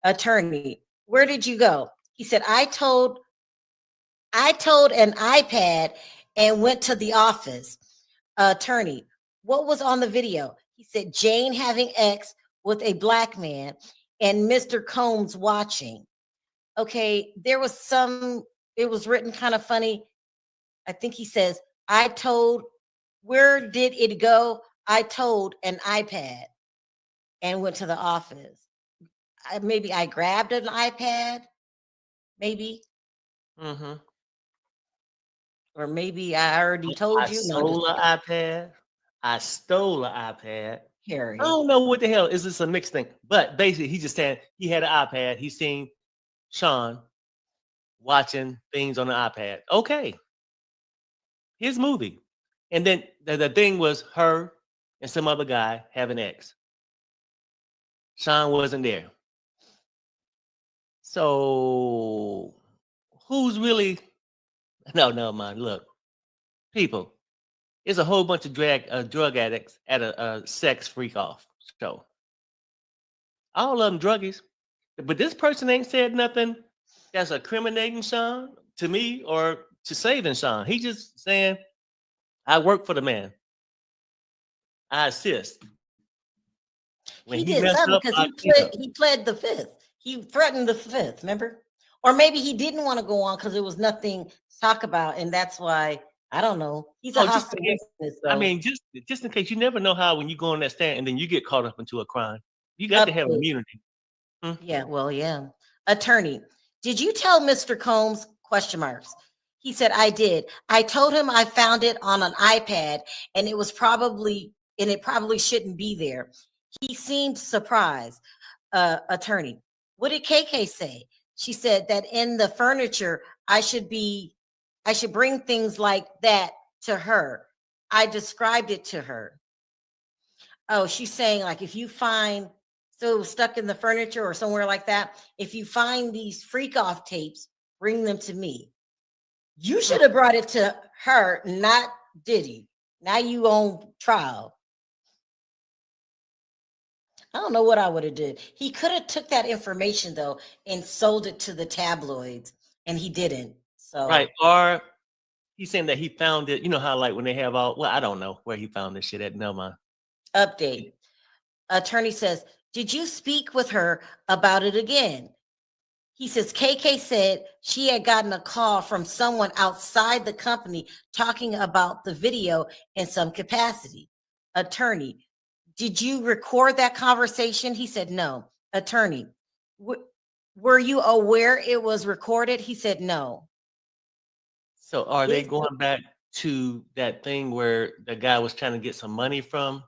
Attorney, where did you go? He said, I told an iPad and went to the office. Attorney, what was on the video? He said, Jane having X with a black man and Mr. Combs watching. Okay, it was written kind of funny. I think he says, I told, where did it go? I told an iPad and went to the office. Maybe I grabbed an iPad, maybe, Mm-hmm. or maybe I already told I you. No, I'm just stole an iPad. I stole an iPad. I Harry. don't know what the hell is this a mixed thing, but basically he just said he had an iPad. He seen Sean watching things on the iPad. Okay, his movie, and then the thing was her and some other guy having X. Sean wasn't there, so who's really? No, man. Look, people, it's a whole bunch of drug addicts at a sex freak off show. All of them druggies. But this person ain't said nothing that's incriminating Sean to me or to saving Sean. He just saying, I work for the man. I assist. When He he did messed something up, because I clean up. he pled the fifth. He threatened the fifth, remember? Or maybe he didn't want to go on because there was nothing to talk about, and that's why I don't know. He's a Oh, just hostile in case. witness, I though. mean, just in case you never know how when you go on that stand and then you get caught up into a crime. You got to have Update. immunity. Hmm? Yeah, well, yeah. Attorney, did you tell Mr. Combs? Question marks. He said, I did. I told him I found it on an iPad and it probably shouldn't be there. He seemed surprised. Attorney, what did KK say? She said that in the furniture, I should bring things like that to her. I described it to her. Oh, she's saying like if you find so stuck in the furniture or somewhere like that, if you find these freak off tapes, bring them to me. You should have brought it to her, not Diddy. Now you on trial. I don't know what I would have did. He could have took that information though and sold it to the tabloids, and he didn't. Right. So Or he's saying that he found it. You know how like when they have all well, I don't know where he found this shit at. No mind. update. Attorney says, did you speak with her about it again? He says KK said she had gotten a call from someone outside the company talking about the video in some capacity. Attorney, did you record that conversation? He said no. Attorney, were you aware it was recorded? He said no. So are they Is going back to that thing where the guy was trying to get some money from,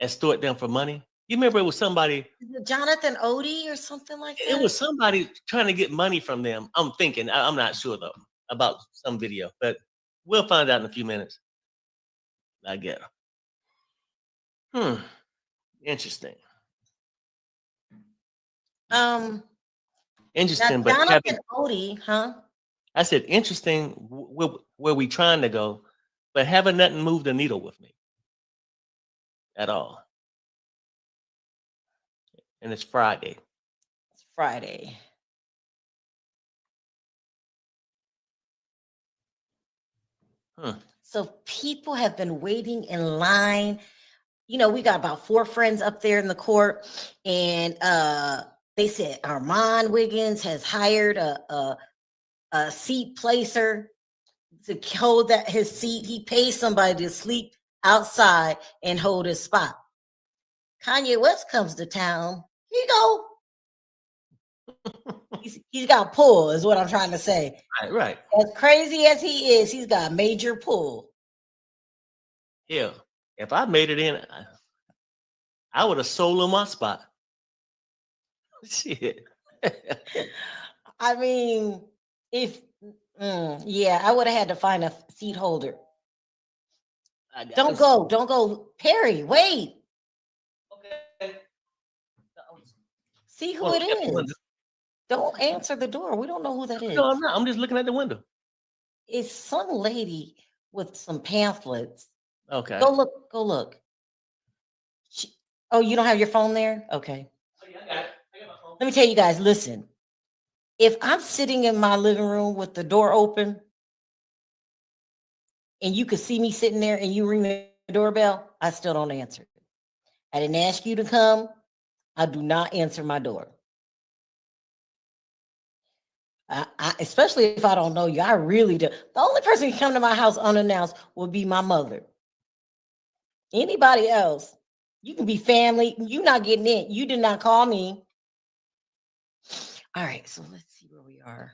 extort them for money? You remember it was somebody, it Jonathan Odie or something like it that? was somebody trying to get money from them. I'm thinking, I'm not sure though about some video, but we'll find out in a few minutes. I get. Hmm. Interesting. Um, Now Interesting, but Jonathan having Odie, huh? I said interesting where we trying to go, but having nothing move the needle with me at all. And it's Friday. It's Friday. Hmm. So people have been waiting in line. You know, we got about four friends up there in the court, and they said Armand Wiggins has hired a seat placer to hold that his seat. He pays somebody to sleep outside and hold his spot. Kanye West comes to town. He go. He's got pull, is what I'm trying to say. Right, right. As crazy as he is, he's got major pull. Yeah. If I made it in, I would have sold him my spot. Shit. I mean, if yeah, I would have had to find a seat holder. Don't go, don't go, Perry. Wait, Okay. see Oh, who it look at the window. is. Don't answer the door. We don't know who that is. No, I'm not. I'm just looking at the window. It's some lady with some pamphlets. Okay. Go look. Go look. Oh, you don't have your phone there? Okay. Oh, yeah, I got it. I got my phone. let me tell you guys, listen, if I'm sitting in my living room with the door open and you could see me sitting there and you ring the doorbell, I still don't answer. I didn't ask you to come. I do not answer my door. Especially if I don't know you, I really do. The only person who can come to my house unannounced will be my mother. Anybody else, you can be family. You're not getting in. You did not call me. All right, so let's see where we are.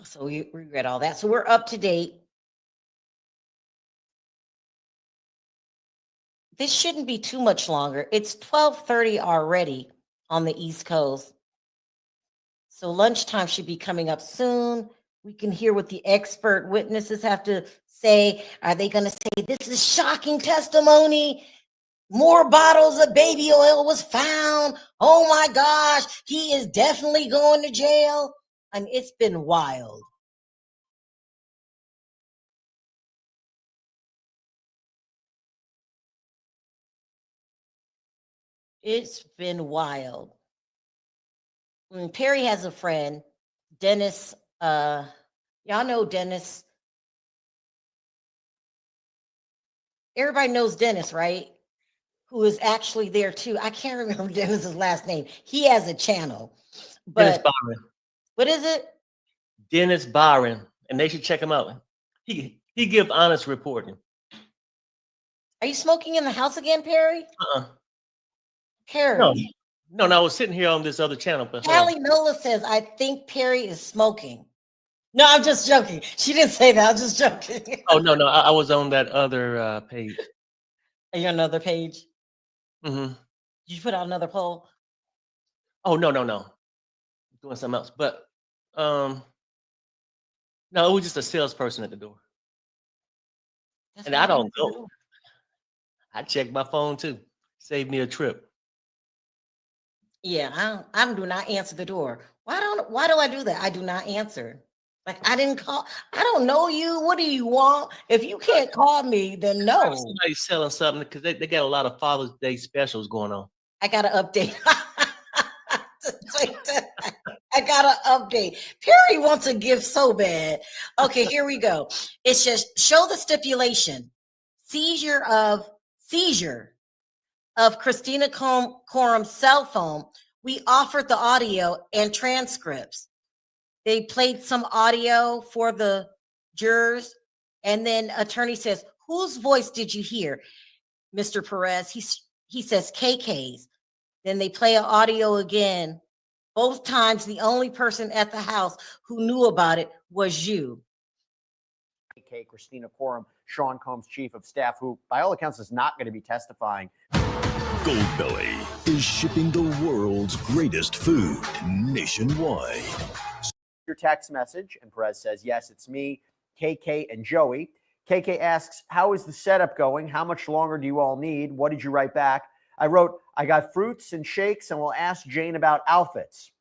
So we read all that. So we're up to date. This shouldn't be too much longer. It's 12:30 already on the East Coast. So lunchtime should be coming up soon. We can hear what the expert witnesses have to say. Are they going to say, this is shocking testimony? More bottles of baby oil was found. Oh my gosh, he is definitely going to jail. I mean, it's been wild. It's been wild. Perry has a friend, Dennis. Y'all know Dennis. Everybody knows Dennis, right? Who is actually there too. I can't remember Dennis's last name. He has a channel. Dennis But Byron. what is it? Dennis Byron, and they should check him out. He give honest reporting. Are you smoking in the house again, Perry? Perry. No, I was sitting here on this other channel. But Callie Nola says, I think Perry is smoking. No, I'm just joking. She didn't say that. I'm just joking. Oh, no, I was on that other page. Are you on another page? Mm-hmm. Did you put out another poll? Oh, no. Doing something else. But no, it was just a salesperson at the door. And I don't go. I check my phone too. Save me a trip. Yeah, I do not answer the door. Why do I do that? I do not answer. Like, I didn't call. I don't know you. What do you want? If you can't call me, then no. Somebody's selling something because they got a lot of Father's Day specials going on. I got to update. I got to update. Perry wants a gift so bad. Okay, here we go. It's just show the stipulation. Seizure of Christina Corum's cell phone. We offered the audio and transcripts. They played some audio for the jurors, and then attorney says, whose voice did you hear, Mr. Perez? He says KK's. Then they play an audio again. Both times, the only person at the house who knew about it was you. KK, Christina Corum, Sean Combs' chief of staff, who, by all accounts, is not going to be testifying. Goldbelly is shipping the world's greatest food nationwide. Your text message, and Perez says, yes, it's me, KK, and Joey. KK asks, how is the setup going? How much longer do you all need? What did you write back? I wrote, I got fruits and shakes, and we'll ask Jane about outfits.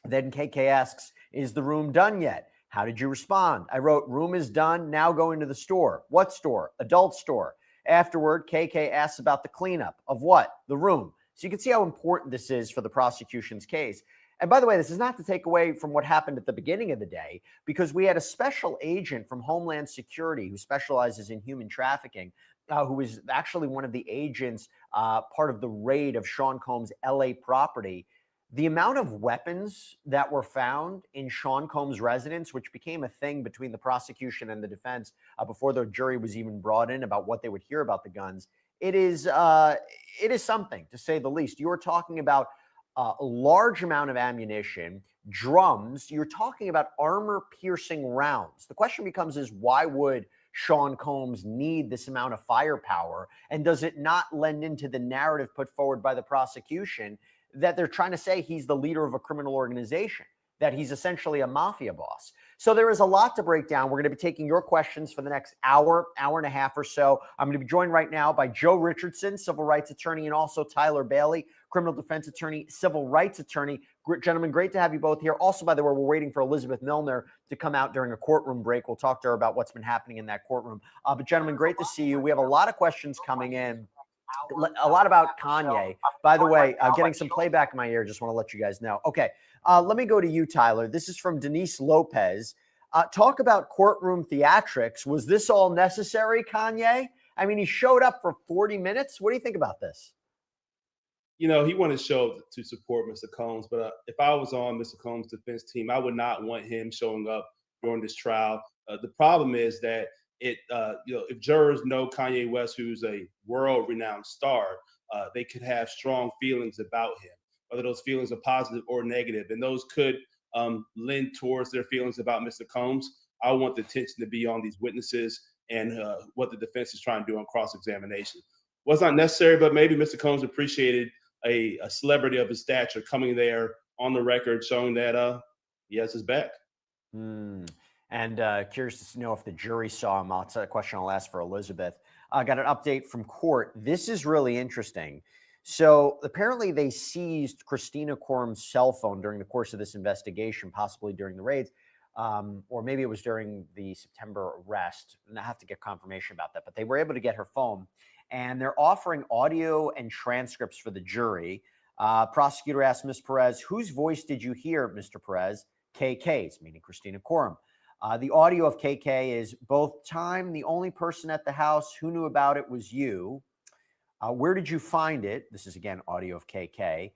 Then KK asks, is the room done yet? How did you respond? I wrote, room is done, now going to the store. What store? Adult store. Afterward, KK asks about the cleanup. Of what? The room. So you can see how important this is for the prosecution's case. And by the way, this is not to take away from what happened at the beginning of the day, because we had a special agent from Homeland Security who specializes in human trafficking, who was actually one of the agents part of the raid of Sean Combs' LA property. The amount of weapons that were found in Sean Combs' residence, which became a thing between the prosecution and the defense before the jury was even brought in about what they would hear about the guns, it is something, to say the least. You are talking about a large amount of ammunition, drums. You're talking about armor-piercing rounds. The question becomes is, why would Sean Combs need this amount of firepower? And does it not lend into the narrative put forward by the prosecution that they're trying to say he's the leader of a criminal organization, that he's essentially a mafia boss? So there is a lot to break down. We're going to be taking your questions for the next hour and a half or so. I'm going to be joined right now by Joe Richardson, civil rights attorney, and also Tyler Bailey, criminal defense attorney, civil rights attorney. Gentlemen, great to have you both here. Also, by the way, we're waiting for Elizabeth Milner to come out during a courtroom break. We'll talk to her about what's been happening in that courtroom. But gentlemen, great to see you. We have a lot of questions coming in. a lot about Kanye. By the way, getting some playback in my ear. Just want to let you guys know. Okay, let me go to you, Tyler. This is from Denise Lopez. Talk about courtroom theatrics. Was this all necessary, Kanye? I mean, he showed up for 40 minutes. What do you think about this? You know, he wanted to show up to support Mr. Combs, but if I was on Mr. Combs' defense team, I would not want him showing up during this trial. The problem is that if jurors know Kanye West, who's a world-renowned star, they could have strong feelings about him, whether those feelings are positive or negative, and those could lend towards their feelings about Mr. Combs. I want the attention to be on these witnesses and what the defense is trying to do on cross-examination. Was not necessary, but maybe Mr. Combs appreciated a celebrity of his stature coming there on the record, showing that he has his back. And curious to know if the jury saw him. That's a question I'll ask for Elizabeth. I got an update from court. This is really interesting. So apparently they seized Christina Quorum's cell phone during the course of this investigation, possibly during the raids, or maybe it was during the September arrest. And I have to get confirmation about that. But they were able to get her phone. And they're offering audio and transcripts for the jury. Prosecutor asked Ms. Perez, whose voice did you hear, Mr. Perez? KK's, meaning Christina Quorum. The audio of KK is both time, the only person at the house who knew about it was you. Where did you find it? This is, again, audio of KK.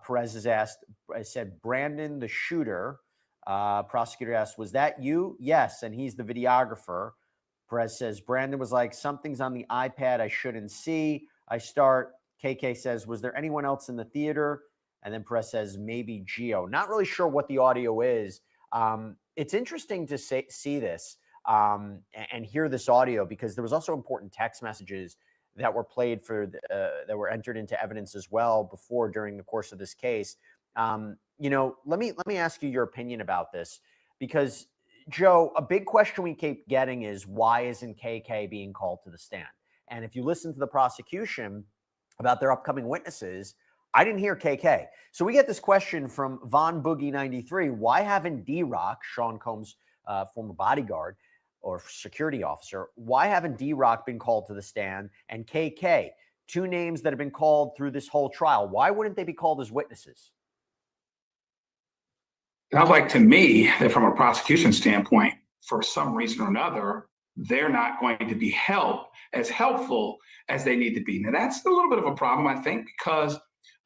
Perez is asked, I said, Brandon, the shooter. Prosecutor asked, was that you? Yes, and he's the videographer. Perez says, Brandon was like, something's on the iPad I shouldn't see. I start, KK says, was there anyone else in the theater? And then Perez says, maybe Gio. Not really sure what the audio is. It's interesting to see this and hear this audio because there was also important text messages that were played that were entered into evidence as well during the course of this case. Let me ask you your opinion about this because Joe, a big question we keep getting is why isn't KK being called to the stand? And if you listen to the prosecution about their upcoming witnesses, I didn't hear KK. So we get this question from Von Boogie 93. Why haven't D-Rock, Sean Combs' former bodyguard or security officer, why haven't D-Rock been called to the stand and KK, two names that have been called through this whole trial? Why wouldn't they be called as witnesses? Sounds like to me that from a prosecution standpoint, for some reason or another, they're not going to be as helpful as they need to be. Now, that's a little bit of a problem, I think, because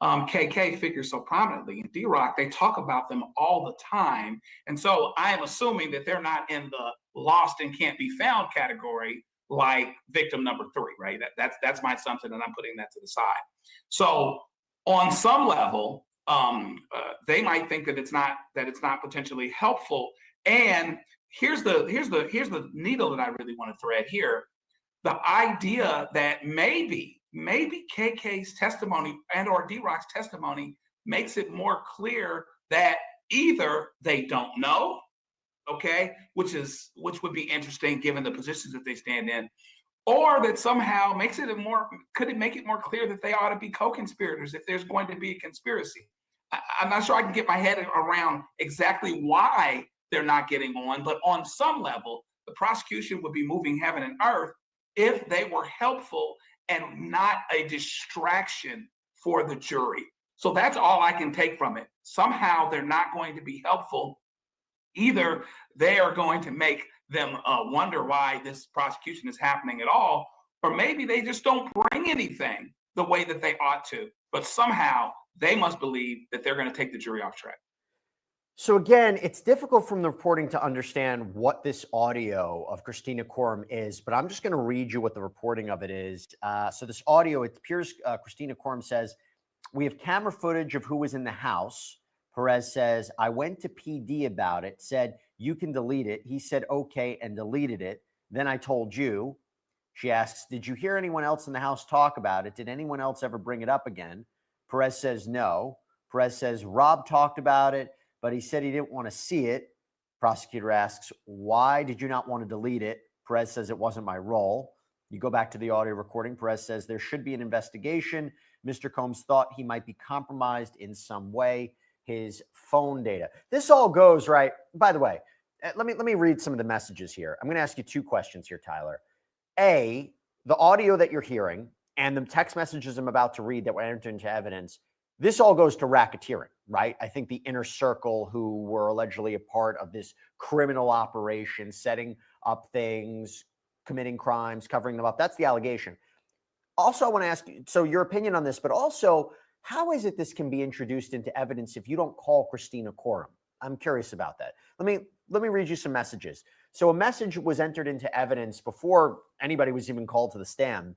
KK figures so prominently. In D-Rock, they talk about them all the time. And so I am assuming that they're not in the lost and can't be found category like victim number 3, right? That's my assumption, and I'm putting that to the side. So on some level, they might think that it's not potentially helpful. And here's the needle that I really want to thread here. The idea that maybe KK's testimony and or D-Rock's testimony makes it more clear that either they don't know, okay, which would be interesting given the positions that they stand in, or that somehow could it make it more clear that they ought to be co-conspirators if there's going to be a conspiracy. I'm not sure I can get my head around exactly why they're not getting on, but on some level, the prosecution would be moving heaven and earth if they were helpful and not a distraction for the jury. So that's all I can take from it. Somehow they're not going to be helpful. Either they are going to make them wonder why this prosecution is happening at all, or maybe they just don't bring anything the way that they ought to. But somehow they must believe that they're going to take the jury off track. So again, it's difficult from the reporting to understand what this audio of Christina Quorum is, but I'm just going to read you what the reporting of it is. So this audio, it appears Christina Quorum says, we have camera footage of who was in the house. Perez says, I went to PD about it, said, you can delete it. He said, okay, and deleted it. Then I told you. She asks, did you hear anyone else in the house talk about it? Did anyone else ever bring it up again? Perez says, no. Perez says, Rob talked about it, but he said he didn't want to see it. Prosecutor asks, why did you not want to delete it? Perez says, it wasn't my role. You go back to the audio recording. Perez says, there should be an investigation. Mr. Combs thought he might be compromised in some way. His phone data. This all goes right. By the way, let me read some of the messages here. I'm going to ask you two questions here, Tyler. A, the audio that you're hearing, and the text messages I'm about to read that were entered into evidence, this all goes to racketeering, right? I think the inner circle who were allegedly a part of this criminal operation, setting up things, committing crimes, covering them up. That's the allegation. Also, I want to ask you, so your opinion on this, but also, how is it this can be introduced into evidence if you don't call Christina Coram? I'm curious about that. Let me read you some messages. So a message was entered into evidence before anybody was even called to the stand.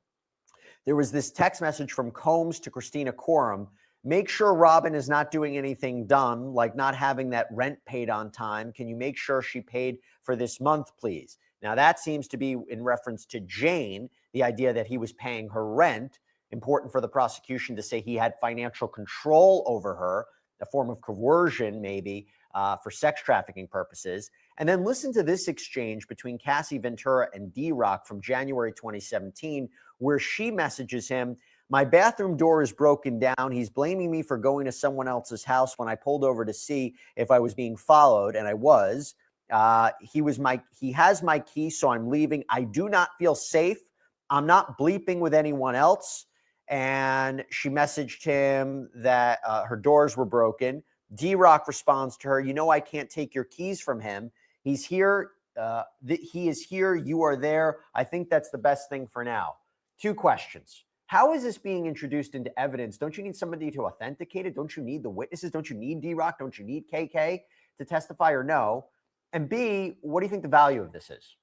There was this text message from Combs to Christina Coram. Make sure Robin is not doing anything dumb, like not having that rent paid on time. Can you make sure she paid for this month, please? Now, that seems to be in reference to Jane, the idea that he was paying her rent. Important for the prosecution to say he had financial control over her, a form of coercion, maybe, for sex trafficking purposes. And then listen to this exchange between Cassie Ventura and D-Rock from January 2017, where she messages him, my bathroom door is broken down. He's blaming me for going to someone else's house when I pulled over to see if I was being followed, and I was. He has my key, so I'm leaving. I do not feel safe. I'm not bleeping with anyone else. And she messaged him that her doors were broken. D-Rock responds to her, you know, I can't take your keys from him. He's here. He is here. You are there. I think that's the best thing for now. 2 questions. How is this being introduced into evidence? Don't you need somebody to authenticate it? Don't you need the witnesses? Don't you need D-Rock? Don't you need KK to testify or no? And B, what do you think the value of this is?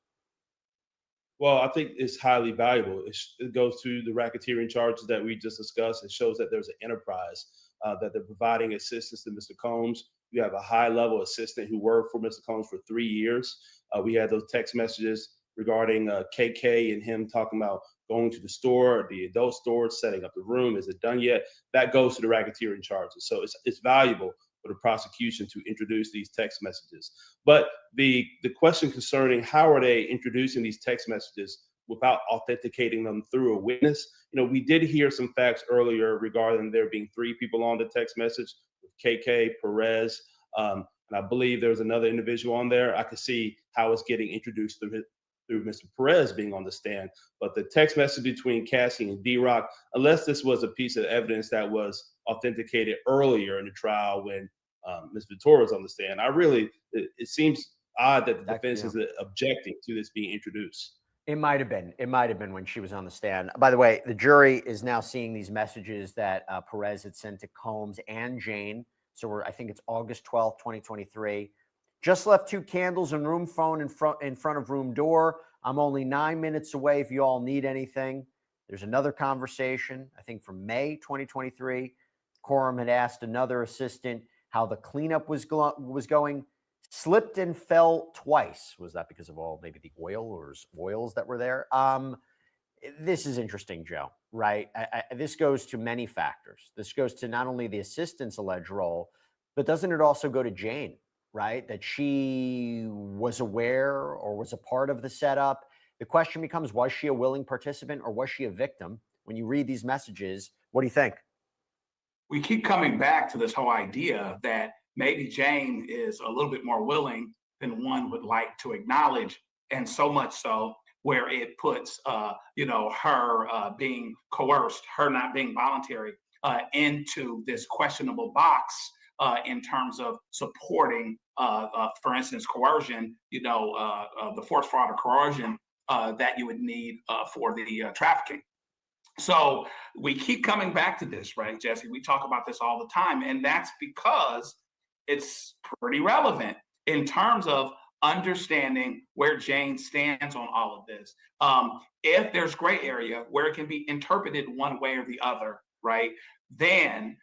Well, I think it's highly valuable. It goes to the racketeering charges that we just discussed. It shows that there's an enterprise, that they're providing assistance to Mr. Combs. You have a high-level assistant who worked for Mr. Combs for 3 years. We had those text messages regarding KK and him talking about going to the store, the adult store, setting up the room. Is it done yet? That goes to the racketeering charges. So it's valuable for the prosecution to introduce these text messages. But the question concerning how are they introducing these text messages without authenticating them through a witness? You know, we did hear some facts earlier regarding there being 3 people on the text message, with KK, Perez, and I believe there was another individual on there. I could see how it's getting introduced through Mr. Perez being on the stand. But the text message between Cassie and D-Rock, unless this was a piece of evidence that was authenticated earlier in the trial when Ms. Ventura was on the stand, it seems odd that the defense is objecting to this being introduced. It might have been. It might have been when she was on the stand. By the way, the jury is now seeing these messages that Perez had sent to Combs and Jane. So I think it's August 12th, 2023. Just left 2 candles and room phone in front of room door. I'm only 9 minutes away if you all need anything. There's another conversation, I think from May 2023. Coram had asked another assistant how the cleanup was going. Slipped and fell twice. Was that because of all maybe the oils that were there? This is interesting, Joe, right? This goes to many factors. This goes to not only the assistant's alleged role, but doesn't it also go to Jane, right? That she was aware or was a part of the setup. The question becomes, was she a willing participant or was she a victim? When you read these messages, what do you think? We keep coming back to this whole idea that maybe Jane is a little bit more willing than one would like to acknowledge. And so much so where it puts, her being coerced, her not being voluntary, into this questionable box in terms of supporting, for instance, coercion, the force, fraud, or coercion that you would need for the trafficking. So we keep coming back to this, right, Jesse? We talk about this all the time, and that's because it's pretty relevant in terms of understanding where Jane stands on all of this. If there's gray area where it can be interpreted one way or the other, right, then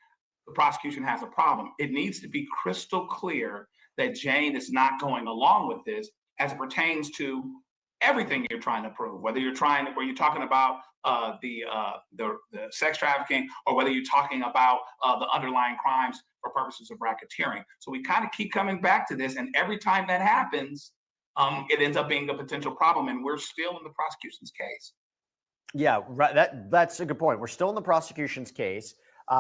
the prosecution has a problem. It needs to be crystal clear that Jane is not going along with this as it pertains to everything you're trying to prove, whether you're talking about the sex trafficking or whether you're talking about the underlying crimes for purposes of racketeering. So we kind of keep coming back to this, and every time that happens, it ends up being a potential problem, and we're still in the prosecution's case. Yeah, right. That's a good point. We're still in the prosecution's case.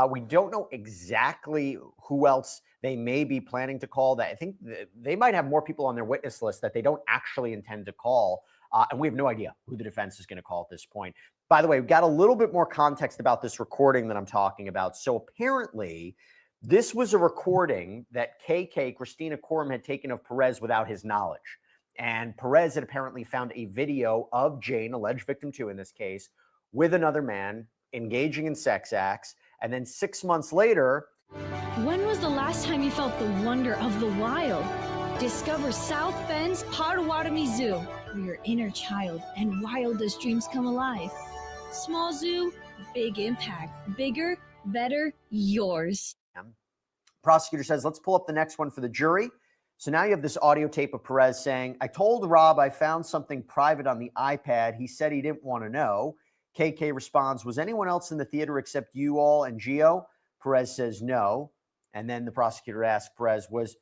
We don't know exactly who else they may be planning to call. That I think they might have more people on their witness list that they don't actually intend to call And we have no idea who the defense is going to call at this point. By the way, we've got a little bit more context about this recording that I'm talking about. So apparently, this was a recording that Christina Corum, had taken of Perez without his knowledge. And Perez had apparently found a video of Jane, alleged victim 2 in this case, with another man engaging in sex acts. And then 6 months later, when was the last time you felt the wonder of the wild? Discover South Bend's Potawatomi Zoo, where your inner child and wildest dreams come alive. Small zoo, big impact. Bigger, better, yours. Prosecutor says, let's pull up the next one for the jury. So now you have this audio tape of Perez saying, I told Rob I found something private on the iPad. He said he didn't want to know. KK responds, was anyone else in the theater except you all and Gio? Perez says no. And then the prosecutor asks Perez, was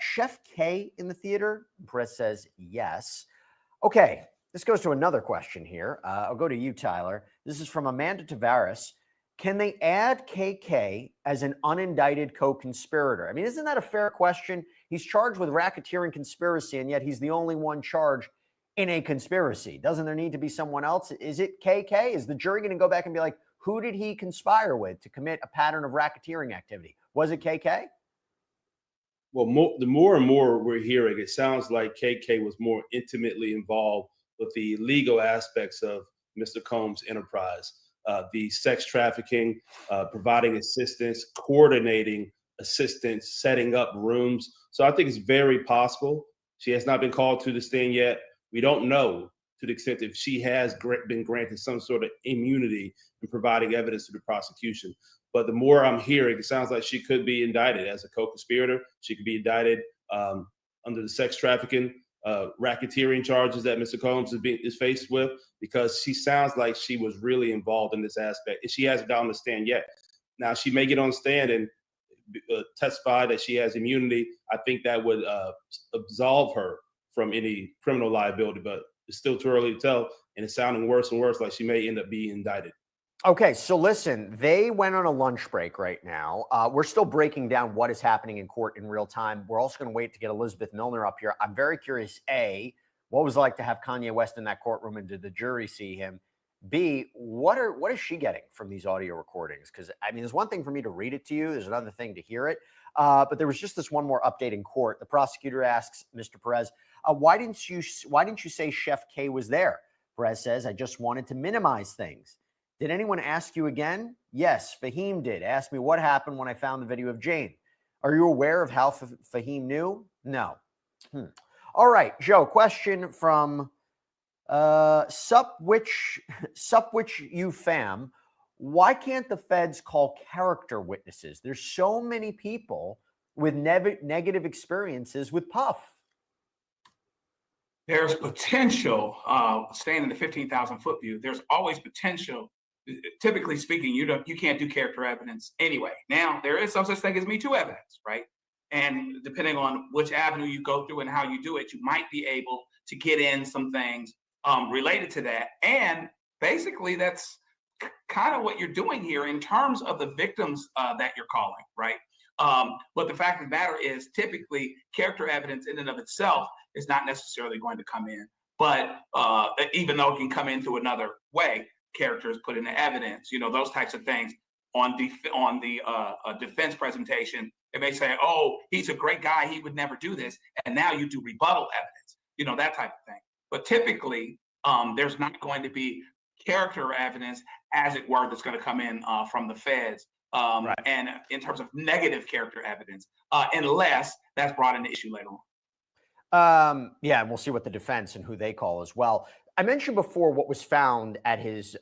Chef K in the theater? Perez says yes. Okay, this goes to another question here. I'll go to you, Tyler. This is from Amanda Tavares. Can they add KK as an unindicted co-conspirator? I mean, isn't that a fair question? He's charged with racketeering conspiracy, and yet he's the only one charged in a conspiracy. Doesn't there need to be someone else? Is it KK? Is the jury going to go back and be like, who did he conspire with to commit a pattern of racketeering activity? Was it KK? Well, the more and more we're hearing, it sounds like KK was more intimately involved with the legal aspects of Mr. Combs' enterprise, the sex trafficking, providing assistance, coordinating assistance, setting up rooms. So I think it's very possible. She has not been called to the stand yet. We don't know to the extent if she has been granted some sort of immunity in providing evidence to the prosecution. But the more I'm hearing, it sounds like she could be indicted as a co-conspirator. She could be indicted under the sex trafficking, racketeering charges that Mr. Combs is faced with, because she sounds like she was really involved in this aspect. And she hasn't gotten on the stand yet. Now, she may get on the stand and testify that she has immunity. I think that would absolve her from any criminal liability, but it's still too early to tell. And it's sounding worse and worse like she may end up being indicted. Okay, so listen, they went on a lunch break right now. We're still breaking down what is happening in court in real time. We're also going to wait to get Elizabeth Milner up here. I'm very curious, A, what was it like to have Kanye West in that courtroom, and did the jury see him? B, what is she getting from these audio recordings? Because, I mean, there's one thing for me to read it to you. There's another thing to hear it. But there was just this one more update in court. The prosecutor asks Mr. Perez, why didn't you say Chef K was there? Perez says, I just wanted to minimize things. Did anyone ask you again? Yes, Fahim did. Ask me what happened when I found the video of Jane. Are you aware of how Fahim knew? No. All right, Joe, question from Supwich you fam. Why can't the feds call character witnesses? There's so many people with negative experiences with Puff. There's potential, staying in the 15,000-foot view, there's always potential. Typically speaking, you can't do character evidence anyway. Now, there is some such thing as Me Too evidence, right? And depending on which avenue you go through and how you do it, you might be able to get in some things related to that. And basically, that's kind of what you're doing here in terms of the victims that you're calling, right? But the fact of the matter is, typically, character evidence in and of itself is not necessarily going to come in. But even though it can come in through another way, characters put into evidence, those types of things on the defense presentation. They may say, oh, he's a great guy, he would never do this. And now you do rebuttal evidence, that type of thing. But typically, there's not going to be character evidence, as it were, that's going to come in from the feds. Right. And in terms of negative character evidence, unless that's brought into issue later on. Yeah, and we'll see what the defense and who they call as well. I mentioned before what was found at his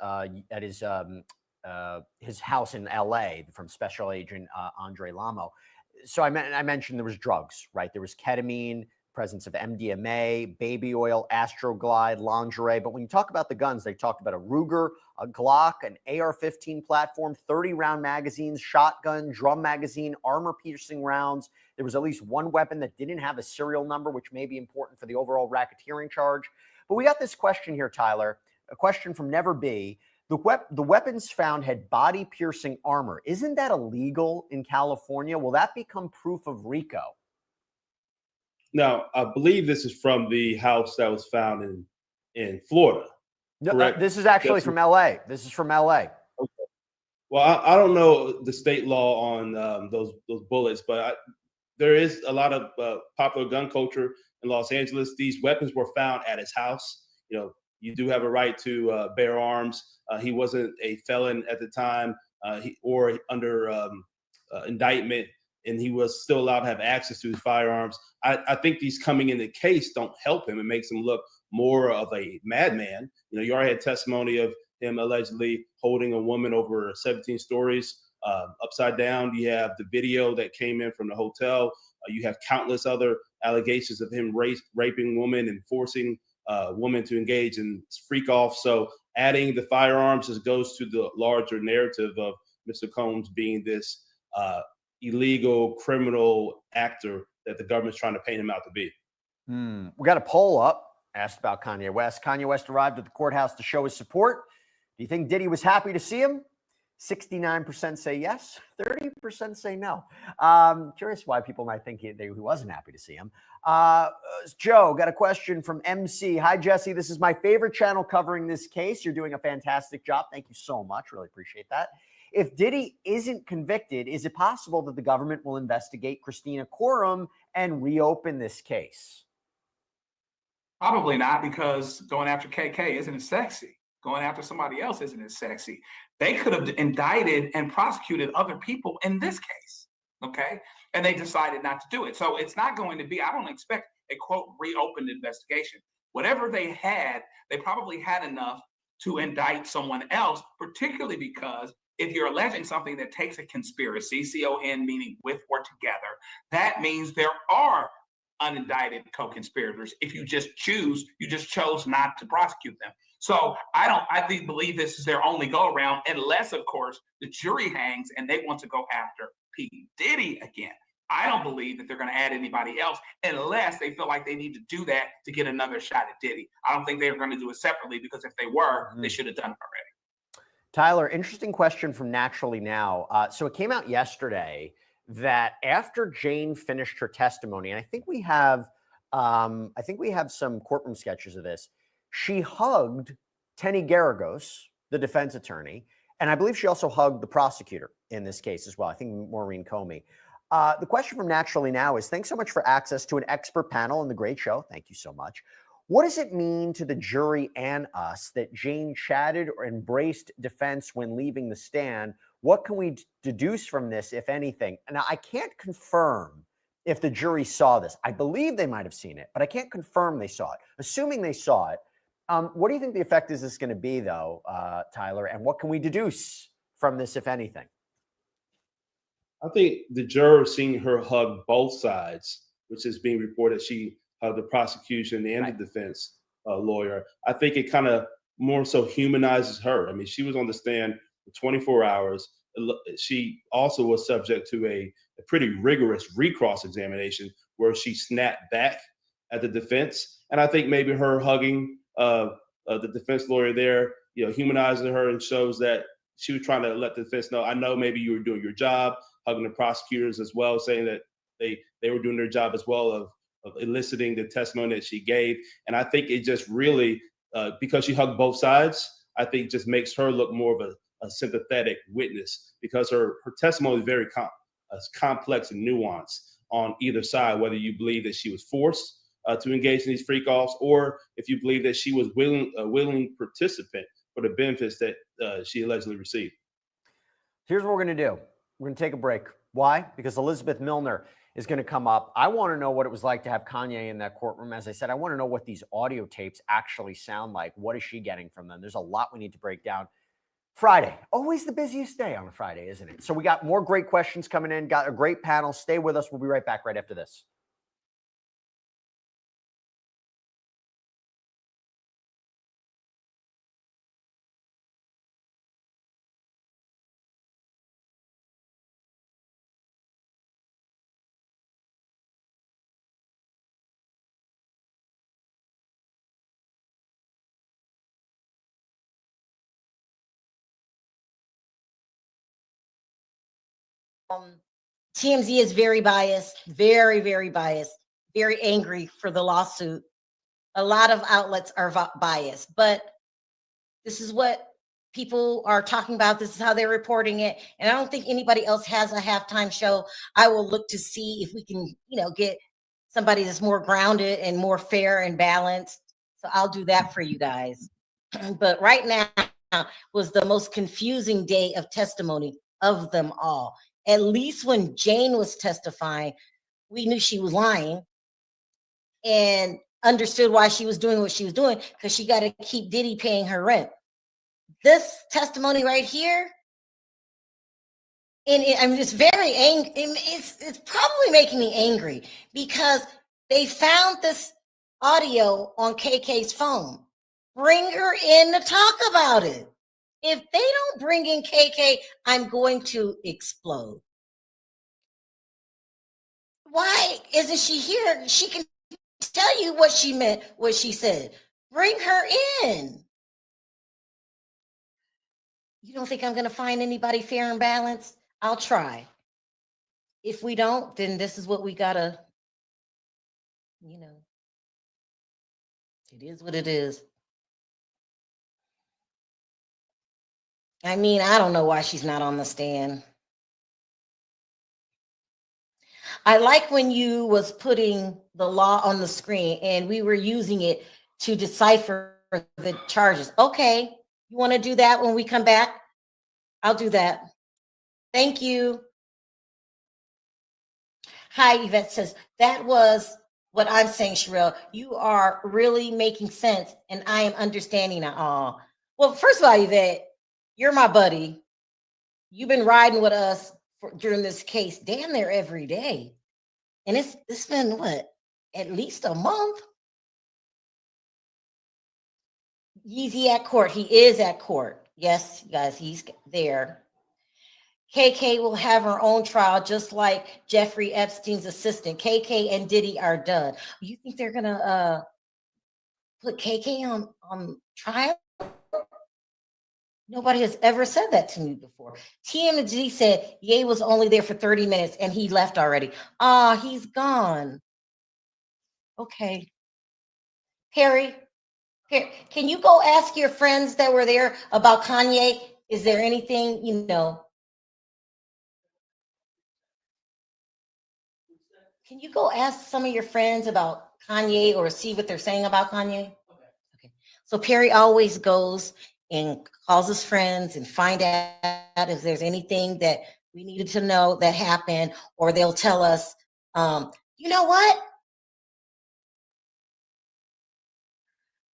house in L.A. from Special Agent Andre Lamo. So I mentioned there was drugs, right? There was ketamine, presence of MDMA, baby oil, Astroglide, lingerie. But when you talk about the guns, they talked about a Ruger, a Glock, an AR-15 platform, 30-round magazines, shotgun, drum magazine, armor-piercing rounds. There was at least one weapon that didn't have a serial number, which may be important for the overall racketeering charge. But we got this question here, Tyler, a question from Never Be. The weapons found had body-piercing armor. Isn't that illegal in California? Will that become proof of RICO? Now, I believe this is from the house that was found in in Florida. No, Correct. this is actually That's- from LA. This is from LA. Well, I don't know the state law on those bullets, but there is a lot of popular gun culture in Los Angeles. These weapons were found at his house. You know, you do have a right to bear arms. He wasn't a felon at the time, or under indictment, and he was still allowed to have access to his firearms. I think these coming in the case don't help him. It makes him look more of a madman. You know, you already had testimony of him allegedly holding a woman over 17 stories upside down. You have the video that came in from the hotel. You have countless other allegations of him raping women and forcing women to engage in freak off. So adding the firearms just goes to the larger narrative of Mr. Combs being this illegal criminal actor that the government's trying to paint him out to be. We got a poll up asked about Kanye West. Kanye West arrived at the courthouse to show his support. Do you think Diddy was happy to see him? 69% say yes, 30% say no. Curious why people might think he wasn't happy to see him. Joe, got a question from MC. Hi, Jesse. This is my favorite channel covering this case. You're doing a fantastic job. Thank you so much. Really appreciate that. If Diddy isn't convicted, is it possible that the government will investigate Christina Quorum and reopen this case? Probably not, because going after KK isn't as sexy. Going after somebody else isn't as sexy. They could have indicted and prosecuted other people in this case, okay? And they decided not to do it. So it's not going to be, I don't expect a, quote, reopened investigation. Whatever they had, they probably had enough to indict someone else, particularly because if you're alleging something that takes a conspiracy, C-O-N meaning with or together, that means there are unindicted co-conspirators. If you just chose not to prosecute them. So I believe this is their only go around, unless, of course, the jury hangs and they want to go after P. Diddy again. I don't believe that they're going to add anybody else unless they feel like they need to do that to get another shot at Diddy. I don't think they're going to do it separately, because if they were, they should have done it already. Tyler, interesting question from Naturally Now. So it came out yesterday that after Jane finished her testimony, and I think we have some courtroom sketches of this, she hugged Tenny Garagos, the defense attorney, and I believe she also hugged the prosecutor in this case as well. I think Maureen Comey. The question from Naturally Now is, thanks so much for access to an expert panel and the great show. Thank you so much. What does it mean to the jury and us that Jane chatted or embraced defense when leaving the stand? What can we deduce from this, if anything? Now, I can't confirm if the jury saw this. I believe they might have seen it, but I can't confirm they saw it. Assuming they saw it, what do you think the effect is this going to be, though, Tyler? And what can we deduce from this, if anything? I think the juror seeing her hug both sides, which is being reported, she hugged the prosecution and the defense lawyer. I think it kind of more so humanizes her. I mean, she was on the stand for 24 hours. She also was subject to a pretty rigorous recross examination where she snapped back at the defense. And I think maybe her hugging the defense lawyer there, humanizes her and shows that she was trying to let the defense know, I know maybe you were doing your job, hugging the prosecutors as well, saying that they were doing their job as well of eliciting the testimony that she gave. And I think it just really, because she hugged both sides, I think just makes her look more of a sympathetic witness, because her testimony is very complex and nuanced on either side, whether you believe that she was forced to engage in these freak offs, or if you believe that she was a willing participant for the benefits that she allegedly received. Here's what we're going to do. We're going to take a break. Why? Because Elizabeth Milner is going to come up. I want to know what it was like to have Kanye in that courtroom. As I said, I want to know what these audio tapes actually sound like. What is she getting from them? There's a lot we need to break down. Friday, always the busiest day on a Friday, isn't it? So we got more great questions coming in, got a great panel. Stay with us. We'll be right back right after this. TMZ is very biased, very, very biased, very angry for the lawsuit A lot of outlets are biased, but this is what people are talking about. This is how they're reporting it. And I don't think anybody else has a halftime show. I will look to see if we can, get somebody that's more grounded and more fair and balanced. So I'll do that for you guys. But right now was the most confusing day of testimony of them all. At least when Jane was testifying, we knew she was lying and understood why she was doing what she was doing, because she got to keep Diddy paying her rent. This testimony right here, and I'm just very angry. It's probably making me angry because they found this audio on KK's phone. Bring her in to talk about it. If they don't bring in KK, I'm going to explode. Why isn't she here? She can tell you what she meant, what she said. Bring her in. You don't think I'm going to find anybody fair and balanced? I'll try. If we don't, then this is what we got to, it is what it is. I mean, I don't know why she's not on the stand. I like when you was putting the law on the screen and we were using it to decipher the charges. Okay, you want to do that when we come back? I'll do that. Thank you. Hi, Yvette says, that was what I'm saying, Sharrell. You are really making sense and I am understanding it all. Well, first of all, Yvette, you're my buddy. You've been riding with us during this case damn near every day. And it's been what, at least a month? Yeezy at court. He is at court. Yes, guys, he's there. KK will have her own trial, just like Jeffrey Epstein's assistant. KK and Diddy are done. You think they're gonna put KK on trial? Nobody has ever said that to me before. TMZ said Ye was only there for 30 minutes and he left already. He's gone. Okay. Perry, can you go ask your friends that were there about Kanye? Is there anything, Can you go ask some of your friends about Kanye or see what they're saying about Kanye? Okay. So Perry always goes and calls his friends and find out if there's anything that we needed to know that happened, or they'll tell us, you know what?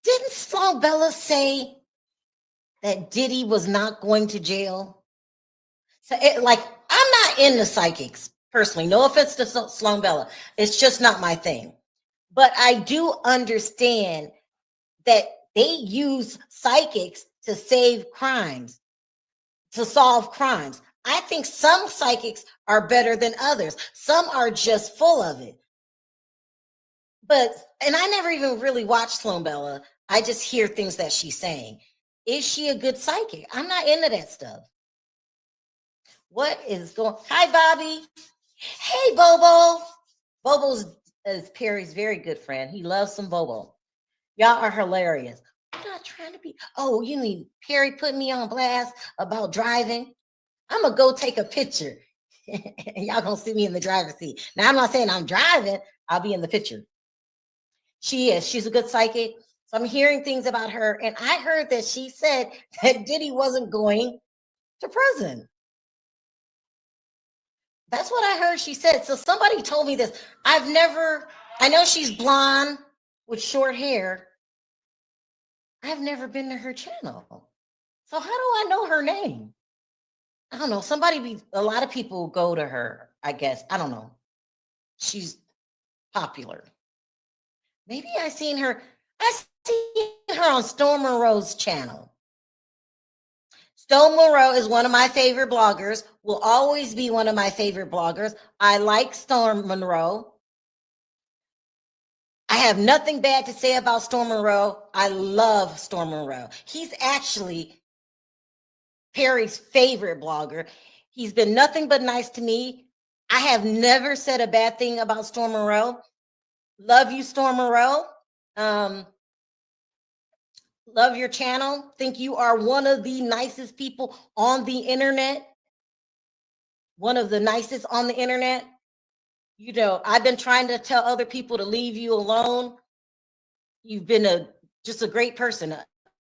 Didn't Sloan Bella say that Diddy was not going to jail? So I'm not into psychics personally. No offense to Sloan Bella. It's just not my thing. But I do understand that they use psychics to save crimes, to solve crimes. I think some psychics are better than others. Some are just full of it. And I never even really watched Sloan Bella. I just hear things that she's saying. Is she a good psychic? I'm not into that stuff. What is going on? Hi, Bobby. Hey, Bobo. Is Perry's very good friend. He loves some Bobo. Y'all are hilarious. I'm not trying to be. Oh, you mean Perry put me on blast about driving? I'm going to go take a picture. Y'all going to see me in the driver's seat. Now, I'm not saying I'm driving. I'll be in the picture. She is. She's a good psychic. So I'm hearing things about her. And I heard that she said that Diddy wasn't going to prison. That's what I heard she said. So somebody told me this. I know she's blonde with short hair. I've never been to her channel. So how do I know her name? I don't know. A lot of people go to her, I guess. I don't know. She's popular. Maybe I seen her on Storm Monroe's channel. Storm Monroe is one of my favorite bloggers, will always be one of my favorite bloggers. I like Storm Monroe. I have nothing bad to say about Storm Monroe. I love Storm Monroe. He's actually Perry's favorite blogger. He's been nothing but nice to me. I have never said a bad thing about Storm Monroe. Love you, Storm Monroe. Love your channel. Think you are one of the nicest people on the internet. One of the nicest on the internet. You know, I've been trying to tell other people to leave you alone. You've been just a great person,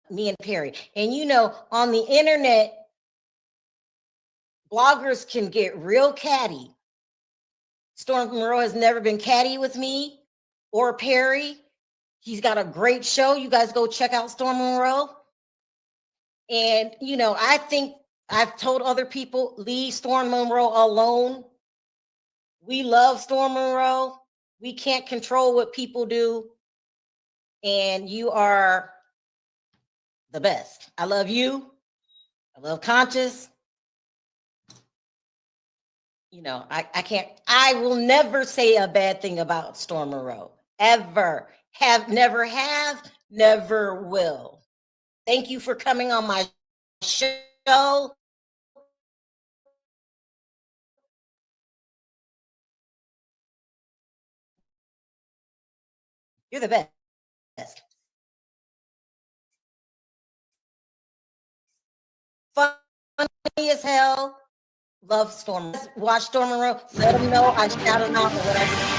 me and Perry. And you know, on the internet, bloggers can get real catty. Storm Monroe has never been catty with me or Perry. He's got a great show. You guys go check out Storm Monroe. And, you know, I think I've told other people, leave Storm Monroe alone. We love Storm Monroe. We can't control what people do. And you are the best. I love you. I love Conscious. You know, I will never say a bad thing about Storm Monroe. Ever. Never will. Thank you for coming on my show. You're the best. Funny as hell. Love Storm. Watch Storm Monroe. Let them know I shouted out or whatever.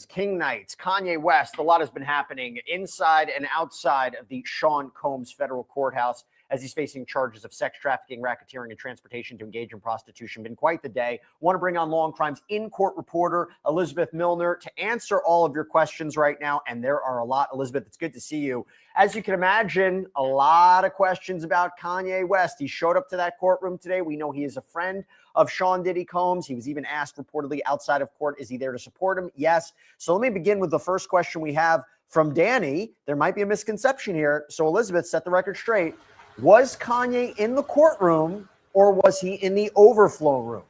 King Nights, Kanye West. A lot has been happening inside and outside of the Sean Combs federal courthouse as he's facing charges of sex trafficking, racketeering, and transportation to engage in prostitution. Been quite the day. Want to bring on Law and Crime's in-court reporter, Elizabeth Milner, to answer all of your questions right now. And there are a lot. Elizabeth, it's good to see you. As you can imagine, a lot of questions about Kanye West. He showed up to that courtroom today. We know he is a friend of Sean Diddy Combs. He was even asked reportedly outside of court, is he there to support him? Yes. So let me begin with the first question we have from Danny. There might be a misconception here. So Elizabeth, set the record straight. Was Kanye in the courtroom or was he in the overflow room?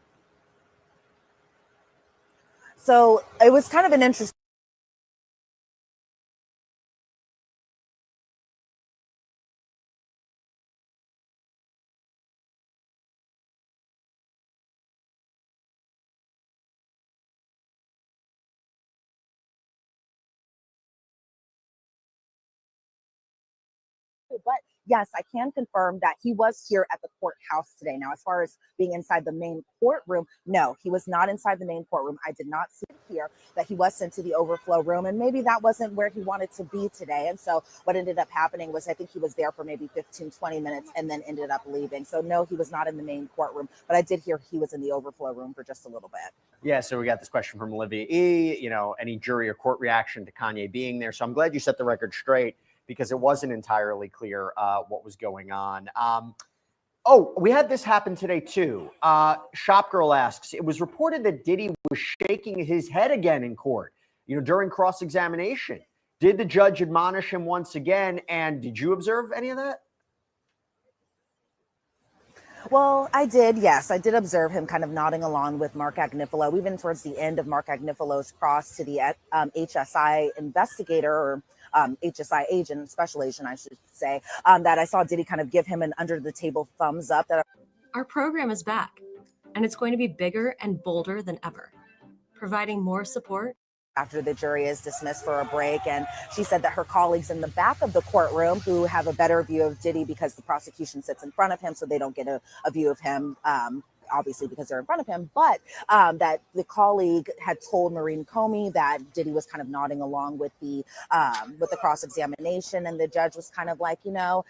So it was kind of an interesting. But yes, I can confirm that he was here at the courthouse today. Now, as far as being inside the main courtroom, no, he was not inside the main courtroom. I did not see here that he was sent to the overflow room, and maybe that wasn't where he wanted to be today. And so what ended up happening was I think he was there for maybe 15, 20 minutes and then ended up leaving. So no, he was not in the main courtroom, but I did hear he was in the overflow room for just a little bit. Yeah, so we got this question from Olivia E. You know, any jury or court reaction to Kanye being there? So I'm glad you set the record straight, because it wasn't entirely clear what was going on. Oh, we had this happen today too. Shopgirl asks, it was reported that Diddy was shaking his head again in court, you know, during cross-examination. Did the judge admonish him once again? And did you observe any of that? Well, I did. Yes, I did observe him kind of nodding along with Mark Agnifilo, even towards the end of Mark Agnifilo's cross to the HSI investigator, or HSI agent, special agent, I should say, that I saw Diddy kind of give him an under the table thumbs up. Our program is back, and it's going to be bigger and bolder than ever, providing more support. After the jury is dismissed for a break. And she said that her colleagues in the back of the courtroom, who have a better view of Diddy because the prosecution sits in front of him, so they don't get a view of him, obviously because they're in front of him, but that the colleague had told Maureen Comey that Diddy was kind of nodding along with the cross-examination, and the judge was kind of like, you know,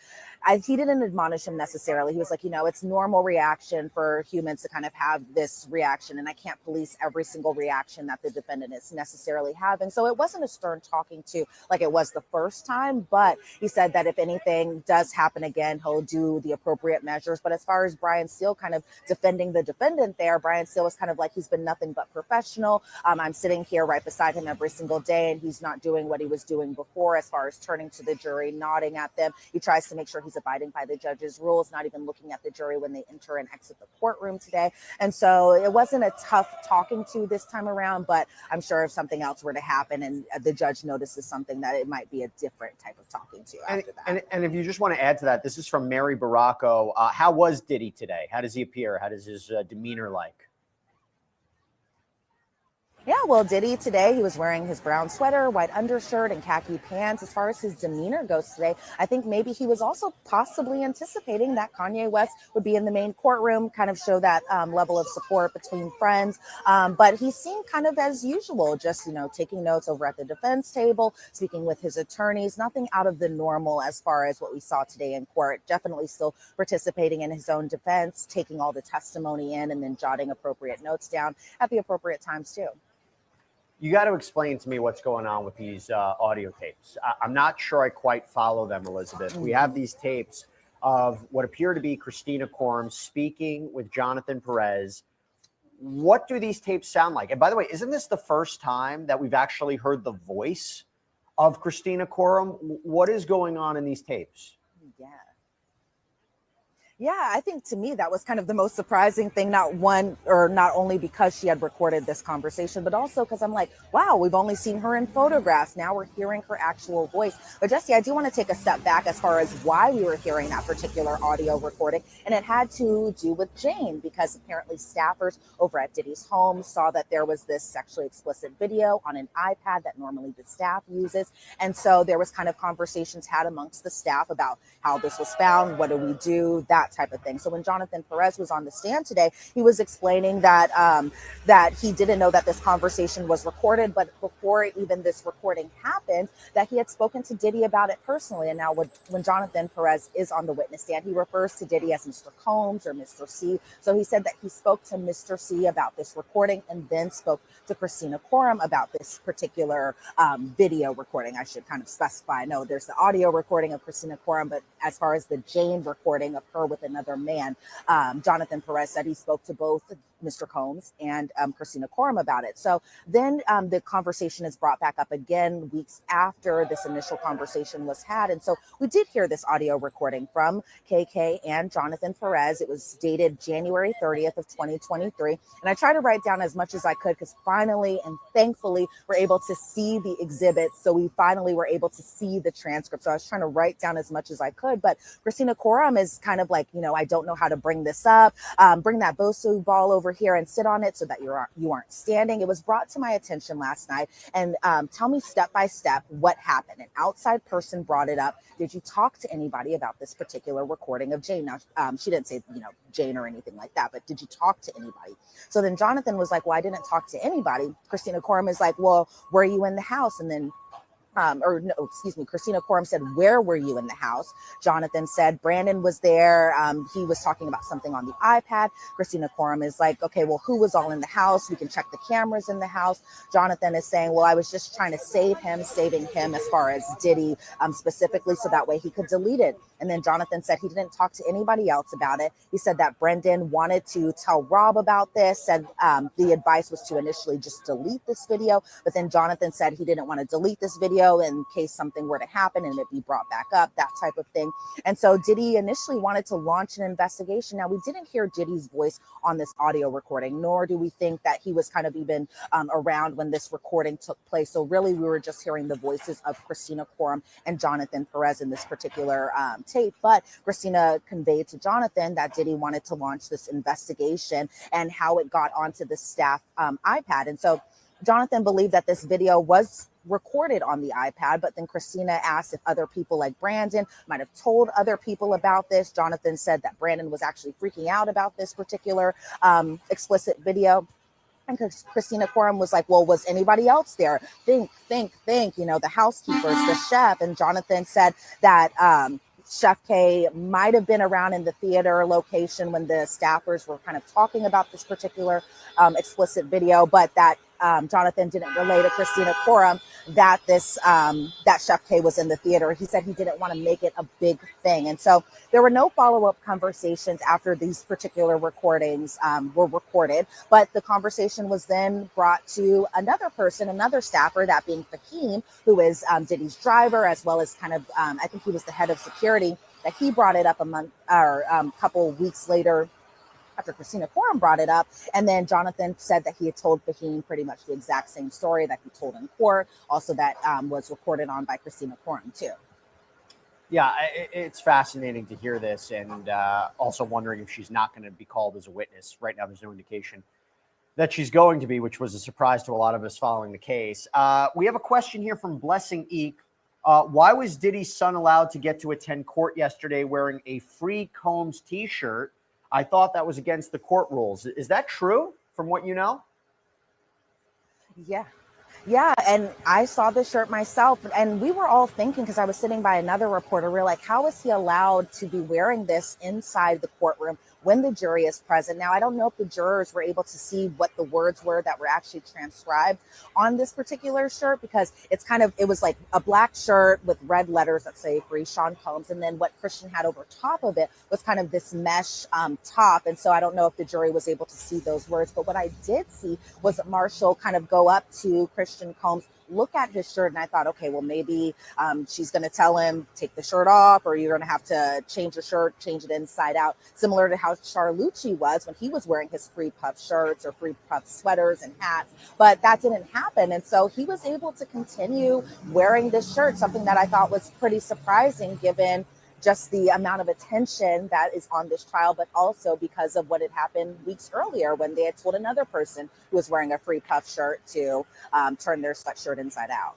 he didn't admonish him necessarily. He was like, you know, it's normal reaction for humans to kind of have this reaction, and I can't police every single reaction that the defendant is necessarily having. So it wasn't a stern talking to like it was the first time, but he said that if anything does happen again, he'll do the appropriate measures. But as far as Brian Steele kind of defending the defendant there, Brian Steele was kind of like, he's been nothing but professional. I'm sitting here right beside him every single day, and he's not doing what he was doing before as far as turning to the jury, nodding at them. He tries to make sure he's abiding by the judge's rules, not even looking at the jury when they enter and exit the courtroom today. And so it wasn't a tough talking to this time around, but I'm sure if something else were to happen and the judge notices something, that it might be a different type of talking to after that. And if you just want to add to that, this is from Mary Baracco. How was Diddy today? How does he appear? How does his demeanor like? Yeah, well, Diddy today, he was wearing his brown sweater, white undershirt, and khaki pants. As far as his demeanor goes today, I think maybe he was also possibly anticipating that Kanye West would be in the main courtroom, kind of show that level of support between friends. But he seemed kind of as usual, just, taking notes over at the defense table, speaking with his attorneys, nothing out of the normal as far as what we saw today in court. Definitely still participating in his own defense, taking all the testimony in, and then jotting appropriate notes down at the appropriate times too. You got to explain to me what's going on with these audio tapes. I'm not sure I quite follow them, Elizabeth. We have these tapes of what appear to be Christina Korum speaking with Jonathan Perez. What do these tapes sound like? And by the way, isn't this the first time that we've actually heard the voice of Christina Korum? What is going on in these tapes? Yeah, I think to me that was kind of the most surprising thing, not only because she had recorded this conversation, but also because I'm like, wow, we've only seen her in photographs. Now we're hearing her actual voice. But Jesse, I do want to take a step back as far as why we were hearing that particular audio recording. And it had to do with Jane, because apparently staffers over at Diddy's home saw that there was this sexually explicit video on an iPad that normally the staff uses. And so there was kind of conversations had amongst the staff about how this was found, what do we do, that type of thing. So when Jonathan Perez was on the stand today, he was explaining that that he didn't know that this conversation was recorded, but before even this recording happened, that he had spoken to Diddy about it personally. And now when Jonathan Perez is on the witness stand, he refers to Diddy as Mr. Combs or Mr. C. So he said that he spoke to Mr. C about this recording and then spoke to Christina Korum about this particular video recording. I should kind of specify. I know there's the audio recording of Christina Korum, but as far as the Jane recording of her with another man, Jonathan Perez said he spoke to both Mr. Combs and Christina Korum about it. So then the conversation is brought back up again weeks after this initial conversation was had. And so we did hear this audio recording from KK and Jonathan Perez. It was dated January 30th of 2023. And I tried to write down as much as I could because finally and thankfully we're able to see the exhibits. So we finally were able to see the transcript. So I was trying to write down as much as I could. But Christina Korum is kind of like, I don't know how to bring this up. Bring that Bosu ball over here and sit on it so that you aren't standing. It was brought to my attention last night. And tell me step by step what happened. An outside person brought it up. Did you talk to anybody about this particular recording of Jane? Now, she didn't say, Jane or anything like that, but did you talk to anybody? So then Jonathan was like, well, I didn't talk to anybody. Christina Korum is like, well, were you in the house? And then Christina Korum said, where were you in the house? Jonathan said, Brandon was there. He was talking about something on the iPad. Christina Korum is like, okay, well, who was all in the house? We can check the cameras in the house. Jonathan is saying, well, I was just trying to saving him as far as Diddy specifically, so that way he could delete it. And then Jonathan said he didn't talk to anybody else about it. He said that Brendan wanted to tell Rob about this, said the advice was to initially just delete this video. But then Jonathan said he didn't want to delete this video in case something were to happen and it be brought back up, that type of thing. And so Diddy initially wanted to launch an investigation. Now, we didn't hear Diddy's voice on this audio recording, nor do we think that he was kind of even around when this recording took place. So really, we were just hearing the voices of Christina Korum and Jonathan Perez in this particular tape. But Christina conveyed to Jonathan that Diddy wanted to launch this investigation and how it got onto the staff iPad. And so Jonathan believed that this video was recorded on the iPad, but then Christina asked if other people like Brandon might have told other people about this. Jonathan said that Brandon was actually freaking out about this particular explicit video. And Christina Korum was like, well, was anybody else there? Think, the housekeepers, the chef. And Jonathan said that Chef K might have been around in the theater location when the staffers were kind of talking about this particular explicit video, but that Jonathan didn't relay to Christina Korum that that Chef K was in the theater. He said he didn't want to make it a big thing. And so there were no follow-up conversations after these particular recordings were recorded, but the conversation was then brought to another person, another staffer, that being Fahim, who is Diddy's driver, as well as kind of, I think he was the head of security, that he brought it up a couple weeks later after Christina Korum brought it up. And then Jonathan said that he had told Fahim pretty much the exact same story that he told in court, also that was recorded on by Christina Korum too. Yeah, it's fascinating to hear this, and also wondering if she's not going to be called as a witness. Right now, there's no indication. that she's going to be, which was a surprise to a lot of us following the case. We have a question here from Blessing Eek. Why was Diddy's son allowed to get to attend court yesterday wearing a Free Combs t-shirt? I thought that was against the court rules. Is that true from what you know? Yeah. Yeah, and I saw the shirt myself, and we were all thinking, because I was sitting by another reporter, we were like, how is he allowed to be wearing this inside the courtroom when the jury is present? Now, I don't know if the jurors were able to see what the words were that were actually transcribed on this particular shirt, because it was like a black shirt with red letters that say Free Sean Combs, and then what Christian had over top of it was kind of this mesh top, and so I don't know if the jury was able to see those words, but what I did see was Marshall kind of go up to Christian Combs, look at his shirt, and I thought, okay, well, maybe she's going to tell him, take the shirt off, or you're going to have to change the shirt, change it inside out, similar to how Charlucci was when he was wearing his free puff shirts or free puff sweaters and hats, but that didn't happen. And so he was able to continue wearing this shirt, something that I thought was pretty surprising given just the amount of attention that is on this trial, but also because of what had happened weeks earlier when they had told another person who was wearing a free puff shirt to turn their sweatshirt inside out.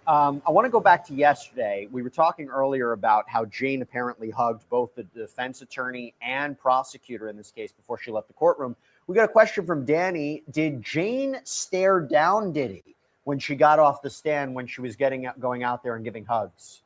I want to go back to yesterday. We were talking earlier about how Jane apparently hugged both the defense attorney and prosecutor in this case before she left the courtroom. We got a question from Danny. Did Jane stare down Diddy when she got off the stand when she was going out there and giving hugs?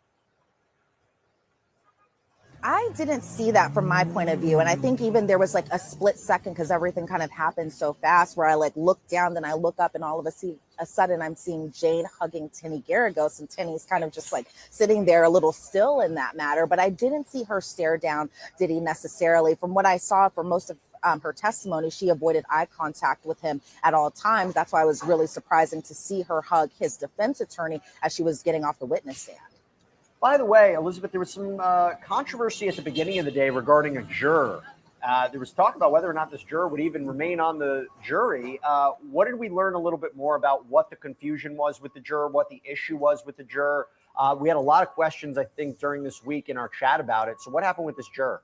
I didn't see that from my point of view. And I think even there was like a split second, because everything kind of happened so fast, where I like look down, then I look up, and all of a sudden I'm seeing Jane hugging Tinny Garagos, and Tinny's kind of just like sitting there a little still in that matter. But I didn't see her stare down Diddy necessarily. From what I saw for most of her testimony, she avoided eye contact with him at all times. That's why it was really surprising to see her hug his defense attorney as she was getting off the witness stand. By the way, Elizabeth, there was some controversy at the beginning of the day regarding a juror. There was talk about whether or not this juror would even remain on the jury. What did we learn a little bit more about what the confusion was with the juror, what the issue was with the juror? We had a lot of questions, I think, during this week in our chat about it. So what happened with this juror?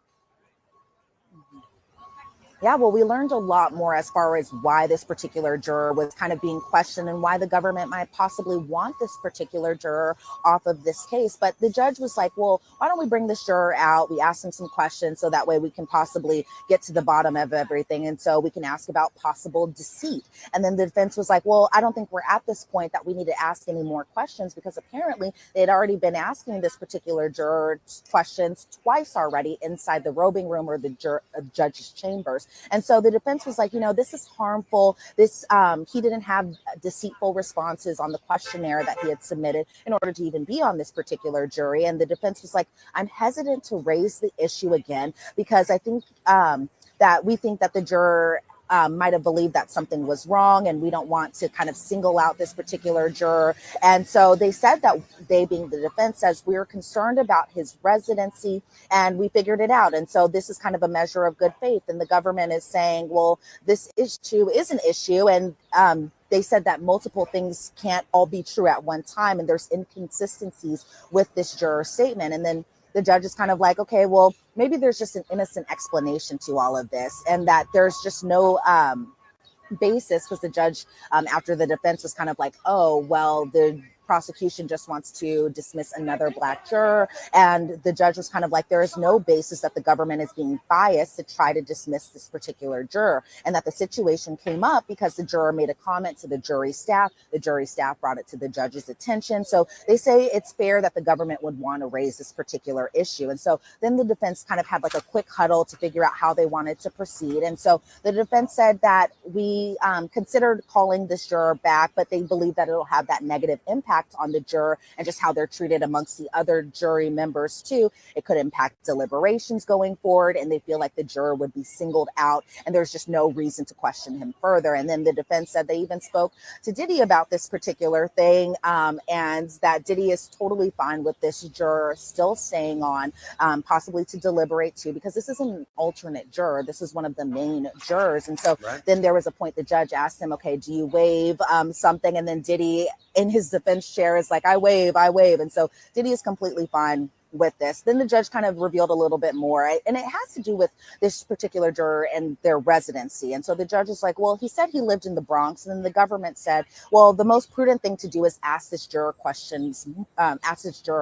Yeah, well, we learned a lot more as far as why this particular juror was kind of being questioned and why the government might possibly want this particular juror off of this case. But the judge was like, well, why don't we bring this juror out? We asked him some questions so that way we can possibly get to the bottom of everything. And so we can ask about possible deceit. And then the defense was like, well, I don't think we're at this point that we need to ask any more questions, because apparently they had already been asking this particular juror questions twice already inside the robing room or the judge's chambers. And so the defense was like, this is harmful. He didn't have deceitful responses on the questionnaire that he had submitted in order to even be on this particular jury. And the defense was like, I'm hesitant to raise the issue again, because I think that we think that the juror might have believed that something was wrong, and we don't want to kind of single out this particular juror. And so they said that they, being the defense, says we're concerned about his residency and we figured it out. And so this is kind of a measure of good faith. And the government is saying, well, this issue is an issue. And they said that multiple things can't all be true at one time, and there's inconsistencies with this juror statement. And then the judge is kind of like, okay, well, maybe there's just an innocent explanation to all of this, and that there's just no basis, because the judge, after the defense was kind of like, oh, well, the prosecution just wants to dismiss another Black juror. And the judge was kind of like, there is no basis that the government is being biased to try to dismiss this particular juror. And that the situation came up because the juror made a comment to the jury staff. The jury staff brought it to the judge's attention. So they say it's fair that the government would want to raise this particular issue. And so then the defense kind of had like a quick huddle to figure out how they wanted to proceed. And so the defense said that we considered calling this juror back, but they believe that it'll have that negative impact on the juror and just how they're treated amongst the other jury members too. It could impact deliberations going forward, and they feel like the juror would be singled out and there's just no reason to question him further. And then the defense said they even spoke to Diddy about this particular thing, and that Diddy is totally fine with this juror still staying on, possibly to deliberate too, because this isn't an alternate juror. This is one of the main jurors. And so then there was a point the judge asked him, okay, do you waive something? And then Diddy, in his defense chair, is like, I waive. And so Diddy is completely fine with this. Then the judge kind of revealed a little bit more, and it has to do with this particular juror and their residency. And so the judge is like, well, he said he lived in the Bronx, and then the government said, well, the most prudent thing to do is ask this juror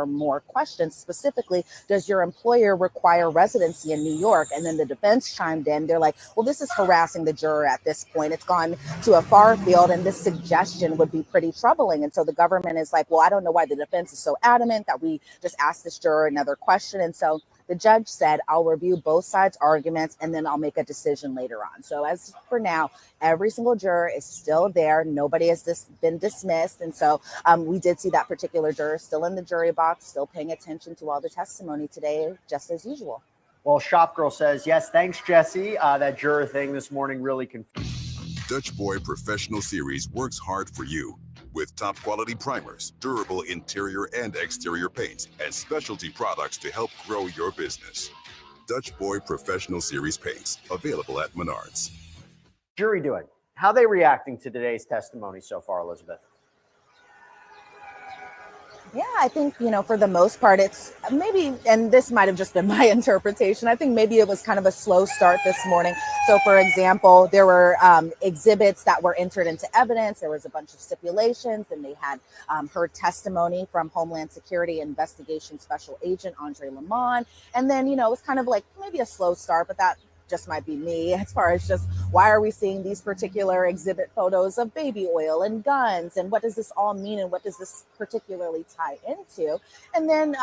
more questions. Specifically, does your employer require residency in New York? And then the defense chimed in. They're like, well, this is harassing the juror at this point. It's gone to a far field, and this suggestion would be pretty troubling. And so the government is like, well, I don't know why the defense is so adamant that we just ask this juror another question. And so the judge said, I'll review both sides' arguments and then I'll make a decision later on. So as for now, every single juror is still there. Nobody has been dismissed. And so we did see that particular juror still in the jury box, still paying attention to all the testimony today, just as usual. Well, Shop Girl says, yes, thanks, Jesse. That juror thing this morning really confused. Dutch Boy Professional Series works hard for you with top quality primers, durable interior and exterior paints, and specialty products to help grow your business. Dutch Boy Professional Series paints, available at Menards. Jury doing? How are they reacting to today's testimony so far, Elizabeth? Yeah, I think, for the most part, it's maybe, and this might have just been my interpretation, I think maybe it was kind of a slow start this morning. So, for example, there were exhibits that were entered into evidence. There was a bunch of stipulations, and they had heard testimony from Homeland Security Investigation Special Agent Andre Lamont. And then, it was kind of like maybe a slow start, but that just might be me as far as just why are we seeing these particular exhibit photos of baby oil and guns, and what does this all mean, and what does this particularly tie into? And then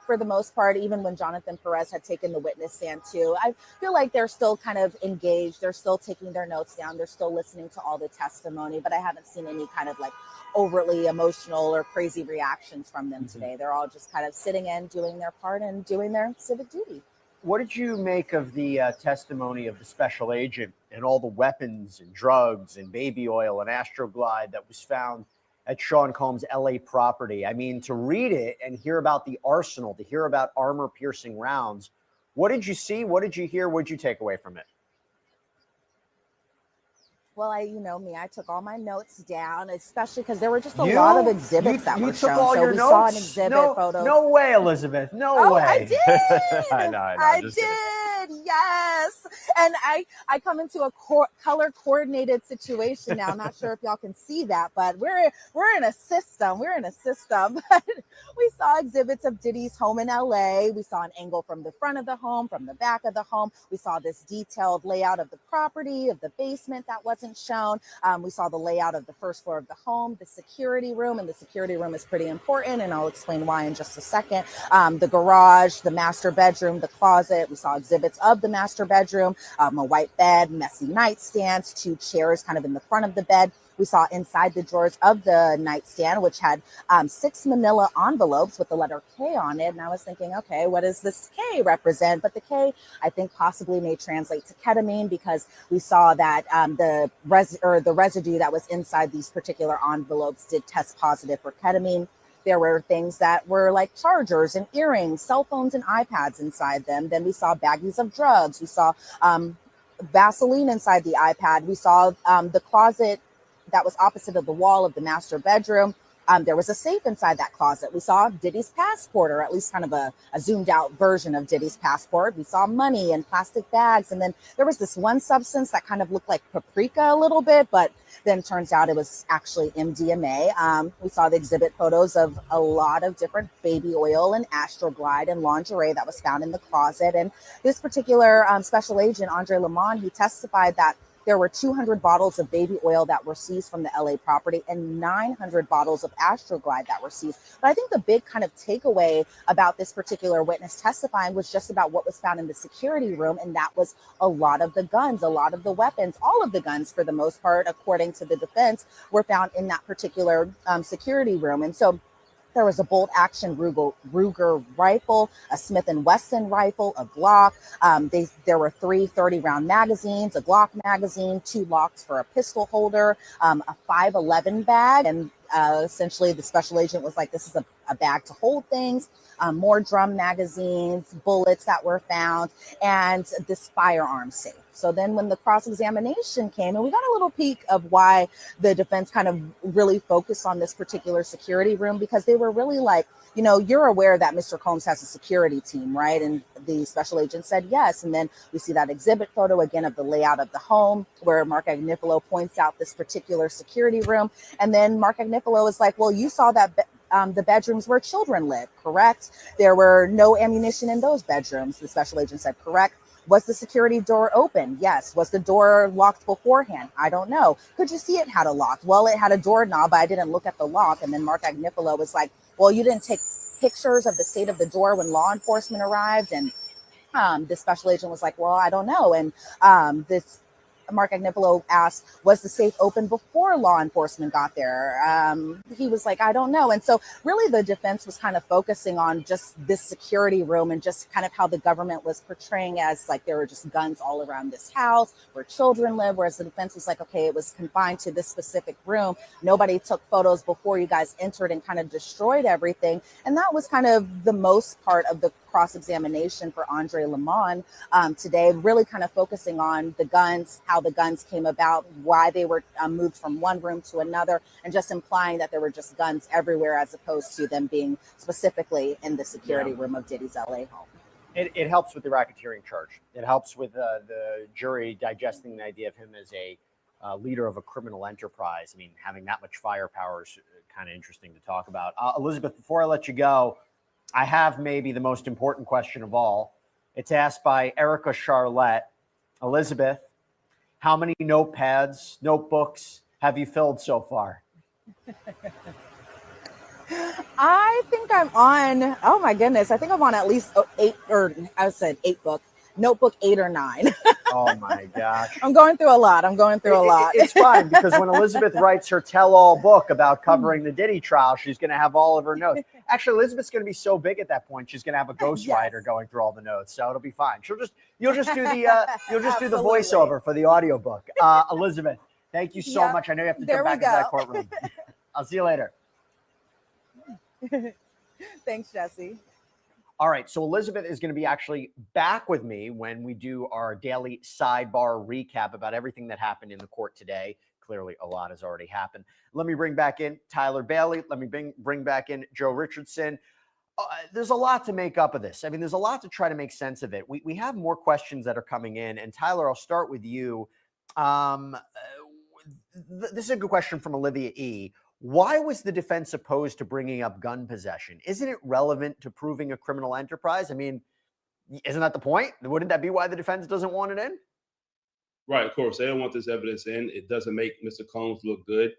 for the most part, even when Jonathan Perez had taken the witness stand too, I feel like they're still kind of engaged. They're still taking their notes down. They're still listening to all the testimony, but I haven't seen any kind of like overtly emotional or crazy reactions from them today. They're all just kind of sitting in, doing their part and doing their civic duty. What did you make of the testimony of the special agent and all the weapons and drugs and baby oil and Astroglide that was found at Sean Combs' LA property? I mean, to read it and hear about the arsenal, to hear about armor-piercing rounds, what did you see? What did you hear? What did you take away from it? Well, I took all my notes down, especially because there were just a lot of exhibits that were shown. All so your we notes? saw an exhibit photo. No way, Elizabeth. No way. I did. I know. I did. Yes. And I come into a color coordinated situation now. I'm not sure if y'all can see that, but we're in a system. We're in a system. We saw exhibits of Diddy's home in LA. We saw an angle from the front of the home, from the back of the home. We saw this detailed layout of the property, of the basement that wasn't shown. We saw the layout of the first floor of the home, the security room, and the security room is pretty important, and I'll explain why in just a second. The garage, the master bedroom, the closet. We saw exhibits of the master bedroom, a white bed, messy nightstands, 2 chairs kind of in the front of the bed. We saw inside the drawers of the nightstand, which had 6 manila envelopes with the letter K on it. And I was thinking, okay, what does this K represent? But the K, I think, possibly may translate to ketamine, because we saw that the residue that was inside these particular envelopes did test positive for ketamine. There were things that were like chargers and earrings, cell phones and iPads inside them. Then we saw baggies of drugs. We saw Vaseline inside the iPad. We saw the closet that was opposite of the wall of the master bedroom. There was a safe inside that closet. We saw Diddy's passport, or at least kind of a zoomed out version of Diddy's passport. We saw money in plastic bags. And then there was this one substance that kind of looked like paprika a little bit, but then turns out it was actually MDMA. We saw the exhibit photos of a lot of different baby oil and Astroglide and lingerie that was found in the closet. And this particular special agent, Andre Lamont, he testified that there were 200 bottles of baby oil that were seized from the LA property and 900 bottles of Astroglide that were seized. But I think the big kind of takeaway about this particular witness testifying was just about what was found in the security room. And that was a lot of the guns, a lot of the weapons, all of the guns for the most part, according to the defense, were found in that particular security room. And so there was a bolt action Ruger rifle, a Smith & Wesson rifle, a Glock. There were 3 30-round magazines, a Glock magazine, 2 locks for a pistol holder, a 5.11 bag. And essentially the special agent was like, this is a bag to hold things. More drum magazines, bullets that were found, and this firearm safe. So then when the cross-examination came, and we got a little peek of why the defense kind of really focused on this particular security room, because they were really like, you know, you're aware that Mr. Combs has a security team, right? And the special agent said yes. And then we see that exhibit photo again of the layout of the home where Mark Agnifilo points out this particular security room. And then Mark Agnifilo is like, well, you saw that the bedrooms where children live, correct? There were no ammunition in those bedrooms. The special agent said, correct. Was the security door open? Yes. Was the door locked beforehand? I don't know. Could you see it had a lock? Well, it had a doorknob, but I didn't look at the lock. And then Mark Agnifilo was like, well, you didn't take pictures of the state of the door when law enforcement arrived. And the special agent was like, well, I don't know. And this Mark Agnifilo asked, was the safe open before law enforcement got there? He was like, I don't know. And so really the defense was kind of focusing on just this security room and just kind of how the government was portraying as like there were just guns all around this house where children live, whereas the defense was like, okay, it was confined to this specific room. Nobody took photos before you guys entered and kind of destroyed everything. And that was kind of the most part of the cross-examination for Andre Lemon today, really kind of focusing on the guns, how the guns came about, why they were moved from one room to another, and just implying that there were just guns everywhere as opposed to them being specifically in the security room of Diddy's LA home. It helps with the racketeering charge. It helps with the jury digesting the idea of him as a leader of a criminal enterprise. I mean, having that much firepower is kind of interesting to talk about. Elizabeth, before I let you go, I have maybe the most important question of all. It's asked by Erica Charlotte. Elizabeth, how many notepads, notebooks have you filled so far? I think I'm on, oh my goodness, I think I'm on at least 8, or I said 8 book, notebook 8 or 9. Oh my gosh. I'm going through a lot. It's fine, because when Elizabeth writes her tell-all book about covering the Diddy trial, she's going to have all of her notes. Actually, Elizabeth's going to be so big at that point, she's going to have a ghostwriter going through all the notes, so it'll be fine. You'll just do the voiceover for the audiobook. Elizabeth, thank you so much. I know you have to come back into that courtroom. I'll see you later. Thanks, Jesse. All right, so Elizabeth is going to be actually back with me when we do our daily sidebar recap about everything that happened in the court today. Clearly, a lot has already happened. Let me bring back in Tyler Bailey. Let me bring back in Joe Richardson. There's a lot to make up of this. I mean, there's a lot to try to make sense of it. We have more questions that are coming in. And Tyler, I'll start with you. This is a good question from Olivia E. Why was the defense opposed to bringing up gun possession? Isn't it relevant to proving a criminal enterprise? I mean, isn't that the point? Wouldn't that be why the defense doesn't want it in? Right, of course. They don't want this evidence in. It doesn't make Mr. Combs look good.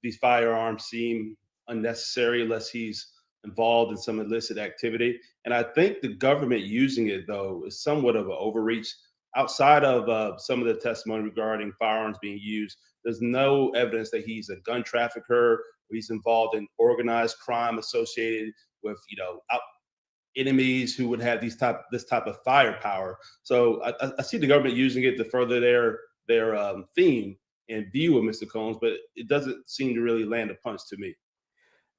These firearms seem unnecessary unless he's involved in some illicit activity. And I think the government using it, though, is somewhat of an overreach. Outside of some of the testimony regarding firearms being used, there's no evidence that he's a gun trafficker, or he's involved in organized crime associated with, enemies who would have this type of firepower. So I see the government using it to further their theme and view of Mr. Combs, but it doesn't seem to really land a punch to me.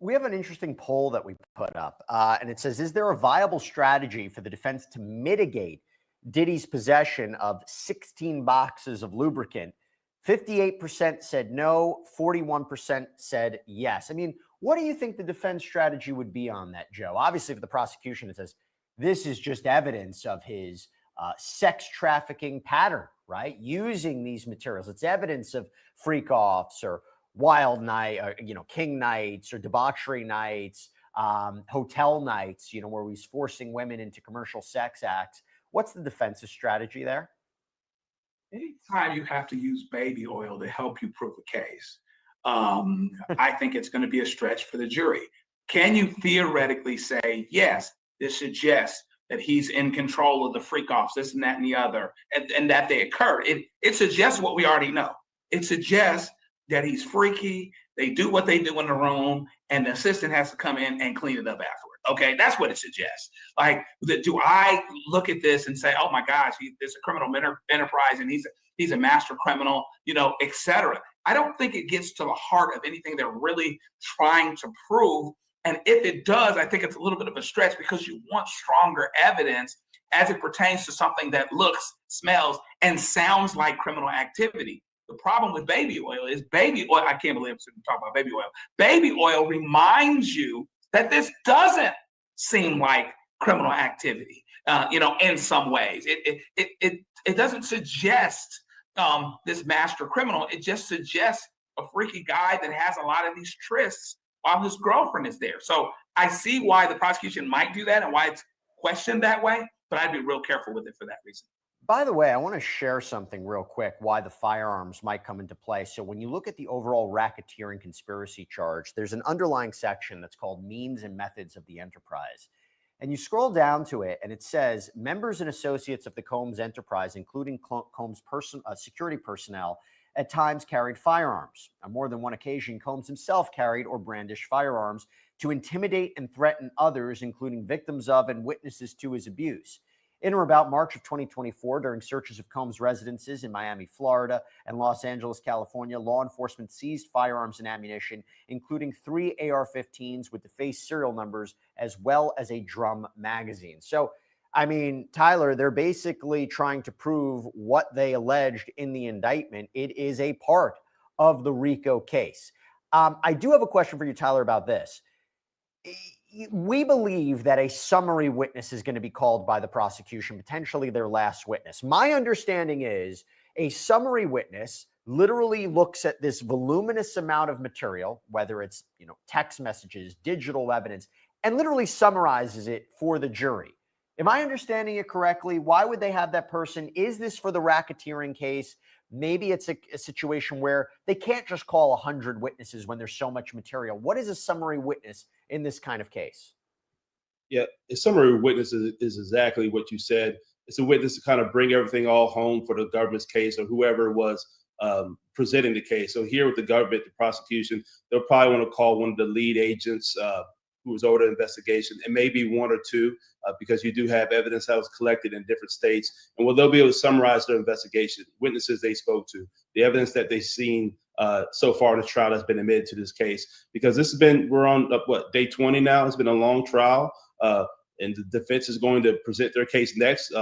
We have an interesting poll that we put up, and it says, is there a viable strategy for the defense to mitigate Diddy's possession of 16 boxes of lubricant? 58% said no, 41% said yes. I mean, what do you think the defense strategy would be on that, Joe? Obviously, for the prosecution, it says this is just evidence of his sex trafficking pattern, right? Using these materials. It's evidence of freak-offs or wild night, or, king nights or debauchery nights, hotel nights, where he's forcing women into commercial sex acts. What's the defense's strategy there? Anytime you have to use baby oil to help you prove a case, I think it's going to be a stretch for the jury. Can you theoretically say, yes, this suggests that he's in control of the freak-offs, this and that and the other, and that they occurred? It suggests what we already know. It suggests that he's freaky, they do what they do in the room, and the assistant has to come in and clean it up afterward. Okay, that's what it suggests. Like, do I look at this and say, oh my gosh, there's a criminal enterprise and he's a master criminal, et cetera? I don't think it gets to the heart of anything they're really trying to prove. And if it does, I think it's a little bit of a stretch because you want stronger evidence as it pertains to something that looks, smells, and sounds like criminal activity. The problem with baby oil is baby oil. I can't believe I'm talking about baby oil. Baby oil reminds you that this doesn't seem like criminal activity. In some ways, it doesn't suggest this master criminal. It just suggests a freaky guy that has a lot of these trysts while his girlfriend is there. So I see why the prosecution might do that and why it's questioned that way, but I'd be real careful with it for that reason. By the way, I want to share something real quick why the firearms might come into play. So when you look at the overall racketeering conspiracy charge, there's an underlying section that's called Means and Methods of the Enterprise. And you scroll down to it and it says members and associates of the Combs enterprise, including Combs security personnel, at times carried firearms. On more than one occasion, Combs himself carried or brandished firearms to intimidate and threaten others, including victims of and witnesses to his abuse. In or about March of 2024, during searches of Combs' residences in Miami, Florida, and Los Angeles, California, law enforcement seized firearms and ammunition, including 3 AR-15s with the face serial numbers, as well as a drum magazine. So, I mean, Tyler, they're basically trying to prove what they alleged in the indictment. It is a part of the RICO case. I do have a question for you, Tyler, about this. We believe that a summary witness is going to be called by the prosecution, potentially their last witness. My understanding is a summary witness literally looks at this voluminous amount of material, whether it's, text messages, digital evidence, and literally summarizes it for the jury. Am I understanding it correctly? Why would they have that person? Is this for the racketeering case? Maybe it's a situation where they can't just call 100 witnesses when there's so much material. What is a summary witness in this kind of case? Yeah, a summary witness is exactly what you said. It's a witness to kind of bring everything all home for the government's case or whoever was presenting the case. So here with the government, the prosecution, they'll probably want to call one of the lead agents who was over the investigation, and maybe one or two, because you do have evidence that was collected in different states. And they'll be able to summarize their investigation, witnesses they spoke to, the evidence that they've seen so far in the trial that's been admitted to this case. Because we're on day 20 now. It's been a long trial, and the defense is going to present their case next,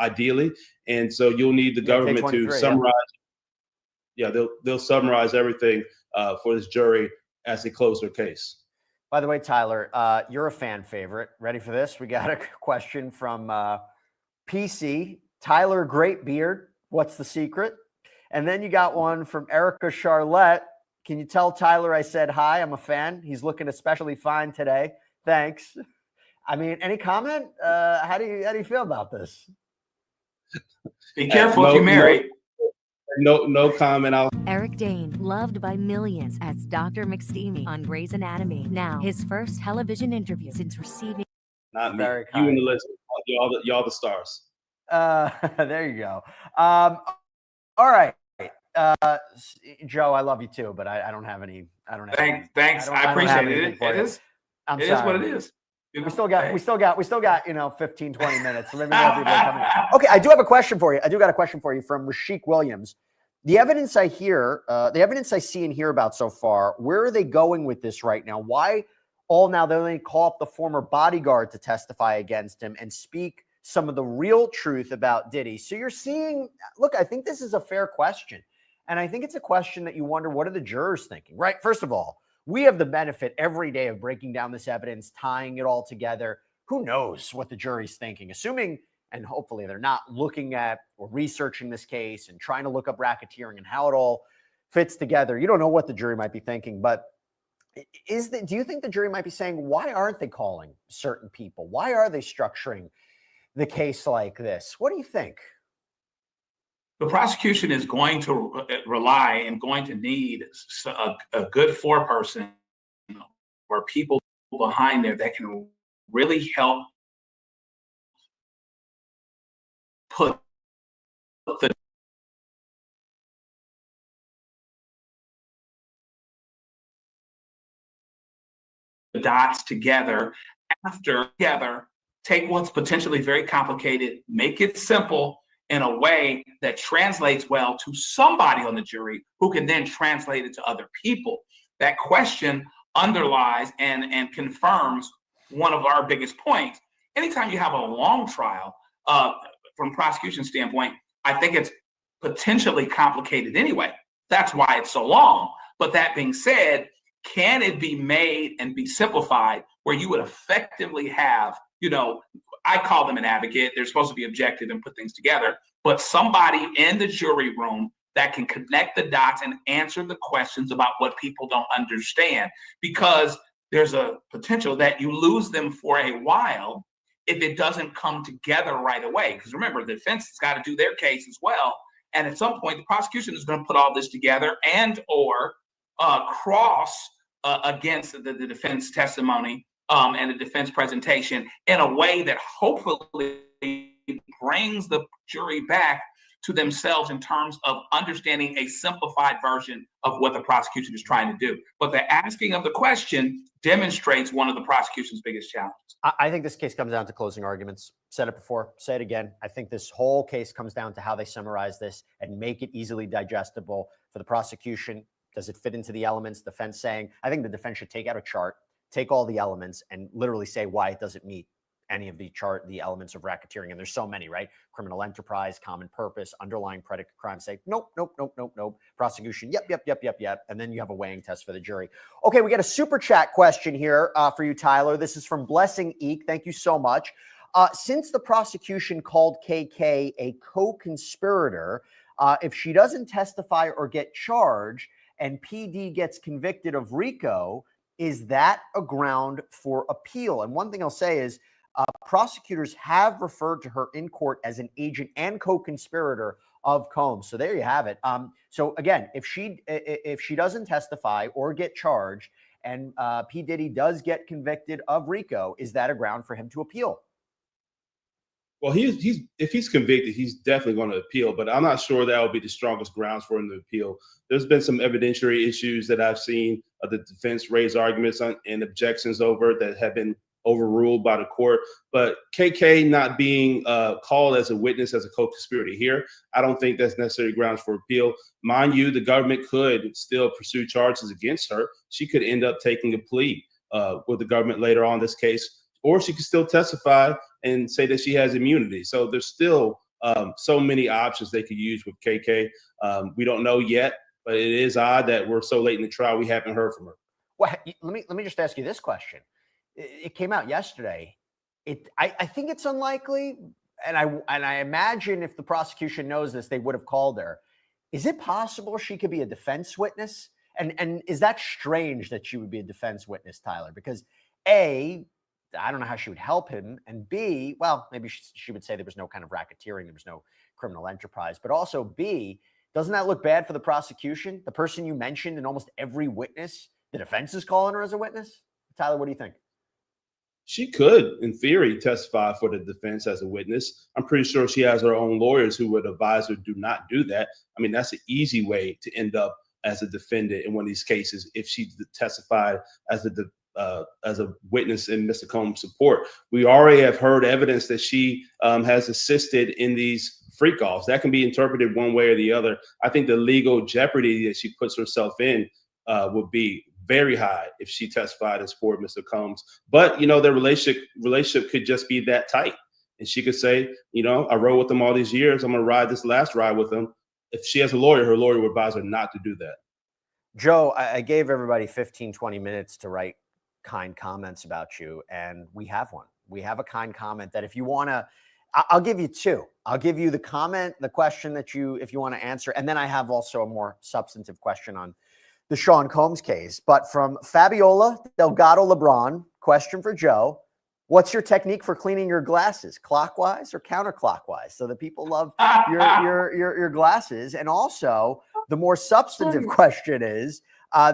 ideally. And so you'll need the government to summarize. Yeah, they'll summarize everything for this jury as they close their case. By the way, Tyler, you're a fan favorite. Ready for this? We got a question from PC. Tyler, great beard. What's the secret? And then you got one from Erica Charlotte. Can you tell Tyler I said hi? I'm a fan. He's looking especially fine today. Thanks. I mean, any comment? How do you feel about this? Be careful if you're married. No comment. Eric Dane, loved by millions as Dr. McSteamy on Grey's Anatomy. Now, his first television interview since receiving. Not me. You and the list. Y'all the stars. There you go. All right. Joe, I love you too, but I don't have any. Thanks. I appreciate it. It is what it is. We still got 15, 20 minutes. So maybe more people are coming. Okay, I do have a question for you. I do got a question for you from Rashik Williams. The evidence I see and hear about so far, where are they going with this right now? Why now they only call up the former bodyguard to testify against him and speak some of the real truth about Diddy? So you're seeing, look, I think this is a fair question. And I think it's a question that you wonder, what are the jurors thinking, right? First of all, we have the benefit every day of breaking down this evidence, tying it all together. Who knows what the jury's thinking? Assuming, and hopefully they're not looking at or researching this case and trying to look up racketeering and how it all fits together. You don't know what the jury might be thinking, but do you think the jury might be saying, why aren't they calling certain people? Why are they structuring the case like this? What do you think? The prosecution is going to rely and going to need a good foreperson or people behind there that can really help put the dots together take what's potentially very complicated, make it simple in a way that translates well to somebody on the jury who can then translate it to other people. That question underlies and confirms one of our biggest points. Anytime you have a long trial, from a prosecution standpoint, I think it's potentially complicated anyway. That's why it's so long. But that being said, can it be made and be simplified where you would effectively have, I call them an advocate. They're supposed to be objective and put things together, but somebody in the jury room that can connect the dots and answer the questions about what people don't understand, because there's a potential that you lose them for a while if it doesn't come together right away. Because remember, the defense has got to do their case as well. And at some point, the prosecution is going to put all this together and or cross against the defense testimony and the defense presentation in a way that hopefully brings the jury back to themselves in terms of understanding a simplified version of what the prosecution is trying to do. But the asking of the question demonstrates one of the prosecution's biggest challenges. I think this case comes down to closing arguments. Said it before, say it again. I think this whole case comes down to how they summarize this and make it easily digestible for the prosecution. Does it fit into the elements? Defense saying, I think the defense should take out a chart, take all the elements, and literally say why it doesn't meet any of the elements of racketeering. And there's so many, right? Criminal enterprise, common purpose, underlying predicate crime. Say, nope. Prosecution, yep. And then you have a weighing test for the jury. Okay, we got a super chat question here for you, Tyler. This is from Blessing Eek. Thank you so much. Since the prosecution called KK a co-conspirator, if she doesn't testify or get charged and PD gets convicted of RICO, is that a ground for appeal? And one thing I'll say is, prosecutors have referred to her in court as an agent and co-conspirator of Combs. So there you have it. So again, if she doesn't testify or get charged and P. Diddy does get convicted of RICO, is that a ground for him to appeal? Well, if he's convicted, he's definitely going to appeal, but I'm not sure that would be the strongest grounds for him to appeal. There's been some evidentiary issues that I've seen the defense raise arguments on and objections over that have been overruled by the court. But KK not being called as a witness as a co-conspirator here, I don't think that's necessary grounds for appeal. Mind you, the government could still pursue charges against her. She could end up taking a plea with the government later on in this case, or she could still testify and say that she has immunity. So there's still so many options they could use with KK. We don't know yet, but it is odd that we're so late in the trial we haven't heard from her. Well, let me just ask you this question. It came out yesterday. I think it's unlikely, and I imagine if the prosecution knows this, they would have called her. Is it possible she could be a defense witness? And is that strange that she would be a defense witness, Tyler? Because A, I don't know how she would help him, and B, well, maybe she would say there was no kind of racketeering, there was no criminal enterprise, but also B, doesn't that look bad for the prosecution? The person you mentioned in almost every witness, the defense is calling her as a witness? Tyler, what do you think? She could, in theory, testify for the defense as a witness. I'm pretty sure she has her own lawyers who would advise her do not do that. I mean, that's an easy way to end up as a defendant in one of these cases if she testified as a witness in Mr. Combs' support. We already have heard evidence that she has assisted in these freak-offs. That can be interpreted one way or the other. I think the legal jeopardy that she puts herself in would be very high if she testified in support of Mr. Combs. But, their relationship could just be that tight. And she could say, I rode with him all these years. I'm going to ride this last ride with him. If she has a lawyer, her lawyer would advise her not to do that. Joe, I gave everybody 15, 20 minutes to write kind comments about you, and we have one. We have a kind comment that if you want to, I'll give you two. I'll give you the comment, the question that if you want to answer, and then I have also a more substantive question on the Sean Combs case. But from Fabiola Delgado Lebron, question for Joe: what's your technique for cleaning your glasses, clockwise or counterclockwise? So the people love your glasses. And also, the more substantive question is,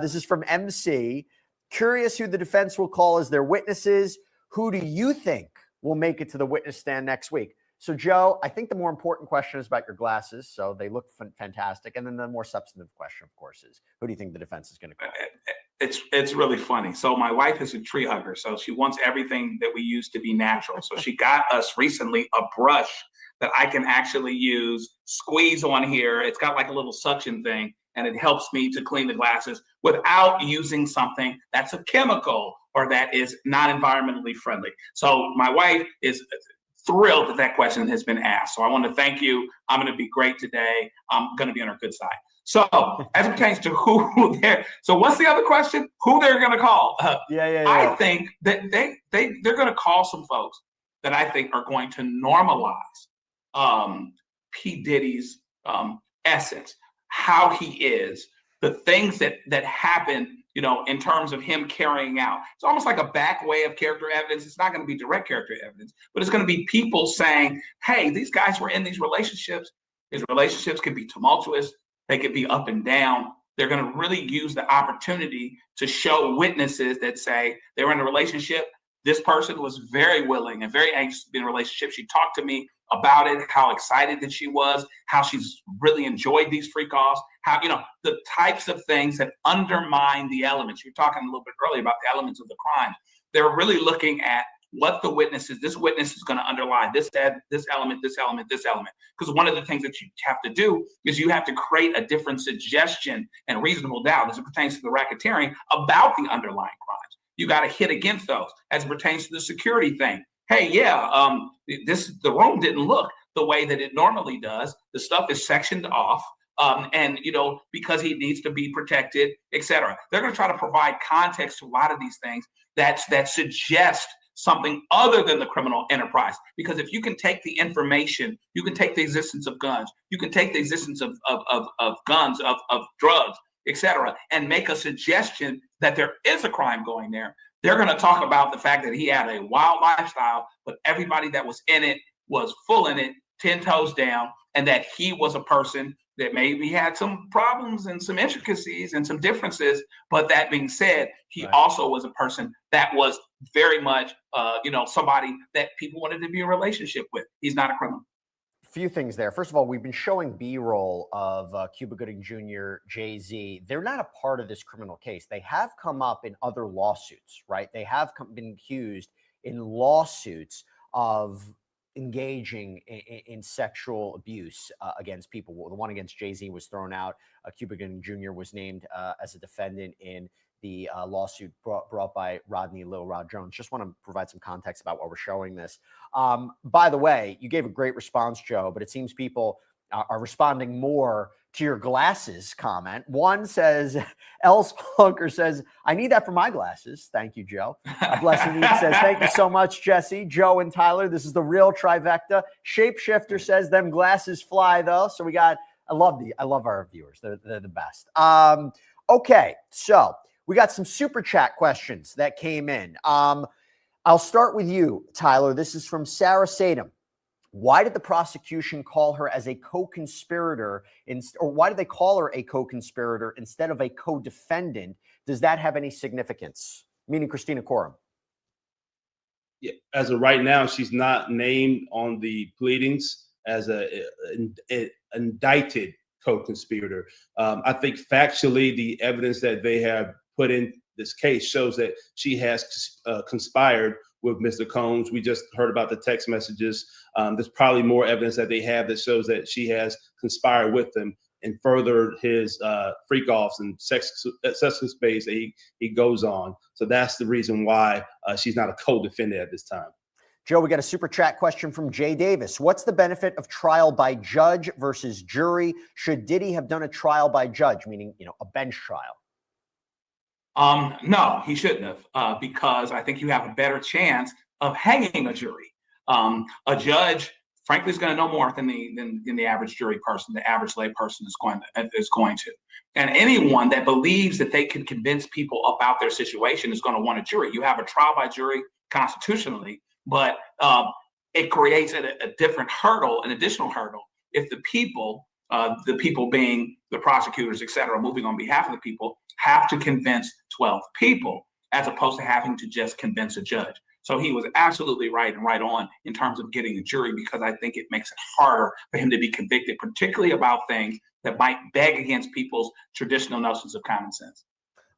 this is from MC. Curious who the defense will call as their witnesses. Who do you think will make it to the witness stand next week? So, Joe, I think the more important question is about your glasses. So they look fantastic. And then the more substantive question, of course, is who do you think the defense is going to call? It's really funny. So my wife is a tree hugger. So she wants everything that we use to be natural. So she got us recently a brush that I can actually use, squeeze on here. It's got like a little suction thing, and it helps me to clean the glasses without using something that's a chemical or that is not environmentally friendly. So my wife is thrilled that that question has been asked. So I want to thank you. I'm going to be great today. I'm going to be on our good side. So as it pertains to who they're, so what's the other question? Who they're going to call? I think that they're going to call some folks that I think are going to normalize P. Diddy's essence, how he is, the things that happen, in terms of him carrying out. It's almost like a back way of character evidence. It's not going to be direct character evidence, but it's going to be people saying, hey, these guys were in these relationships. These relationships could be tumultuous. They could be up and down. They're going to really use the opportunity to show witnesses that say they were in a relationship. This person was very willing and very anxious to be in a relationship. She talked to me about it, how excited that she was, how she's really enjoyed these freak offs, how, the types of things that undermine the elements. You're talking a little bit earlier about the elements of the crime. They're really looking at what this witness is going to underlie this element. Because one of the things that you have to do is you have to create a different suggestion and reasonable doubt as it pertains to the racketeering about the underlying crimes. You got to hit against those as it pertains to the security thing. Hey, the room didn't look the way that it normally does. The stuff is sectioned off. And because he needs to be protected, et cetera. They're going to try to provide context to a lot of these things that suggest something other than the criminal enterprise. Because if you can take the information, you can take the existence of guns, you can take the existence of guns, of drugs, et cetera, and make a suggestion that there is a crime going there. They're going to talk about the fact that he had a wild lifestyle, but everybody that was in it was full in it, 10 toes down, and that he was a person that maybe had some problems and some intricacies and some differences. But that being said, he also was a person that was very much, somebody that people wanted to be in a relationship with. He's not a criminal. Few things there. First of all, we've been showing B-roll of Cuba Gooding Jr., Jay-Z. They're not a part of this criminal case. They have come up in other lawsuits, right? They have been accused in lawsuits of engaging in sexual abuse against people. The one against Jay-Z was thrown out. Cuba Gooding Jr. was named as a defendant in the lawsuit brought by Rodney Lil Rod Jones. Just want to provide some context about why we're showing this. By the way, you gave a great response, Joe, but it seems people are responding more to your glasses comment. One says, L. Spunker says, I need that for my glasses. Thank you, Joe. Blessing Eat says, thank you so much, Jesse, Joe, and Tyler. This is the real trifecta. Shapeshifter says, them glasses fly, though. So we got, I love our viewers. They're the best. Okay, so we got some super chat questions that came in. I'll start with you, Tyler. This is from Sarah Sadam. Why did the prosecution call her as a co-conspirator, or why did they call her a co-conspirator instead of a co-defendant? Does that have any significance? Meaning Christina Coram. Yeah, as of right now, she's not named on the pleadings as an indicted co-conspirator. I think factually, the evidence that they have put in this case shows that she has conspired with Mr. Combs. We just heard about the text messages. There's probably more evidence that they have that shows that she has conspired with him and furthered his freak offs and sex space that he goes on. So that's the reason why she's not a co-defendant at this time. Joe, we got a super chat question from Jay Davis. What's the benefit of trial by judge versus jury? Should Diddy have done a trial by judge, meaning, a bench trial? No, he shouldn't have, because I think you have a better chance of hanging a jury. A judge, frankly, is going to know more than the average jury person, the average lay person is going to. And anyone that believes that they can convince people about their situation is going to want a jury. You have a trial by jury constitutionally, but it creates a different hurdle, an additional hurdle, if the people being the prosecutors, et cetera, moving on behalf of the people, have to convince 12 people as opposed to having to just convince a judge. So he was absolutely right and right on in terms of getting a jury, because I think it makes it harder for him to be convicted, particularly about things that might beg against people's traditional notions of common sense.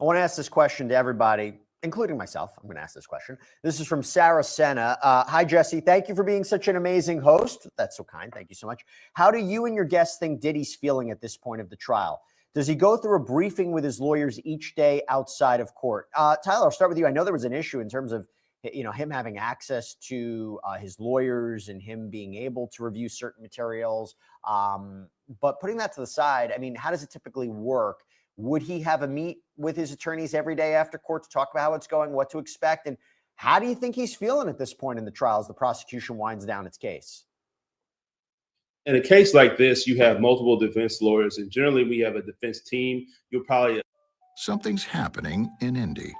I want to ask this question to everybody, including myself. I'm going to ask this question. This is from Sarah Senna. Hi, Jesse. Thank you for being such an amazing host. That's so kind. Thank you so much. How do you and your guests think Diddy's feeling at this point of the trial? Does he go through a briefing with his lawyers each day outside of court? Tyler, I'll start with you. I know there was an issue in terms of him having access to his lawyers and him being able to review certain materials. But putting that to the side, I mean, how does it typically work? Would he have a meet with his attorneys every day after court to talk about how it's going, what to expect? And how do you think he's feeling at this point in the trial as the prosecution winds down its case? In a case like this, you have multiple defense lawyers, and generally we have a defense team. You'll probably Something's happening in Indy.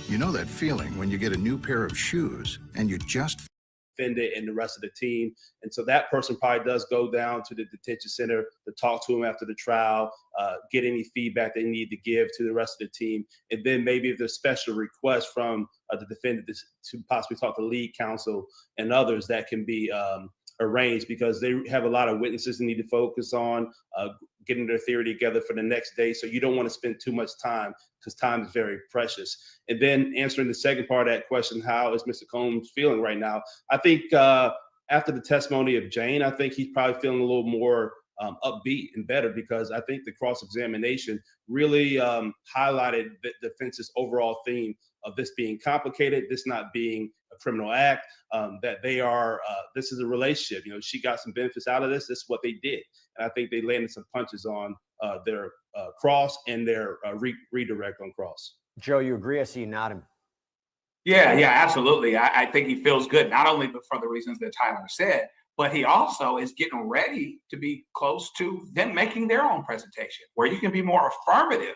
You know that feeling when you get a new pair of shoes and you just defendant and the rest of the team. And so that person probably does go down to the detention center to talk to him after the trial, get any feedback they need to give to the rest of the team. And then maybe if there's special requests from the defendant to possibly talk to lead counsel and others, that can be arranged, because they have a lot of witnesses they need to focus on, getting their theory together for the next day. So you don't want to spend too much time, because time is very precious. And then answering the second part of that question, how is Mr. Combs feeling right now? I think after the testimony of Jane, I think he's probably feeling a little more upbeat and better, because I think the cross-examination really highlighted the defense's overall theme of this being complicated, this not being a criminal act, that they are, this is a relationship. She got some benefits out of this. This is what they did. And I think they landed some punches on their cross and their redirect on cross. Joe, you agree? I see you nodding. Yeah, absolutely. I think he feels good, not only for the reasons that Tyler said, but he also is getting ready to be close to them making their own presentation, where you can be more affirmative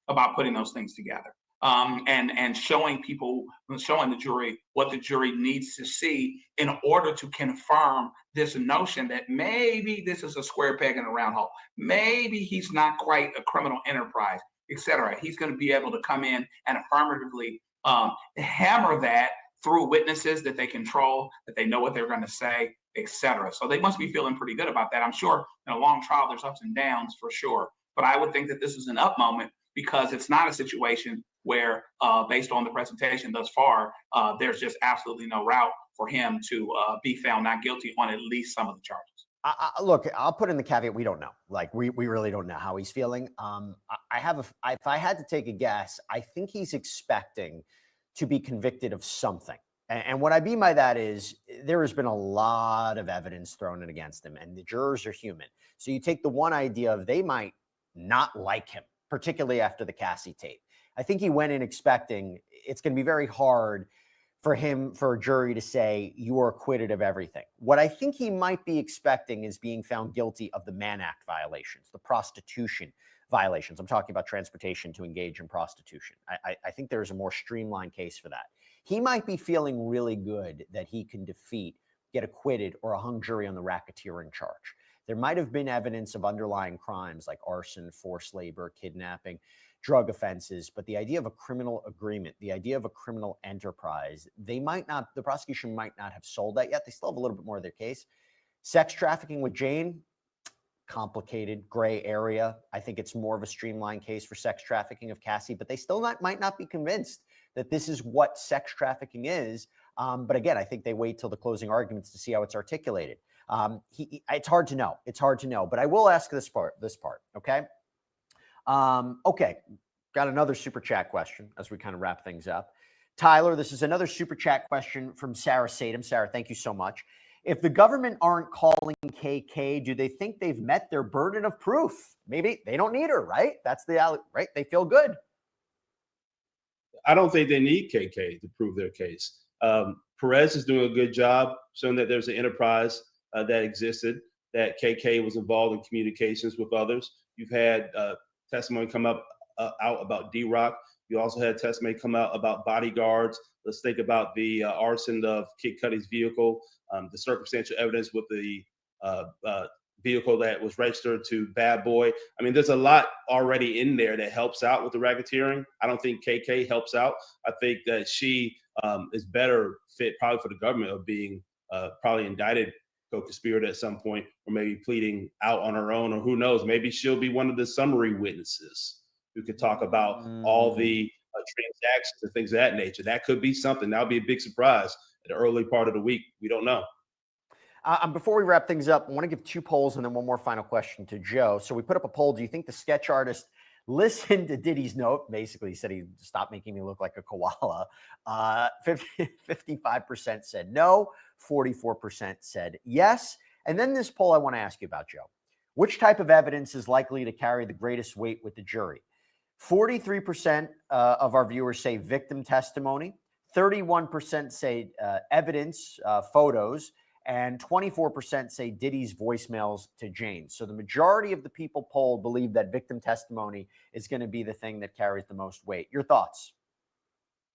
about putting those things together. And showing the jury what the jury needs to see in order to confirm this notion that maybe this is a square peg in a round hole. Maybe he's not quite a criminal enterprise, etc. He's going to be able to come in and affirmatively hammer that through witnesses that they control, that they know what they're going to say, etc. So they must be feeling pretty good about that. I'm sure in a long trial, there's ups and downs for sure. But I would think that this is an up moment, because it's not a situation where, based on the presentation thus far, there's just absolutely no route for him to be found not guilty on at least some of the charges. Look, I'll put in the caveat: we don't know. Like, we really don't know how he's feeling. If I had to take a guess, I think he's expecting to be convicted of something. And what I mean by that is there has been a lot of evidence thrown in against him, and the jurors are human. So you take the one idea of they might not like him, particularly after the Cassie tape. I think he went in expecting it's going to be very hard for a jury to say you are acquitted of everything. What I think he might be expecting is being found guilty of the Mann Act violations, the prostitution violations. I'm talking about transportation to engage in prostitution. I think there's a more streamlined case for that. He might be feeling really good that he can get acquitted, or a hung jury on the racketeering charge. There might have been evidence of underlying crimes like arson, forced labor, kidnapping, drug offenses, but the idea of a criminal agreement, the idea of a criminal enterprise, the prosecution might not have sold that yet. They still have a little bit more of their case. Sex trafficking with Jane, complicated gray area. I think it's more of a streamlined case for sex trafficking of Cassie, but they still might not be convinced that this is what sex trafficking is. But again, I think they wait till the closing arguments to see how it's articulated. It's hard to know. It's hard to know, but I will ask this part. Okay. Okay. Got another super chat question as we kind of wrap things up. Tyler, this is another super chat question from Sarah Sadem. Sarah, thank you so much. If the government aren't calling KK, do they think they've met their burden of proof? Maybe they don't need her, right? That's right. They feel good. I don't think they need KK to prove their case. Perez is doing a good job showing that there's an enterprise that existed, that KK was involved in communications with others. You've had testimony come out about D-Rock. You also had testimony come out about bodyguards. Let's think about the arson of Kid Cudi's vehicle, the circumstantial evidence with the vehicle that was registered to Bad Boy. I mean, there's a lot already in there that helps out with the racketeering. I don't think KK helps out. I think that she is better fit probably for the government of being probably indicted co-conspirator at some point, or maybe pleading out on her own, or who knows, maybe she'll be one of the summary witnesses who could talk about all the transactions and things of that nature. That could be something. That would be a big surprise at the early part of the week. We don't know. Before we wrap things up, I want to give two polls and then one more final question to Joe. So we put up a poll. Do you think the sketch artist Listen to Diddy's note. Basically, he said he stopped making me look like a koala. 55% said no. 44% said yes. And then this poll I want to ask you about, Joe. Which type of evidence is likely to carry the greatest weight with the jury? 43% of our viewers say victim testimony. 31% say evidence, photos, and 24% say Diddy's voicemails to Jane. So the majority of the people polled believe that victim testimony is going to be the thing that carries the most weight. Your thoughts?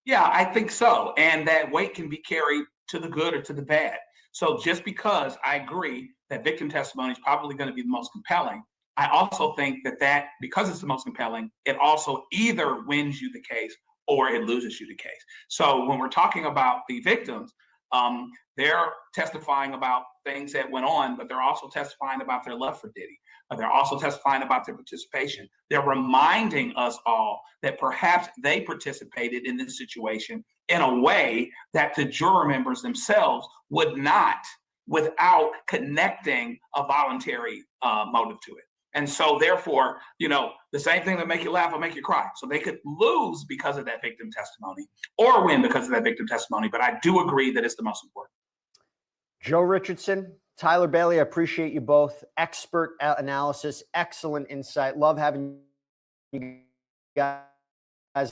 Yeah, I think so. And that weight can be carried to the good or to the bad. So just because I agree that victim testimony is probably going to be the most compelling, I also think that because it's the most compelling, it also either wins you the case or it loses you the case. So when we're talking about the victims, they're testifying about things that went on, but they're also testifying about their love for Diddy. They're also testifying about their participation. They're reminding us all that perhaps they participated in this situation in a way that the juror members themselves would not, without connecting a voluntary motive to it. And so therefore, the same thing that make you laugh will make you cry. So they could lose because of that victim testimony or win because of that victim testimony. But I do agree that it's the most important. Joe Richardson, Tyler Bailey, I appreciate you both. Expert analysis, excellent insight. Love having you guys on.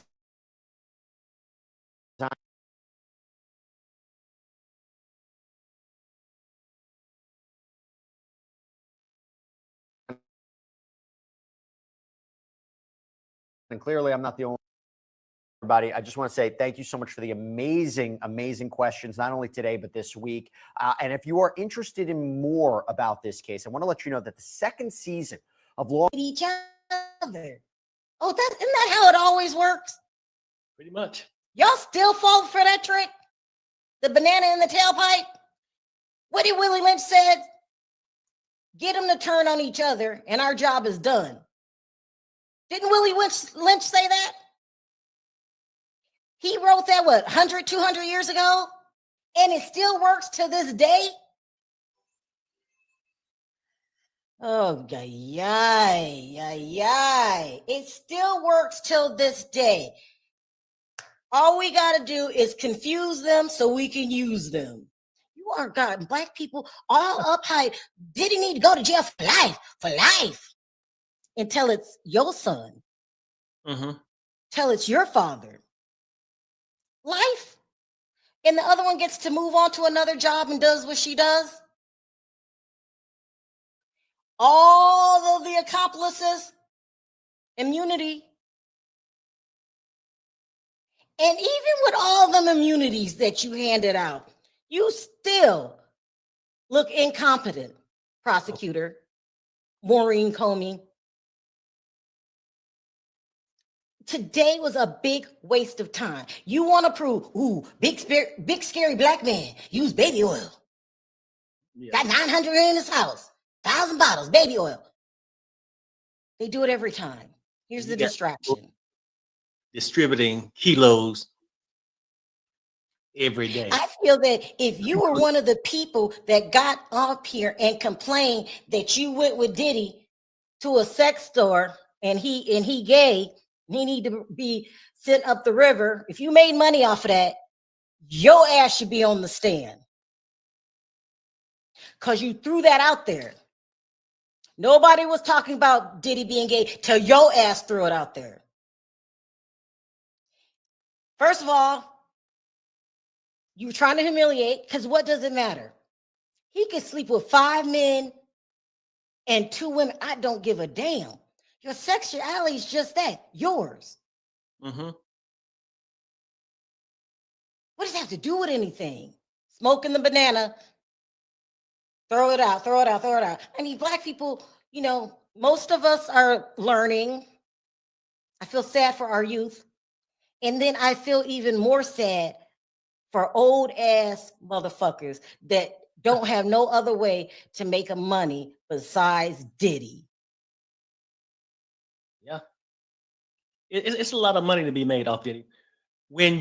And clearly, I'm not the only everybody. I just want to say thank you so much for the amazing, amazing questions, not only today, but this week. And if you are interested in more about this case, I want to let you know that the second season of Law Each other. Oh, isn't that how it always works? Pretty much. Y'all still fall for that trick? The banana in the tailpipe? What did Willie Lynch said? Get them to turn on each other and our job is done. Didn't Willie Lynch say that? He wrote that, 100, 200 years ago? And it still works to this day? Oh, yay. It still works till this day. All we got to do is confuse them so we can use them. You are God, black people all up high. Diddy need to go to jail for life. Until it's your son. Mm-hmm. Till it's your father. Life. And the other one gets to move on to another job and does what she does. All of the accomplices, immunity. And even with all them immunities that you handed out, you still look incompetent, prosecutor Maureen Comey. Today was a big waste of time. You want to prove, big scary black man use baby oil. Yeah. Got 900 in his house, 1,000 bottles, baby oil. They do it every time. Here's the distraction. Distributing kilos every day. I feel that if you were one of the people that got up here and complained that you went with Diddy to a sex store and he gay, he need to be sent up the river. If you made money off of that, your ass should be on the stand. Because you threw that out there. Nobody was talking about Diddy being gay till your ass threw it out there. First of all, you were trying to humiliate, because what does it matter? He could sleep with 5 men and 2 women. I don't give a damn. Your sexuality is just that, yours. Mm-hmm. What does that have to do with anything? Smoking the banana, throw it out. I mean, black people, most of us are learning. I feel sad for our youth. And then I feel even more sad for old ass motherfuckers that don't have no other way to make a money besides Diddy. Yeah. It's a lot of money to be made off Diddy. When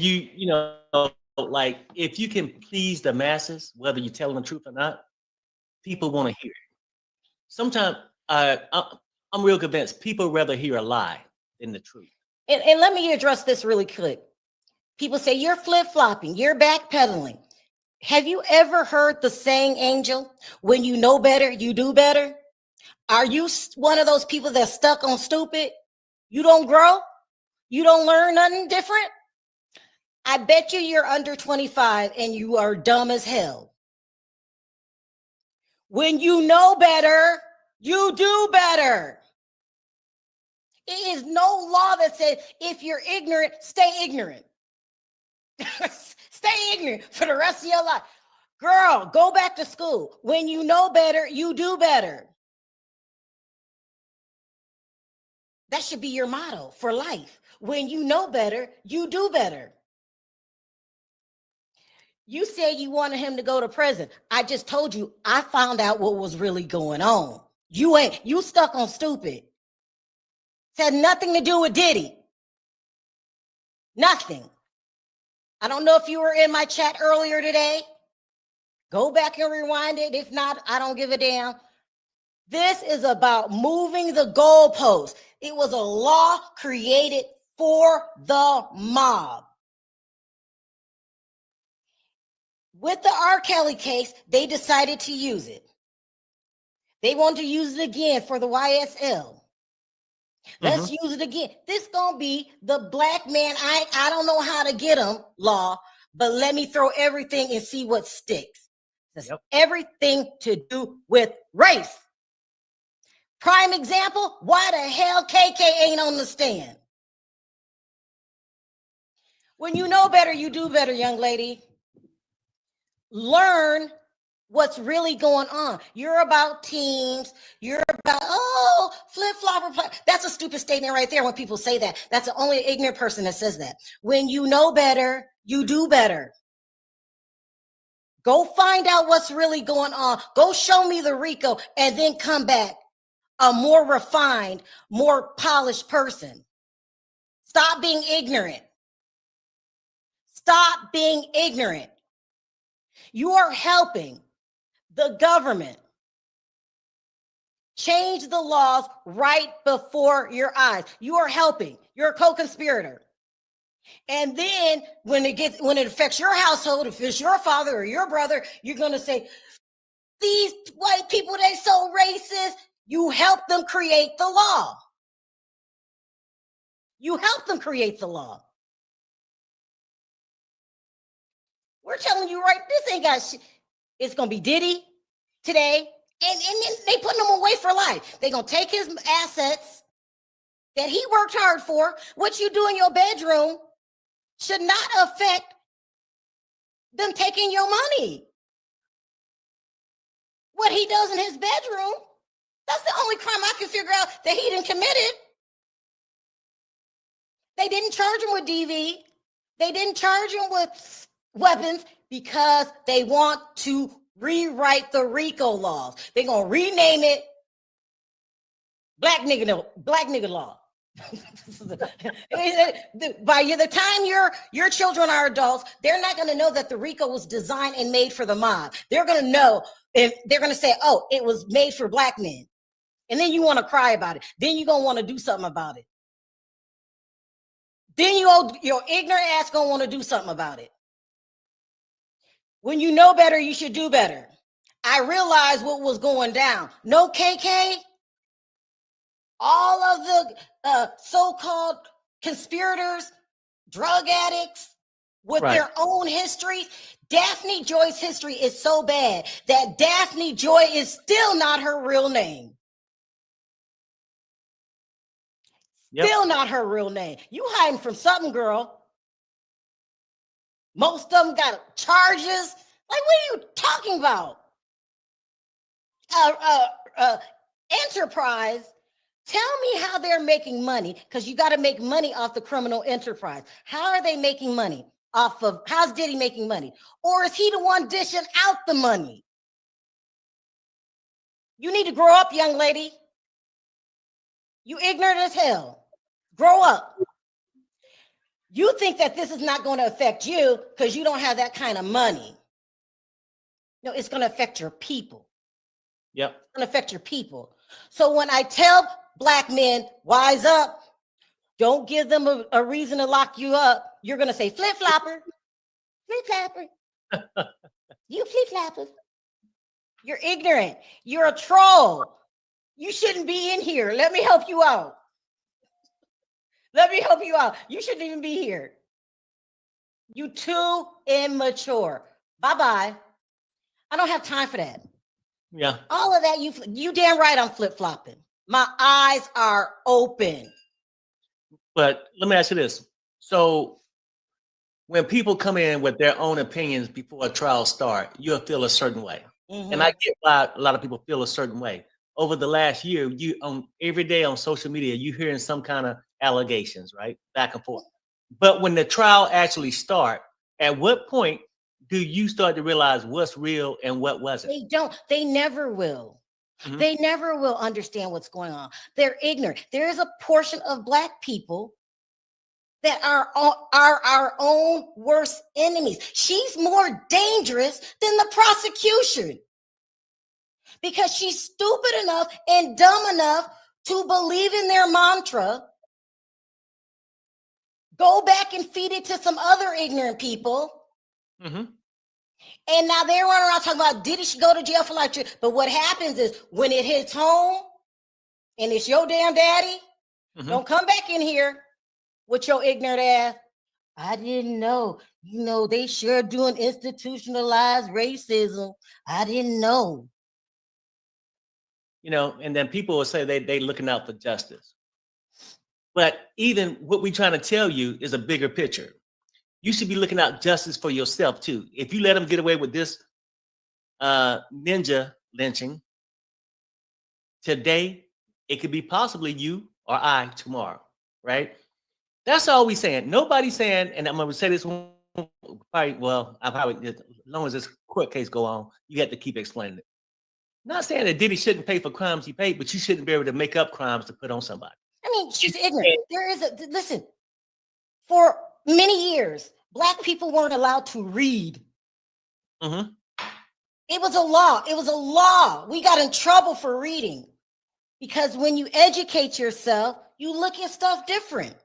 like if you can please the masses, whether you're telling the truth or not, people want to hear it. Sometimes I'm real convinced people rather hear a lie in the truth. And let me address this really quick. People say you're flip-flopping, you're backpedaling. Have you ever heard the saying, Angel, when you know better, you do better? Are you one of those people that's stuck on stupid? You don't grow? You don't learn nothing different? I bet you're under 25 and you are dumb as hell. When you know better, you do better. It is no law that says if you're ignorant, stay ignorant. Stay ignorant for the rest of your life. Girl, go back to school. When you know better, you do better. That should be your motto for life. When you know better, you do better. You said you wanted him to go to prison. I just told you, I found out what was really going on. You stuck on stupid. It had nothing to do with Diddy. Nothing. I don't know if you were in my chat earlier today. Go back and rewind it. If not, I don't give a damn. This is about moving the goalposts. It was a law created for the mob. With the R. Kelly case, they decided to use it. They want to use it again for the YSL. Let's use it again. This gonna be the black man, I don't know how to get him law, but let me throw everything and see what sticks. Everything to do with race. Prime example, why the hell KK ain't on the stand? When you know better, you do better, young lady. Learn what's really going on. You're about teams. You're about, flip-flopper. That's a stupid statement right there when people say that. That's the only ignorant person that says that. When you know better, you do better. Go find out what's really going on. Go show me the RICO and then come back a more refined, more polished person. Stop being ignorant. Stop being ignorant. You are helping the government change the laws right before your eyes. You are helping. You're a co-conspirator. And then when it affects your household, if it's your father or your brother, you're going to say, these white people, they so racist. You help them create the law. You help them create the law. We're telling you right, this ain't got shit. It's going to be Diddy today. And then they putting him away for life. They're going to take his assets that he worked hard for. What you do in your bedroom should not affect them taking your money. What he does in his bedroom, that's the only crime I can figure out that he didn't committed. They didn't charge him with DV. They didn't charge him with weapons because they want to rewrite the RICO laws. They're going to rename it black nigga law. By the time your children are adults, they're not going to know that the RICO was designed and made for the mob. They're going to know, and they're going to say, oh, it was made for black men. And then you want to cry about it. Then you're going to want to do something about it. Then your ignorant ass going to want to do something about it. When you know better, you should do better. I realized what was going down. No KK. All of the so-called conspirators, drug addicts with their own history. Daphne Joy's history is so bad that Daphne Joy is still not her real name. Still not her real name. You hiding from something, girl. Most of them got charges. Like, what are you talking about? Enterprise. Tell me how they're making money, because you got to make money off the criminal enterprise. How are they making money off of, how's Diddy making money? Or is he the one dishing out the money? You need to grow up, young lady. You ignorant as hell. Grow up. You think that this is not going to affect you because you don't have that kind of money. No, it's going to affect your people. Yep. It's going to affect your people. So when I tell black men, wise up, Don't give them a reason to lock you up. You're going to say flip flopper, flip flopper. You flip flopper. You're ignorant. You're a troll. You shouldn't be in here. Let me help you out. Let me help you out. You shouldn't even be here. You too immature. Bye-bye. I don't have time for that. Yeah. All of that, you damn right I'm flip-flopping. My eyes are open. But let me ask you this. So when people come in with their own opinions before a trial start, you'll feel a certain way. And I get why a lot of people feel a certain way. Over the last year, you on every day on social media, you're hearing some kind of allegations, right? Back and forth. But when the trial actually start, at what point do you start to realize what's real and what wasn't? They don't. They never will. They never will understand what's going on. They're ignorant. There is a portion of Black people that are our own worst enemies. She's more dangerous than the prosecution because she's stupid enough and dumb enough to believe in their mantra, go back and feed it to some other ignorant people. And now they're running around talking about Diddy should go to jail for life. But what happens is when it hits home and it's your damn daddy, don't come back in here with your ignorant ass. I didn't know. You know, they sure doing institutionalized racism. I didn't know. You know, and then people will say they looking out for justice. But even what we're trying to tell you is a bigger picture. You should be looking out justice for yourself too. If you let them get away with this ninja lynching today, it could be possibly you or I tomorrow, right? That's all we're saying. Nobody's saying, and I'm going to say this one, as long as this court case go on, you have to keep explaining it. Not saying that Diddy shouldn't pay for crimes he paid, but you shouldn't be able to make up crimes to put on somebody. I mean, she's ignorant. Listen, for many years, Black people weren't allowed to read. It was a law. It was a law. We got in trouble for reading because when you educate yourself, you look at stuff different.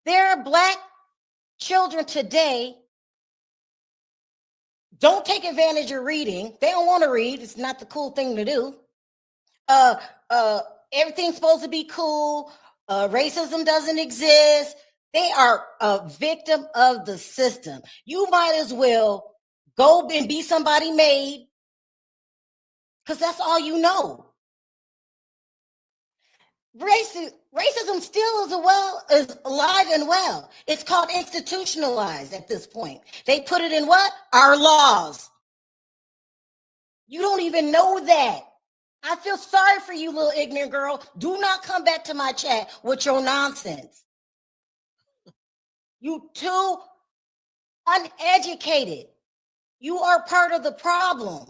There are Black children today don't take advantage of reading. They don't want to read. It's not the cool thing to do. Everything's supposed to be cool. Racism doesn't exist. They are a victim of the system. You might as well go and be somebody made because that's all you know. Racism still is alive and well. It's called institutionalized at this point. They put it in what? Our laws. You don't even know that. I feel sorry for you, little ignorant girl. Do not come back to my chat with your nonsense. You too uneducated. You are part of the problem.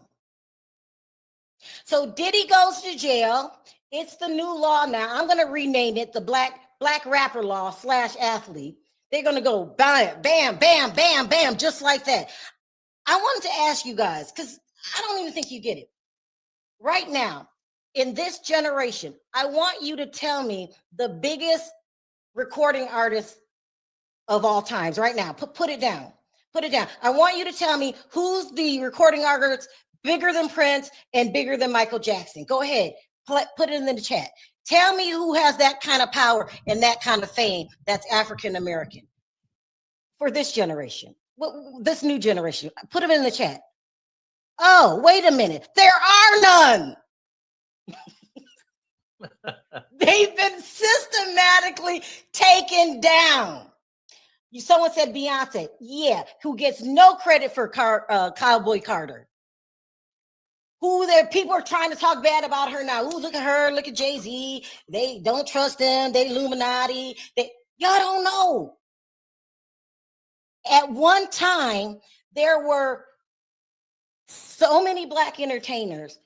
So Diddy goes to jail. It's the new law now. I'm going to rename it the black rapper law / athlete. They're going to go bam, bam, bam, bam, bam, just like that. I wanted to ask you guys, because I don't even think you get it. Right now, in this generation, I want you to tell me the biggest recording artist of all times right now. Put it down. Put it down. I want you to tell me who's the recording artist bigger than Prince and bigger than Michael Jackson. Go ahead. Put it in the chat. Tell me who has that kind of power and that kind of fame that's African American for this generation, this new generation. Put them in the chat. Oh, wait a minute. There are none. They've been systematically taken down. Someone said Beyonce. Yeah, who gets no credit for Cowboy Carter. People are trying to talk bad about her now. Ooh, look at her. Look at Jay-Z. They don't trust them. They Illuminati. Y'all don't know. At one time, there were so many Black entertainers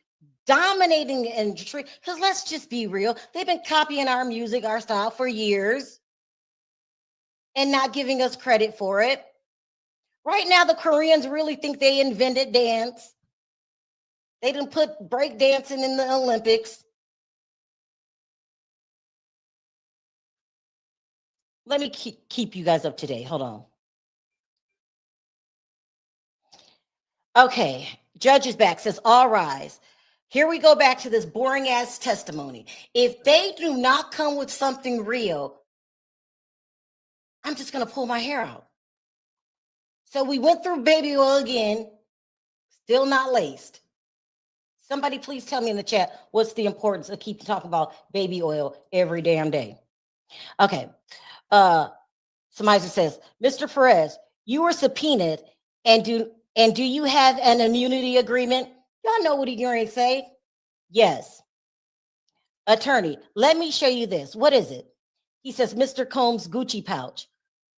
dominating the industry. Because let's just be real. They've been copying our music, our style for years and not giving us credit for it. Right now, the Koreans really think they invented dance. They didn't put break dancing in the Olympics. let me keep you guys up to date. Hold on. Okay, judge is back, says, all rise. Here we go back to this boring ass testimony. If they do not come with something real, I'm just going to pull my hair out. So we went through baby oil again, still not laced. Somebody please tell me in the chat, what's the importance of keeping talking about baby oil every damn day? Okay. Somebody says, Mr. Perez, you were subpoenaed, and do you have an immunity agreement? Y'all know what he going to say. Yes. Attorney, let me show you this. What is it? He says, Mr. Combs' Gucci pouch.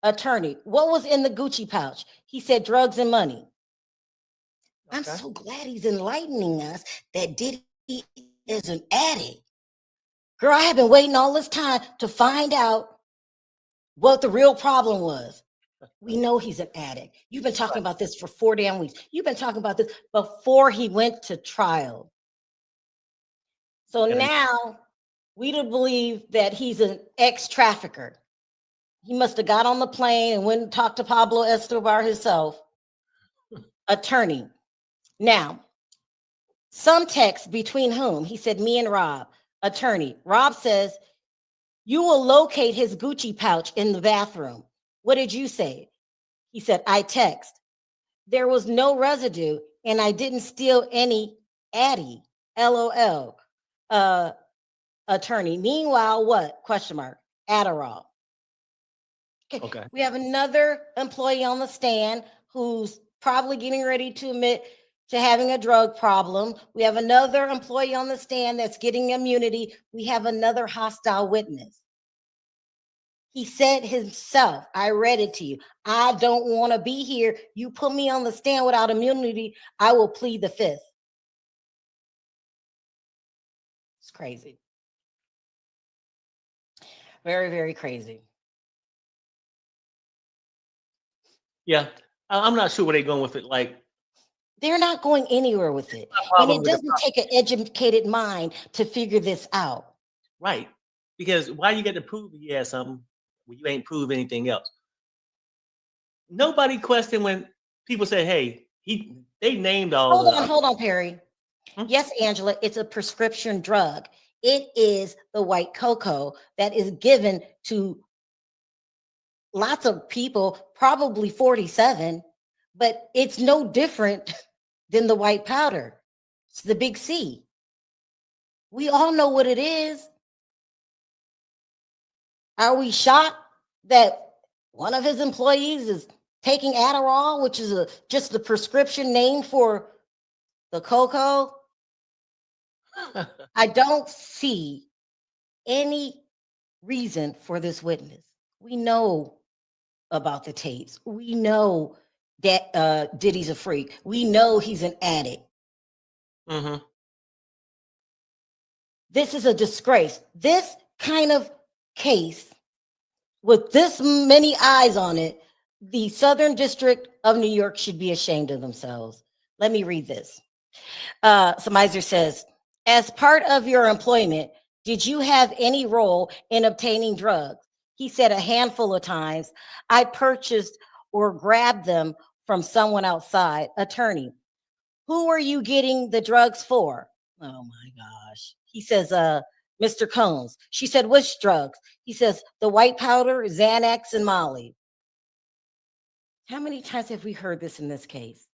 Attorney, what was in the Gucci pouch? He said, drugs and money. Okay. I'm so glad he's enlightening us that Diddy is an addict. Girl, I have been waiting all this time to find out what the real problem was. We know he's an addict. You've been talking about this for 4 damn weeks. You've been talking about this before he went to trial. So now we to believe that he's an ex-trafficker. He must have got on the plane and went and talked to Pablo Escobar himself. Attorney. Now, some text between whom? He said, me and Rob. Attorney. Rob says, you will locate his Gucci pouch in the bathroom. What did you say? He said, I text. There was no residue and I didn't steal any Addy. LOL. Attorney. Meanwhile, what? Question mark. Adderall. Okay. We have another employee on the stand who's probably getting ready to admit to having a drug problem. We have another employee on the stand that's getting immunity. We have another hostile witness. He said himself, I read it to you. I don't want to be here. You put me on the stand without immunity, I will plead the fifth. It's crazy. Very, very crazy. Yeah, I'm not sure where they're going with it. Like, they're not going anywhere with it. And it doesn't take an educated mind to figure this out. Right. Because why you got to prove he has something when you ain't prove anything else? Nobody questioned when people say, hey, they named all Hold on, Perry. Yes, Angela, it's a prescription drug. It is the white cocoa that is given to lots of people, probably 47, but it's no different than the white powder. It's the big C. We all know what it is. Are we shocked that one of his employees is taking Adderall, which is just the prescription name for the cocoa? I don't see any reason for this witness. We know about the tapes. We know that Diddy's a freak. We know he's an addict. Mm-hmm. This is a disgrace. This kind of case with this many eyes on it, the Southern District of New York should be ashamed of themselves. Let me read this. Samizer says, as part of your employment, did you have any role in obtaining drugs? He said a handful of times. I purchased or grabbed them from someone outside. Attorney, who are you getting the drugs for? Oh my gosh. He says, Mr. Combs. She said, which drugs? He says, the white powder, Xanax, and Molly. How many times have we heard this in this case?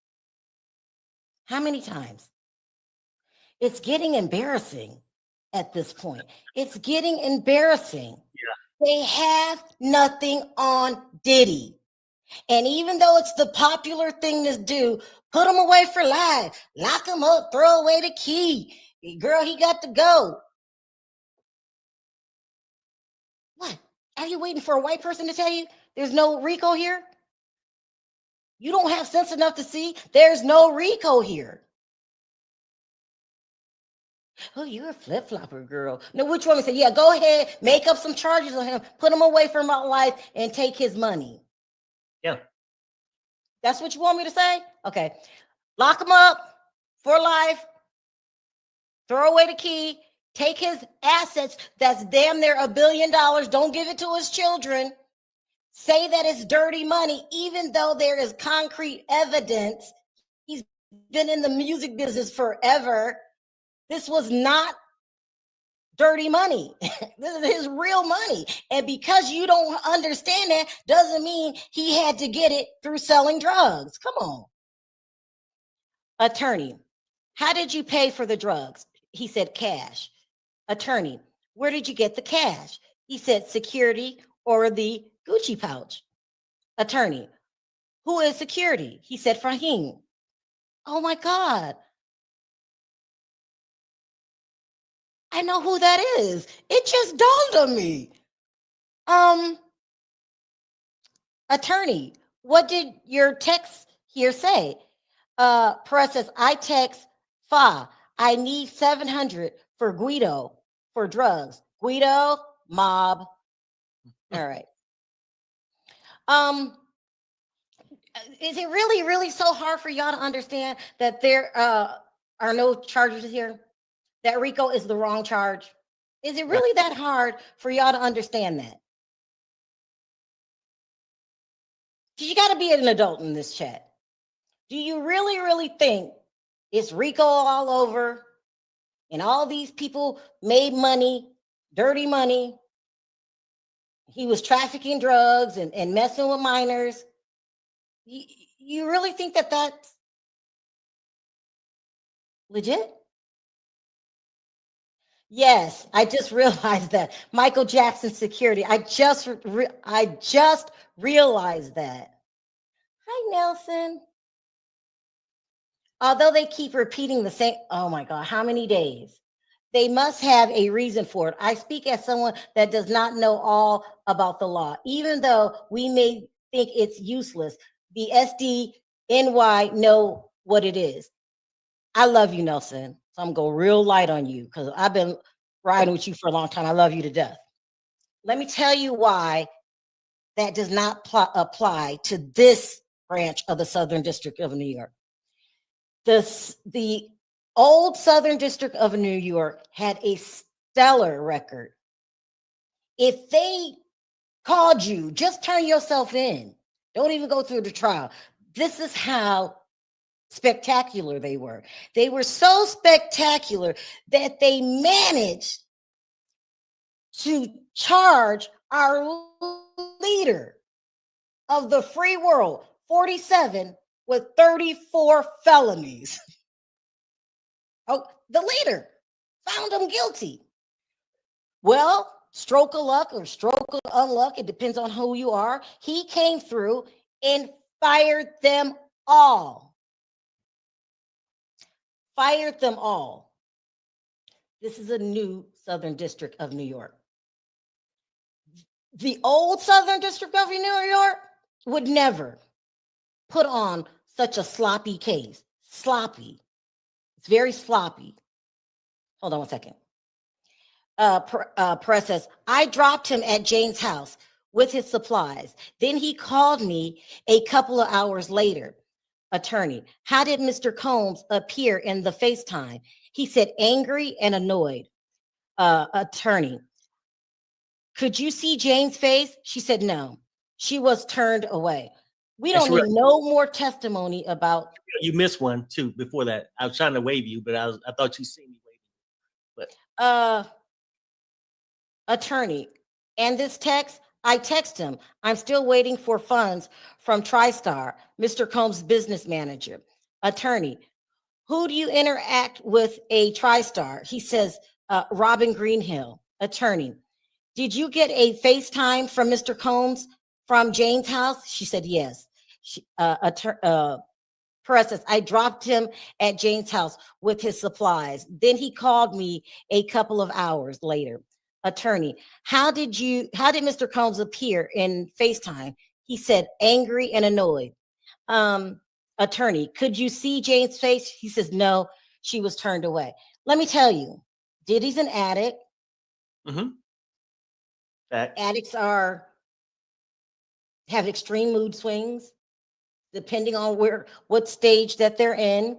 How many times? It's getting embarrassing at this point. It's getting embarrassing. Yeah. They have nothing on Diddy. And even though it's the popular thing to do, put him away for life. Lock him up, throw away the key. Girl, he got to go. What? Are you waiting for a white person to tell you there's no RICO here? You don't have sense enough to see there's no RICO here. Oh, you're a flip-flopper, girl. No, which one? Say, yeah, go ahead, make up some charges on him, put him away from my life, and take his money. Yeah. That's what you want me to say? Okay. Lock him up for life, throw away the key, take his assets that's damn near $1 billion. Don't give it to his children. say that it's dirty money, even though there is concrete evidence. He's been in the music business forever. This was not dirty money. This is his real money. And because you don't understand that, doesn't mean he had to get it through selling drugs. Come on. Attorney, how did you pay for the drugs? He said, cash. Attorney, where did you get the cash? He said, security or the Gucci pouch. Attorney, who is security? He said, Fahim. Oh my God. I know who that is. It just dawned on me. Attorney, what did your text here say? Perez says, I text Fa. I need 700 for Guido for drugs. Guido, mob. All right. Is it really, really so hard for y'all to understand that there are no charges here? That RICO is the wrong charge? Is it really that hard for y'all to understand that? You got to be an adult in this chat. Do you really, really think it's RICO all over and all these people made money, dirty money? He was trafficking drugs and messing with minors. You really think that that's legit? Yes, I just realized that. Michael Jackson security. I just realized that. Hi, Nelson. Although they keep repeating the same, oh my God, how many days? They must have a reason for it. I speak as someone that does not know all about the law, even though we may think it's useless. The SDNY know what it is. I love you, Nelson. So I'm going to go real light on you because I've been riding with you for a long time. I love you to death. Let me tell you why that does not apply to this branch of the Southern District of New York. The old Southern District of New York had a stellar record. If they called you, just turn yourself in. Don't even go through the trial. This is how spectacular they were. They were so spectacular that they managed to charge our leader of the free world, 47, with 34 felonies. Oh, the leader found him guilty. Well, stroke of luck or stroke of unluck, it depends on who you are. He came through and fired them all. Fired them all. This is a new Southern District of New York. The old Southern District of New York would never put on such a sloppy case. Sloppy. It's very sloppy. Hold on one second. Press says, I dropped him at Jane's house with his supplies. Then he called me a couple of hours later. Attorney, how did Mr. Combs appear in the FaceTime? He said angry and annoyed. Attorney, could you see Jane's face? She said no. She was turned away. We don't need no more testimony about. You missed one too before that. I was trying to wave you, but I thought you seen me waving. But attorney, and this text, I text him. I'm still waiting for funds from TriStar, Mr. Combs' business manager. Attorney, who do you interact with a TriStar? He says, Robin Greenhill. Attorney, did you get a FaceTime from Mr. Combs from Jane's house? She said, yes. Perez says, I dropped him at Jane's house with his supplies. Then he called me a couple of hours later. Attorney, how did Mr. Combs appear in FaceTime? He said, angry and annoyed. Attorney, could you see Jane's face? He says, no, she was turned away. Let me tell you, Diddy's an addict. Mm-hmm. Addicts have extreme mood swings, depending on what stage that they're in.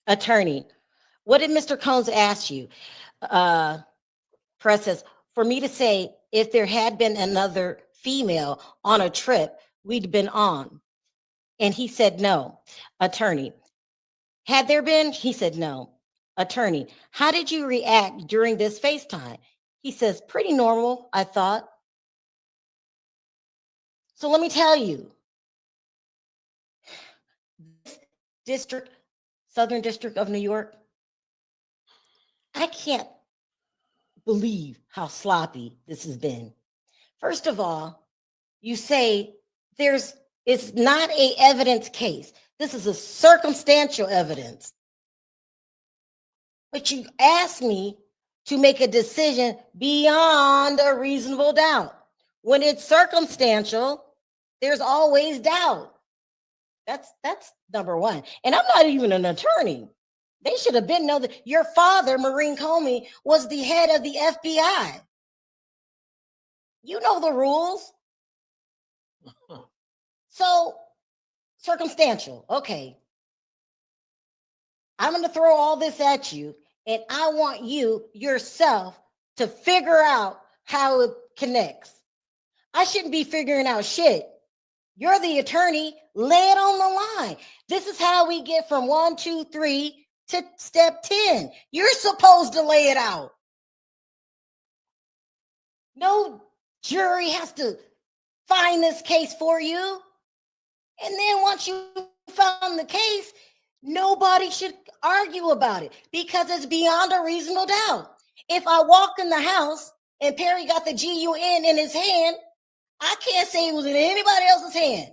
Attorney, what did Mr. Combs ask you? Press says for me to say, if there had been another female on a trip, we'd been on. And he said, no. Attorney, had there been? He said, no. Attorney, how did you react during this FaceTime? He says, pretty normal, I thought. So let me tell you, this district, Southern District of New York, I can't believe how sloppy this has been. First of all, you say it's not a evidence case. This is a circumstantial evidence. But you asked me to make a decision beyond a reasonable doubt. When it's circumstantial, there's always doubt. That's number one. And I'm not even an attorney. They should have been know that your father, Maureen Comey, was the head of the FBI. You know the rules. So circumstantial. Okay. I'm going to throw all this at you, and I want you yourself to figure out how it connects. I shouldn't be figuring out shit. You're the attorney. Lay it on the line. This is how we get from 1, 2, 3 to step 10. You're supposed to lay it out. No jury has to find this case for you. And then once you found the case, nobody should argue about it because it's beyond a reasonable doubt. If I walk in the house and Perry got the GUN in his hand, I can't say it was in anybody else's hand.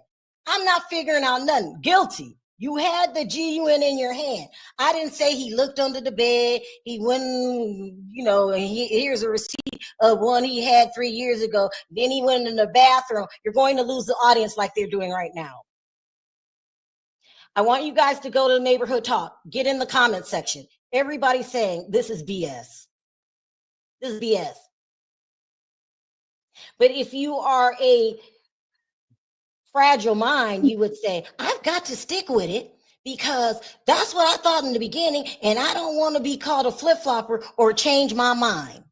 I'm not figuring out nothing. Guilty. You had the GUN in your hand. I didn't say he looked under the bed. He went, and here's a receipt of one he had 3 years ago. Then he went in the bathroom. You're going to lose the audience like they're doing right now. I want you guys to go to the neighborhood talk. Get in the comment section. Everybody's saying this is BS. This is BS. But if you are a fragile mind, you would say, I've got to stick with it because that's what I thought in the beginning, and I don't want to be called a flip-flopper or change my mind.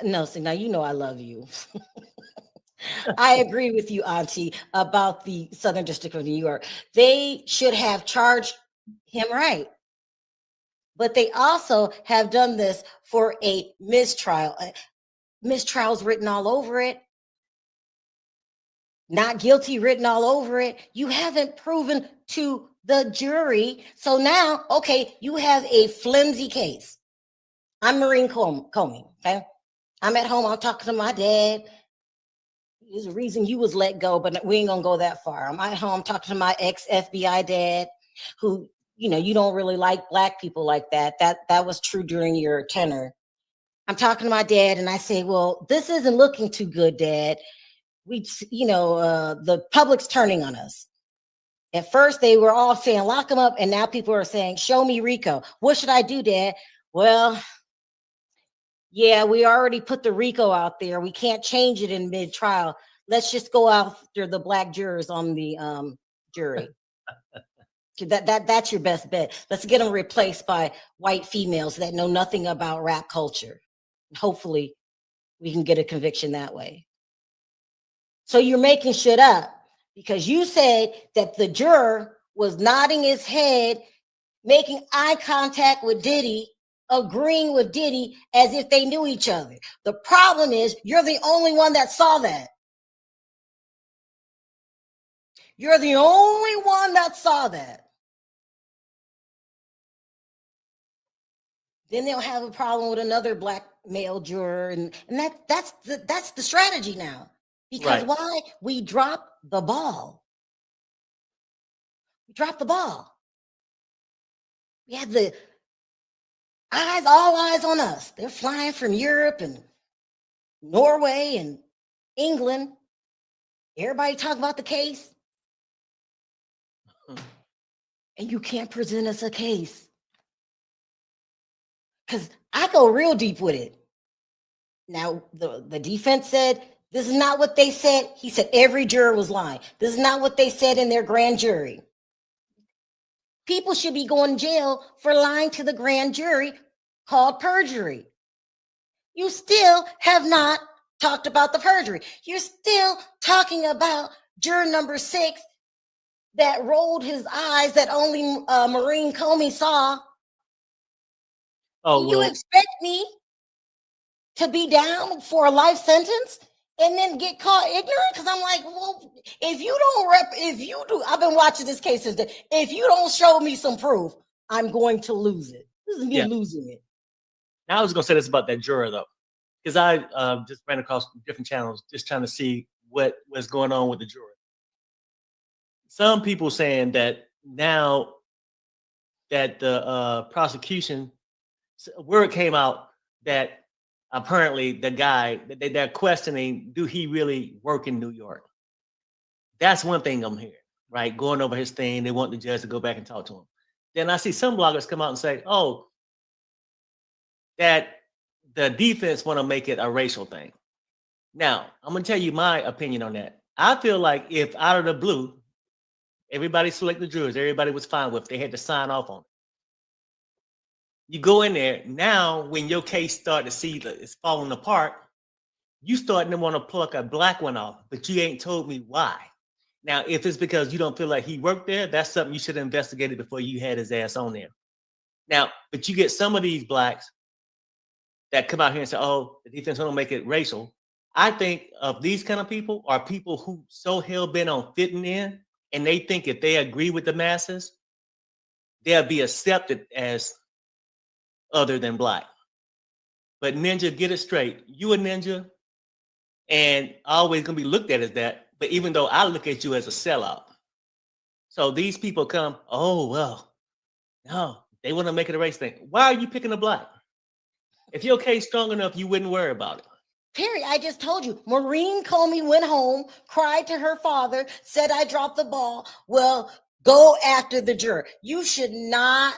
No, see, now you know I love you. I agree with you, Auntie, about the Southern District of New York. They should have charged him right. But they also have done this for a mistrial. Mistrial's written all over it. Not guilty written all over it. You haven't proven to the jury. So now, okay, you have a flimsy case. I'm Maureen Comey, okay? I'm at home. I'm talking to my dad. There's a reason you was let go, but we ain't gonna go that far. I'm at home talking to my ex-FBI dad, who, you don't really like Black people like that. That was true during your tenure. I'm talking to my dad and I say, well, this isn't looking too good, Dad. The public's turning on us. At first, they were all saying, lock him up. And now people are saying, show me Rico. What should I do, Dad? Well, yeah, we already put the Rico out there. We can't change it in mid-trial. Let's just go after the Black jurors on the jury. That's your best bet. Let's get them replaced by white females that know nothing about rap culture. Hopefully, we can get a conviction that way. So you're making shit up because you said that the juror was nodding his head, making eye contact with Diddy, agreeing with Diddy as if they knew each other. The problem is you're the only one that saw that. You're the only one that saw that. Then they'll have a problem with another Black male juror, and that's the strategy now. Because why? We dropped the ball. We dropped the ball. We had the all eyes on us. They're flying from Europe and Norway and England. Everybody talk about the case. And you can't present us a case. Because I go real deep with it. Now, the defense said, this is not what they said. He said every juror was lying. This is not what they said in their grand jury. People should be going to jail for lying to the grand jury called perjury. You still have not talked about the perjury. You're still talking about juror number 6 that rolled his eyes that only Maureen Comey saw. Oh, You well, expect me to be down for a life sentence and then get caught ignorant? Because I'm like, well, if you do, I've been watching this case since day. If you don't show me some proof, I'm going to lose it. This is me yeah. losing it. Now I was going to say this about that juror, though, because I just ran across different channels just trying to see what was going on with the juror. Some people saying that now that the prosecution, word came out that apparently the guy that they're questioning, do he really work in New York? That's one thing I'm hearing, right? Going over his thing, they want the judge to go back and talk to him. Then I see some bloggers come out and say, oh, that the defense want to make it a racial thing. Now, I'm going to tell you my opinion on that. I feel like if out of the blue, everybody selected jurors, everybody was fine with, they had to sign off on it. You go in there, now when your case start to see that it's falling apart, you starting to want to pluck a black one off, but you ain't told me why. Now, if it's because you don't feel like he worked there, that's something you should have investigated before you had his ass on there. Now, but you get some of these blacks that come out here and say, oh, the defense don't make it racial. I think of these kind of people are people who so hell-bent on fitting in, and they think if they agree with the masses, they'll be accepted as other than black. But Ninja, get it straight. You a ninja, and always gonna be looked at as that. But even though I look at you as a sellout. So these people come, oh, well, no, they want to make it a race thing. Why are you picking a black? If your case strong enough, you wouldn't worry about it. Perry, I just told you, Maureen Comey went home, cried to her father, said I dropped the ball. Well, go after the juror. You should not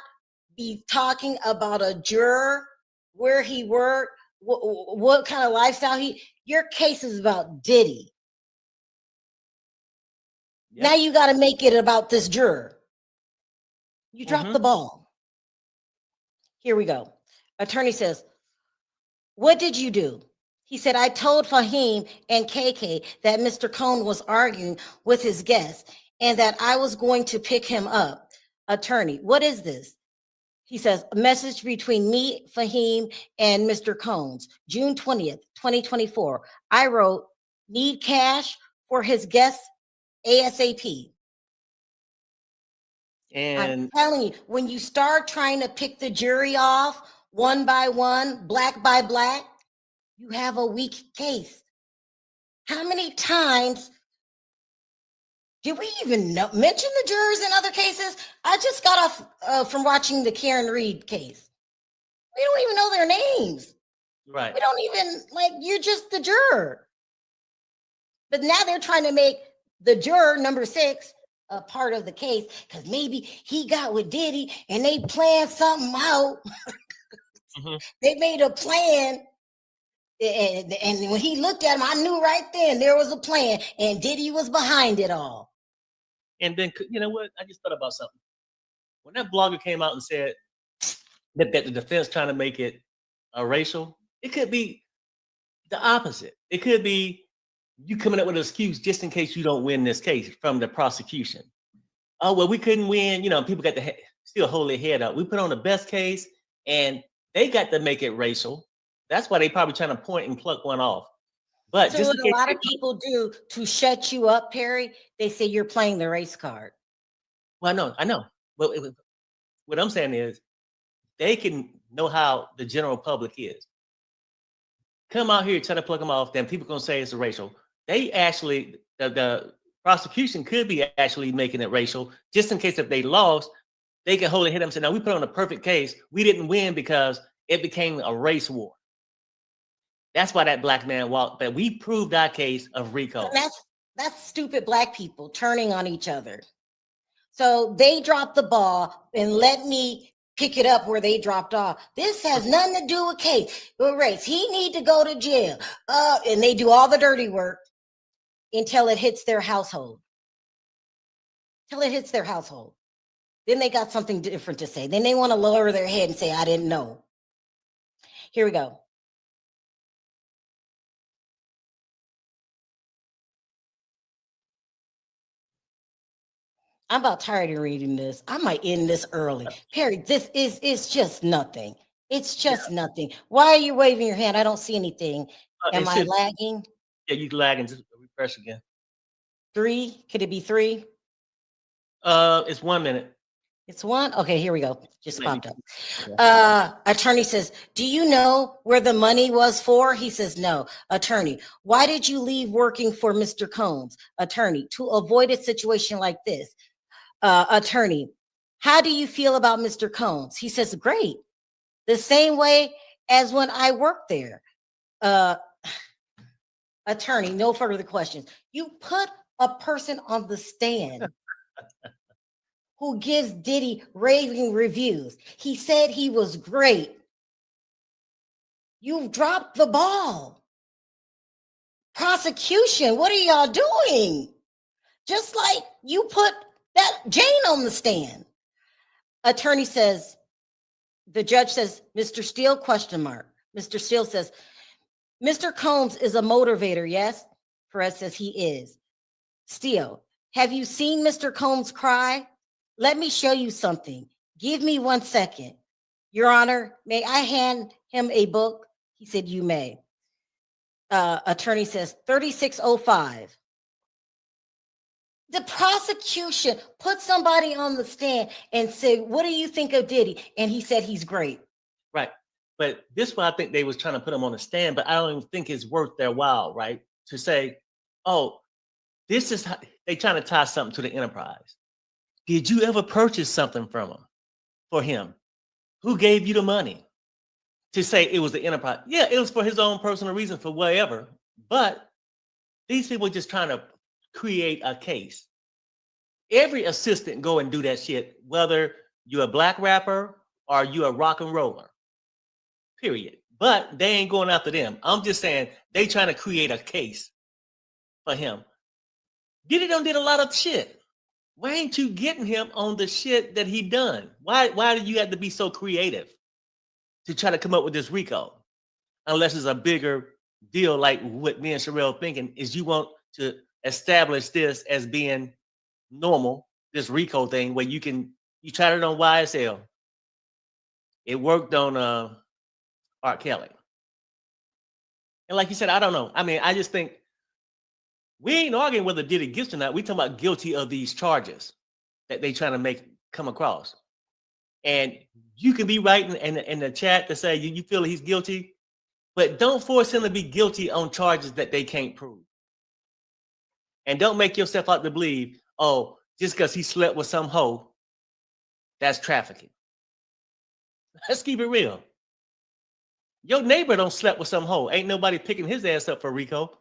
be talking about a juror, where he worked, what kind of lifestyle your case is about Diddy. Yep. Now you got to make it about this juror. You dropped the ball. Here we go. Attorney says, what did you do? He said, I told Fahim and KK that Mr. Cohn was arguing with his guest and that I was going to pick him up. Attorney, what is this? He says, a message between me, Fahim, and Mr. Combs, June 20th, 2024. I wrote, need cash for his guest ASAP. And I'm telling you, when you start trying to pick the jury off one by one, black by black, you have a weak case. How many times did we even mention the jurors in other cases? I just got off from watching the Karen Reed case. We don't even know their names. Right. We don't even, you're just the juror. But now they're trying to make the juror number 6 a part of the case because maybe he got with Diddy and they planned something out. They made a plan. And when he looked at him, I knew right then there was a plan, and Diddy was behind it all. And then, you know what? I just thought about something. When that blogger came out and said that the defense trying to make it racial, it could be the opposite. It could be you coming up with an excuse just in case you don't win this case from the prosecution. Oh, well, we couldn't win. You know, people got to still hold their head up. We put on the best case, and they got to make it racial. That's why they probably trying to point and pluck one off. But so just what a lot of people do to shut you up, Perry, they say you're playing the race card. Well, I know. But what I'm saying is they can know how the general public is. Come out here, try to plug them off, then people going to say it's racial. They actually, the prosecution could be actually making it racial, just in case if they lost, they can hold their head up and say, no, we put on a perfect case. We didn't win because it became a race war. That's why that black man walked, but we proved our case of RICO. And that's stupid black people turning on each other. So they dropped the ball and let me pick it up where they dropped off. This has nothing to do with race. He need to go to jail. And they do all the dirty work until it hits their household. Till it hits their household. Then they got something different to say. Then they want to lower their head and say, I didn't know. Here we go. I'm about tired of reading this. I might end this early. Perry, this is just nothing. It's just nothing. Why are you waving your hand? I don't see anything. Am I lagging? Yeah, you lagging. Just refresh again. 3? Could it be 3? It's 1 minute. It's 1? Okay, here we go. Just Maybe. popped up. Attorney says, do you know where the money was for? He says, no. Attorney, why did you leave working for Mr. Combs? Attorney, to avoid a situation like this. Attorney, how do you feel about Mr. Combs? He says, great. The same way as when I worked there. Attorney, no further questions. You put a person on the stand who gives Diddy raving reviews. He said he was great. You've dropped the ball. Prosecution, what are y'all doing? Just like you put that Jane on the stand. Attorney says, the judge says, Mr. Steele, question mark. Mr. Steele says, Mr. Combs is a motivator, yes? Perez says he is. Steele, have you seen Mr. Combs cry? Let me show you something. Give me 1 second. Your Honor, may I hand him a book? He said, you may. Attorney says, 3605. The prosecution put somebody on the stand and said, what do you think of Diddy? And he said he's great. Right. But this is why I think they was trying to put him on the stand, but I don't even think it's worth their while, right? To say, oh, this is how they trying to tie something to the enterprise. Did you ever purchase something from him for him? Who gave you the money? To say it was the enterprise. Yeah, it was for his own personal reason for whatever. But these people are just trying to create a case. Every assistant go and do that shit, whether you're a black rapper or you're a rock and roller. Period. But they ain't going after them. I'm just saying they trying to create a case for him. Diddy done did a lot of shit. Why ain't you getting him on the shit that he done? Why do you have to be so creative to try to come up with this RICO? Unless it's a bigger deal like what me and Sharrell thinking is you want to establish this as being normal, this RICO thing where you tried it on YSL. It worked on R. Kelly. And like you said, I don't know. I mean, I just think we ain't arguing whether Diddy gets or not. We talking about guilty of these charges that they trying to come across. And you can be writing in the chat to say you feel he's guilty, but don't force him to be guilty on charges that they can't prove. And don't make yourself out to believe, oh, just because he slept with some hoe, that's trafficking. Let's keep it real. Your neighbor don't slept with some hoe. Ain't nobody picking his ass up for RICO.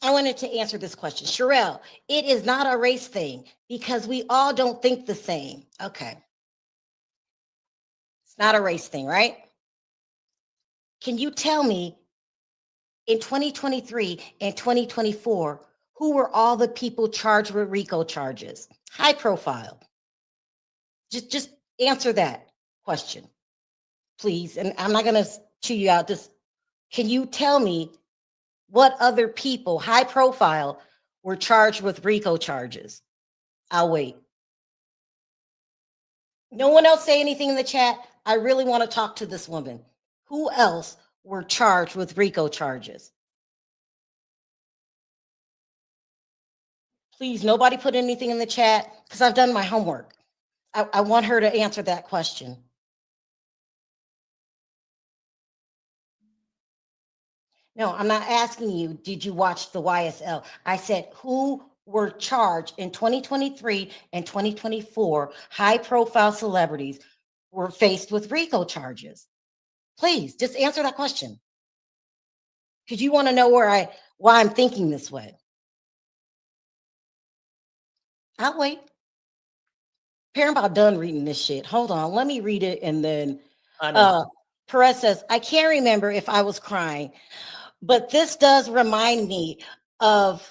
I wanted to answer this question. Sharrell, it is not a race thing because we all don't think the same. Okay. It's not a race thing, right? Can you tell me in 2023 and 2024, who were all the people charged with RICO charges? High profile. Just answer that question, please. And I'm not going to chew you out. Just can you tell me what other people, high profile, were charged with RICO charges? I'll wait. No one else say anything in the chat. I really want to talk to this woman. Who else were charged with RICO charges? Please, nobody put anything in the chat because I've done my homework. I want her to answer that question. No, I'm not asking you, did you watch the YSL? I said, who were charged in 2023 and 2024, high profile celebrities were faced with RICO charges? Please, just answer that question. Because you want to know why I'm thinking this way. I'll wait. Parent about done reading this shit. Hold on, let me read it and then Perez says, I can't remember if I was crying, but this does remind me of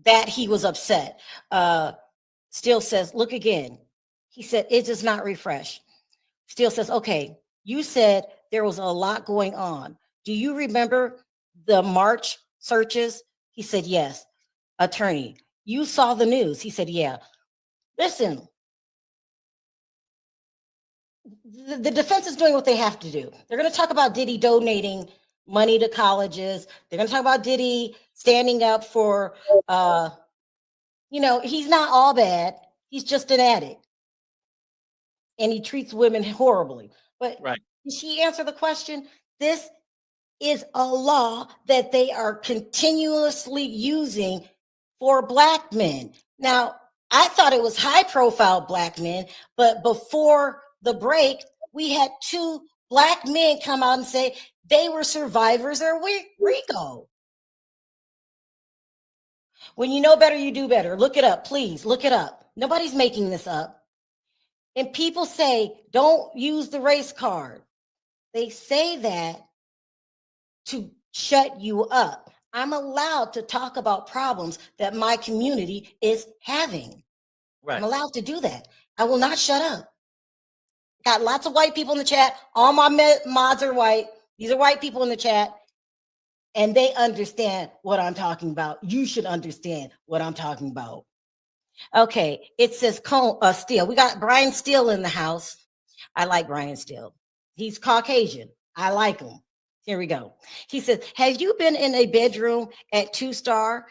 that he was upset. Steele says, look again. He said, it does not refresh. Steele says, okay, You said there was a lot going on. Do you remember the March searches? He said, yes. Attorney, you saw the news. He said, yeah. Listen, the defense is doing what they have to do. They're going to talk about Diddy donating money to colleges. They're going to talk about Diddy standing up for, he's not all bad. He's just an addict. And he treats women horribly. But Right. did she answer the question? This is a law that they are continuously using for Black men. Now, I thought it was high profile Black men, but before the break, we had 2 Black men come out and say they were survivors of RICO. When you know better, you do better. Look it up, please. Look it up. Nobody's making this up. And people say, don't use the race card. They say that to shut you up. I'm allowed to talk about problems that my community is having. Right. I'm allowed to do that. I will not shut up. Got lots of white people in the chat. All my mods are white. These are white people in the chat. And they understand what I'm talking about. You should understand what I'm talking about. Okay, it says Steele. We got Brian Steele in the house. I like Brian Steele. He's Caucasian. I like him. Here we go. He says, have you been in a bedroom at 2-Star?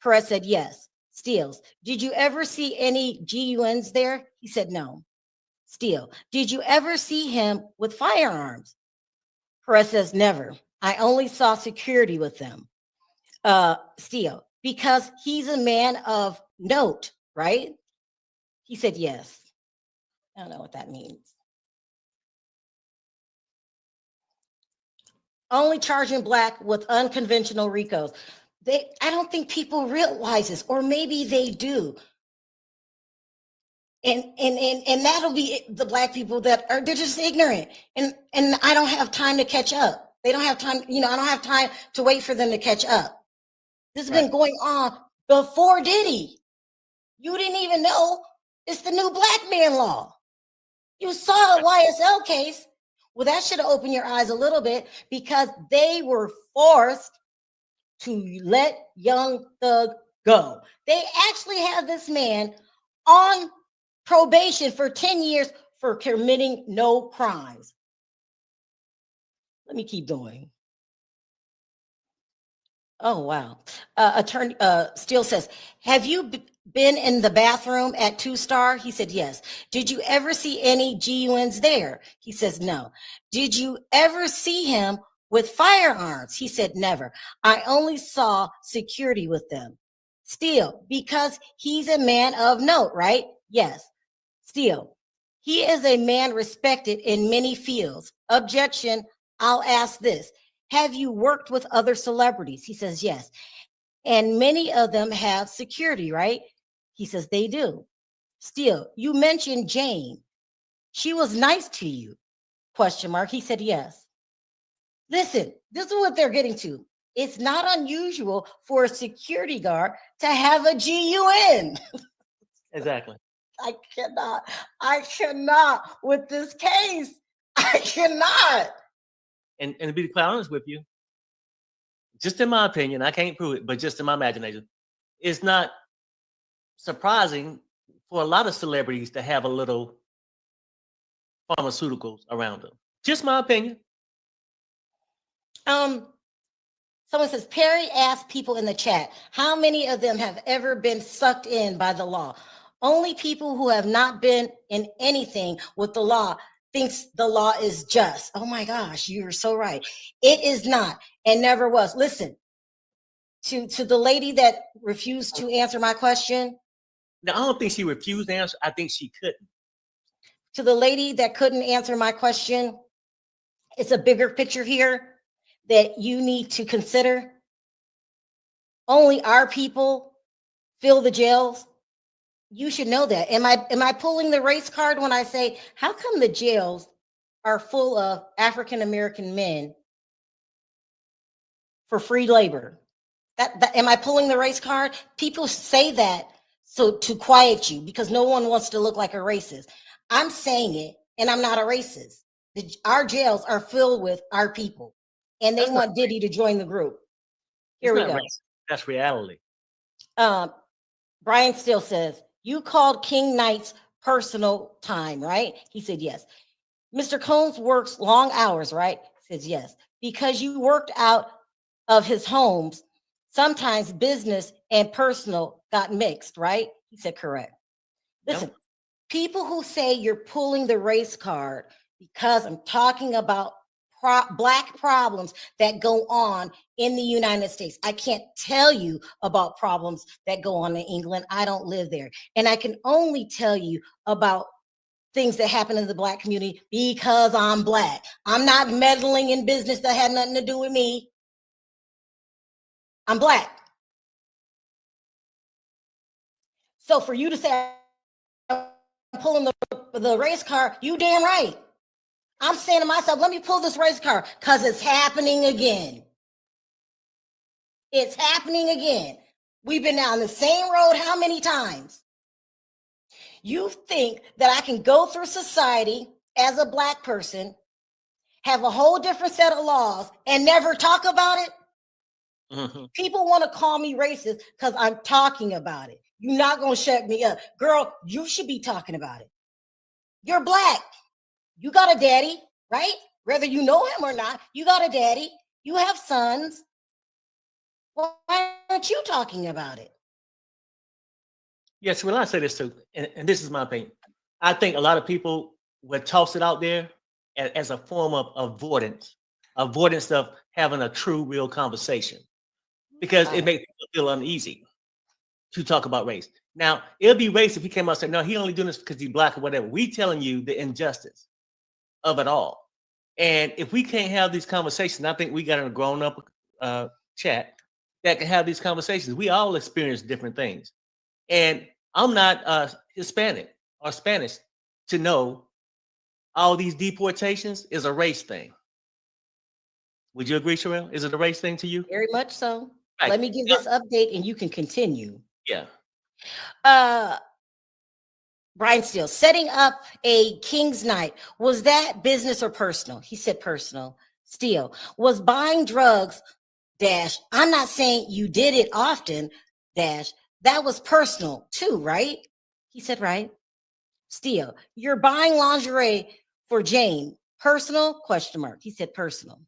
Perez said, yes. Steele, did you ever see any GUNs there? He said, no. Steele, did you ever see him with firearms? Perez says, never. I only saw security with them. Steele, because he's a man of note, right? He said, yes. I don't know what that means. Only charging Black with unconventional RICOs. I don't think people realize this, or maybe they do. And that'll be the Black people they're just ignorant. And I don't have time to catch up. They don't have time, I don't have time to wait for them to catch up. This has been going on before Diddy. You didn't even know it's the new Black man law. You saw a YSL case. Well, that should have opened your eyes a little bit, because they were forced to let Young Thug go. They actually have this man on probation for 10 years for committing no crimes. Let me keep going. Oh, wow. Attorney Steele says, have you been in the bathroom at 2-Star? He said, yes. Did you ever see any GUNs there? He says, no. Did you ever see him with firearms? He said, never. I only saw security with them. Steele, because he's a man of note, right? Yes. Steele, he is a man respected in many fields. Objection, I'll ask this. Have you worked with other celebrities? He says, yes. And many of them have security, right? He says, they do. Steele, you mentioned Jane. She was nice to you? Question mark. He said, yes. Listen, this is what they're getting to. It's not unusual for a security guard to have a GUN. Exactly. I cannot with this case. I cannot. And to be quite honest with you, just in my opinion, I can't prove it, but just in my imagination, it's not surprising for a lot of celebrities to have a little pharmaceuticals around them. Just my opinion. Someone says, Perry asked people in the chat, how many of them have ever been sucked in by the law? Only people who have not been in anything with the law thinks the law is just. Oh my gosh, you're so right. It is not and never was. Listen, to the lady that refused to answer my question. No, I don't think she refused to answer. I think she couldn't. To the lady that couldn't answer my question, it's a bigger picture here that you need to consider. Only our people fill the jails. You should know that. Am I pulling the race card when I say, how come the jails are full of African American men for free labor? Am I pulling the race card? People say that so to quiet you because no one wants to look like a racist. I'm saying it, and I'm not a racist. Our jails are filled with our people, and they That's not want Diddy to join the group. Here It's we not go. race. That's reality. Brian still says, you called King Knight's personal time, right? He said, yes. Mr. Combs works long hours, right? He says, yes. Because you worked out of his homes, sometimes business and personal got mixed, right? He said, correct. Listen, people who say you're pulling the race card because I'm talking about Black problems that go on in the United States. I can't tell you about problems that go on in England. I don't live there. And I can only tell you about things that happen in the Black community because I'm Black. I'm not meddling in business that had nothing to do with me. I'm Black. So for you to say I'm pulling the race card, you damn right. I'm saying to myself, let me pull this race card because it's happening again. It's happening again. We've been down the same road how many times? You think that I can go through society as a Black person, have a whole different set of laws, and never talk about it? Mm-hmm. People want to call me racist because I'm talking about it. You're not going to shut me up. Girl, you should be talking about it. You're Black. You got a daddy, right? Whether you know him or not, you got a daddy. You have sons. Why aren't you talking about it? Yes, well, I say this too, and this is my opinion. I think a lot of people would toss it out there as a form of avoidance of having a true, real conversation, because it makes people feel uneasy to talk about race. Now, it'll be race if he came out and said, no, he only doing this because he's Black or whatever. We telling you the injustice of it all. And if we can't have these conversations, I think we got a grown-up chat that can have these conversations. We all experience different things. And I'm not Hispanic or Spanish to know all these deportations is a race thing. Would you agree, Sharrell? Is it a race thing to you? Very much so. Right. Let me give this update and you can continue. Yeah. Brian Steele, setting up a King's Night, was that business or personal? He said personal. Steele, was buying drugs, dash, I'm not saying you did it often, dash, that was personal too, right? He said, right. Steele, you're buying lingerie for Jane, personal, question mark. He said personal.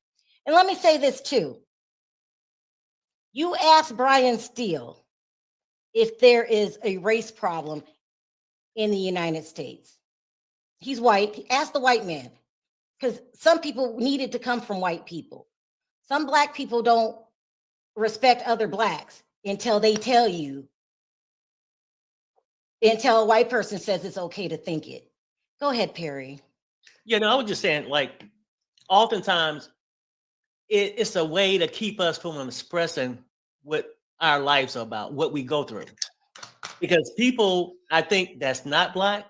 And let me say this too. You asked Brian Steele if there is a race problem in the United States. He's white. Ask the white man, because some people needed to come from white people. Some Black people don't respect other Blacks until they tell you, until a white person says it's okay to think it. Go ahead, Perry. Yeah, no, I was just saying, like, oftentimes it's a way to keep us from expressing what our lives are about, what we go through. Because people, I think, that's not Black,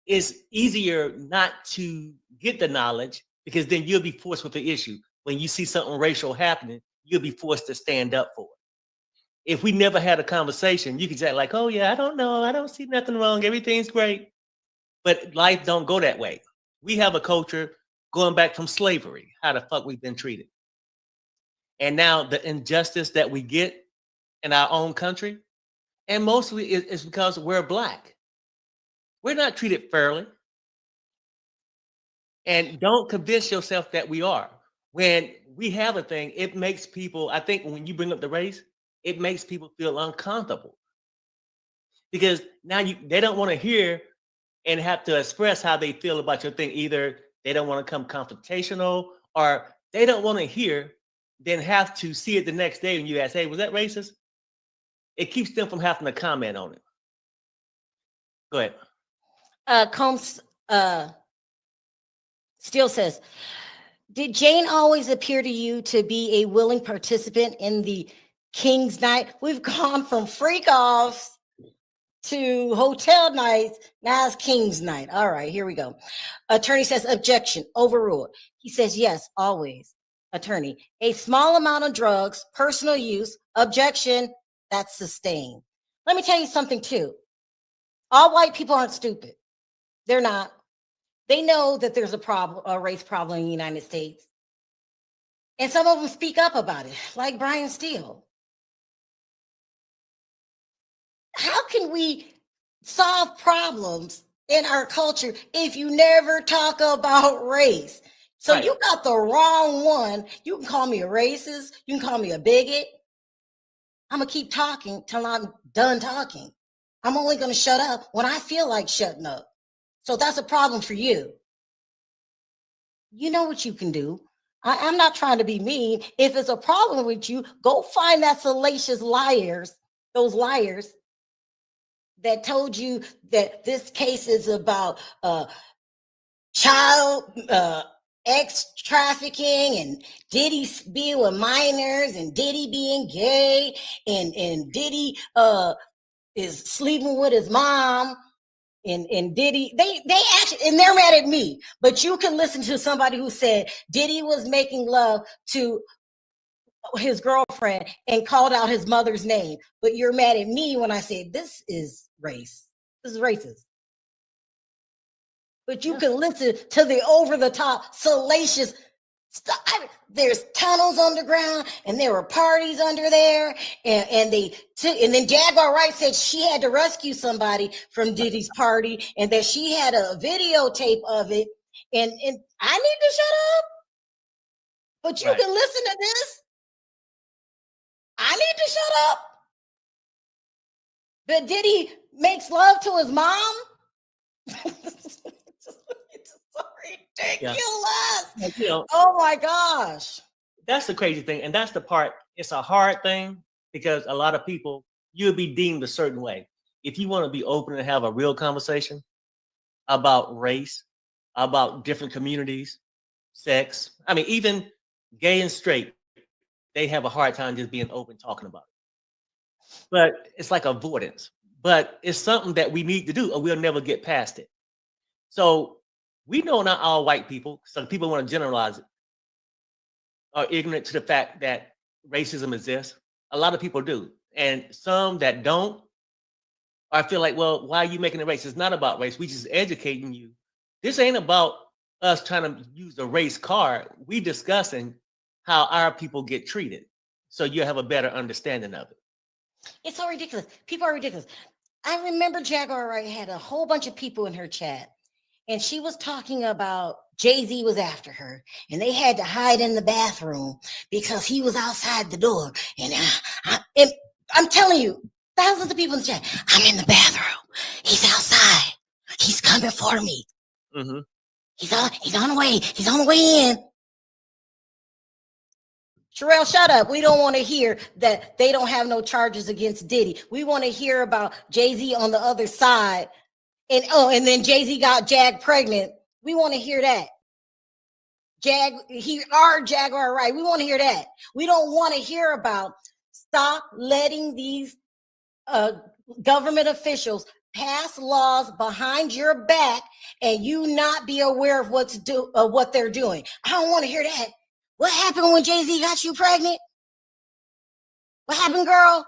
it's easier not to get the knowledge, because then you'll be forced with the issue. When you see something racial happening, you'll be forced to stand up for it. If we never had a conversation, you could say like, oh yeah, I don't know, I don't see nothing wrong, everything's great. But life don't go that way. We have a culture going back from slavery, how the fuck we've been treated. And now the injustice that we get in our own country, and mostly it's because we're Black. We're not treated fairly. And don't convince yourself that we are. When we have a thing, it makes people, I think when you bring up the race, it makes people feel uncomfortable. Because now they don't want to hear and have to express how they feel about your thing. Either they don't want to come confrontational, or they don't want to hear, then have to see it the next day when you ask, hey, was that racist? It keeps them from having to comment on it. Go ahead. Combs Steele says, did Jane always appear to you to be a willing participant in the King's Night? We've gone from freak offs to hotel nights. Now it's King's Night. All right, here we go. Attorney says, objection, overruled. He says, yes, always. Attorney, a small amount of drugs, personal use, objection, that's sustained. Let me tell you something too. All white people aren't stupid. They're not. They know that there's a race problem in the United States. And some of them speak up about it, like Brian Steele. How can we solve problems in our culture if you never talk about race? So you got the wrong one. You can call me a racist. You can call me a bigot. I'm going to keep talking till I'm done talking. I'm only going to shut up when I feel like shutting up. So that's a problem for you. You know what you can do. I'm not trying to be mean. If it's a problem with you, go find that salacious liars, those liars that told you that this case is about child ex trafficking and Diddy being with minors and Diddy being gay and Diddy is sleeping with his mom and Diddy they actually, and they're mad at me, but you can listen to somebody who said Diddy was making love to his girlfriend and called out his mother's name, but you're mad at me when I say this is race. This is racist. But you can listen to the over-the-top, salacious stuff. There's tunnels underground, and there were parties under there, and then Jaguar Wright said she had to rescue somebody from Diddy's party, and that she had a videotape of it. And I need to shut up, but you can listen to this. I need to shut up. But Diddy makes love to his mom. Ridiculous. Yeah. Oh my gosh. That's the crazy thing. And that's the part, it's a hard thing because a lot of people, you'll be deemed a certain way. If you want to be open and have a real conversation about race, about different communities, sex, I mean, even gay and straight, they have a hard time just being open talking about it. But it's like avoidance. But it's something that we need to do or we'll never get past it. So we know not all white people, so people want to generalize it, are ignorant to the fact that racism exists. A lot of people do. And some that don't, I feel like, well, why are you making it race? It's not about race. We just educating you. This ain't about us trying to use the race card. We discussing how our people get treated. So you have a better understanding of it. It's so ridiculous. People are ridiculous. I remember Jaguar Wright had a whole bunch of people in her chat. And she was talking about Jay-Z was after her and they had to hide in the bathroom because he was outside the door. And I'm telling you, thousands of people in the chat, I'm in the bathroom. He's outside. He's coming for me. Mm-hmm. He's on the way. He's on the way in. Sharrell, shut up. We don't want to hear that they don't have no charges against Diddy. We want to hear about Jay-Z on the other side. And then Jay-Z got Jag pregnant. We want to hear that. Jaguar Wright. We want to hear that. We don't want to hear about stop letting these government officials pass laws behind your back and you not be aware of what they're doing. I don't want to hear that. What happened when Jay-Z got you pregnant? What happened, girl?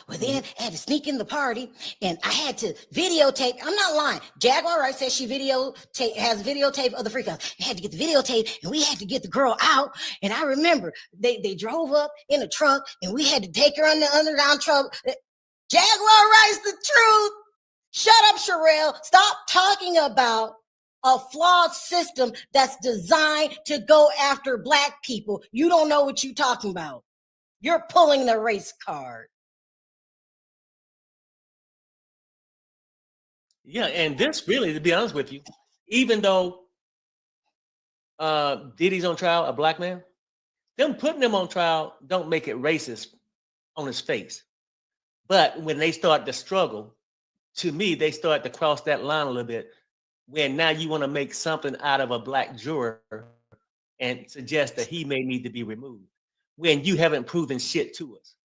Well, then I had to sneak in the party and I had to videotape. I'm not lying. Jaguar Wright says she has videotape of the freak out. I had to get the videotape and we had to get the girl out. And I remember they drove up in a truck and we had to take her on the underground truck. Jaguar Wright's the truth. Shut up, Sharrell. Stop talking about a flawed system that's designed to go after Black people. You don't know what you're talking about. You're pulling the race card. Yeah, and this really, to be honest with you, even though Diddy's on trial, a Black man, them putting him on trial don't make it racist on his face. But when they start to struggle, to me, they start to cross that line a little bit, where now you want to make something out of a Black juror and suggest that he may need to be removed when you haven't proven shit to us.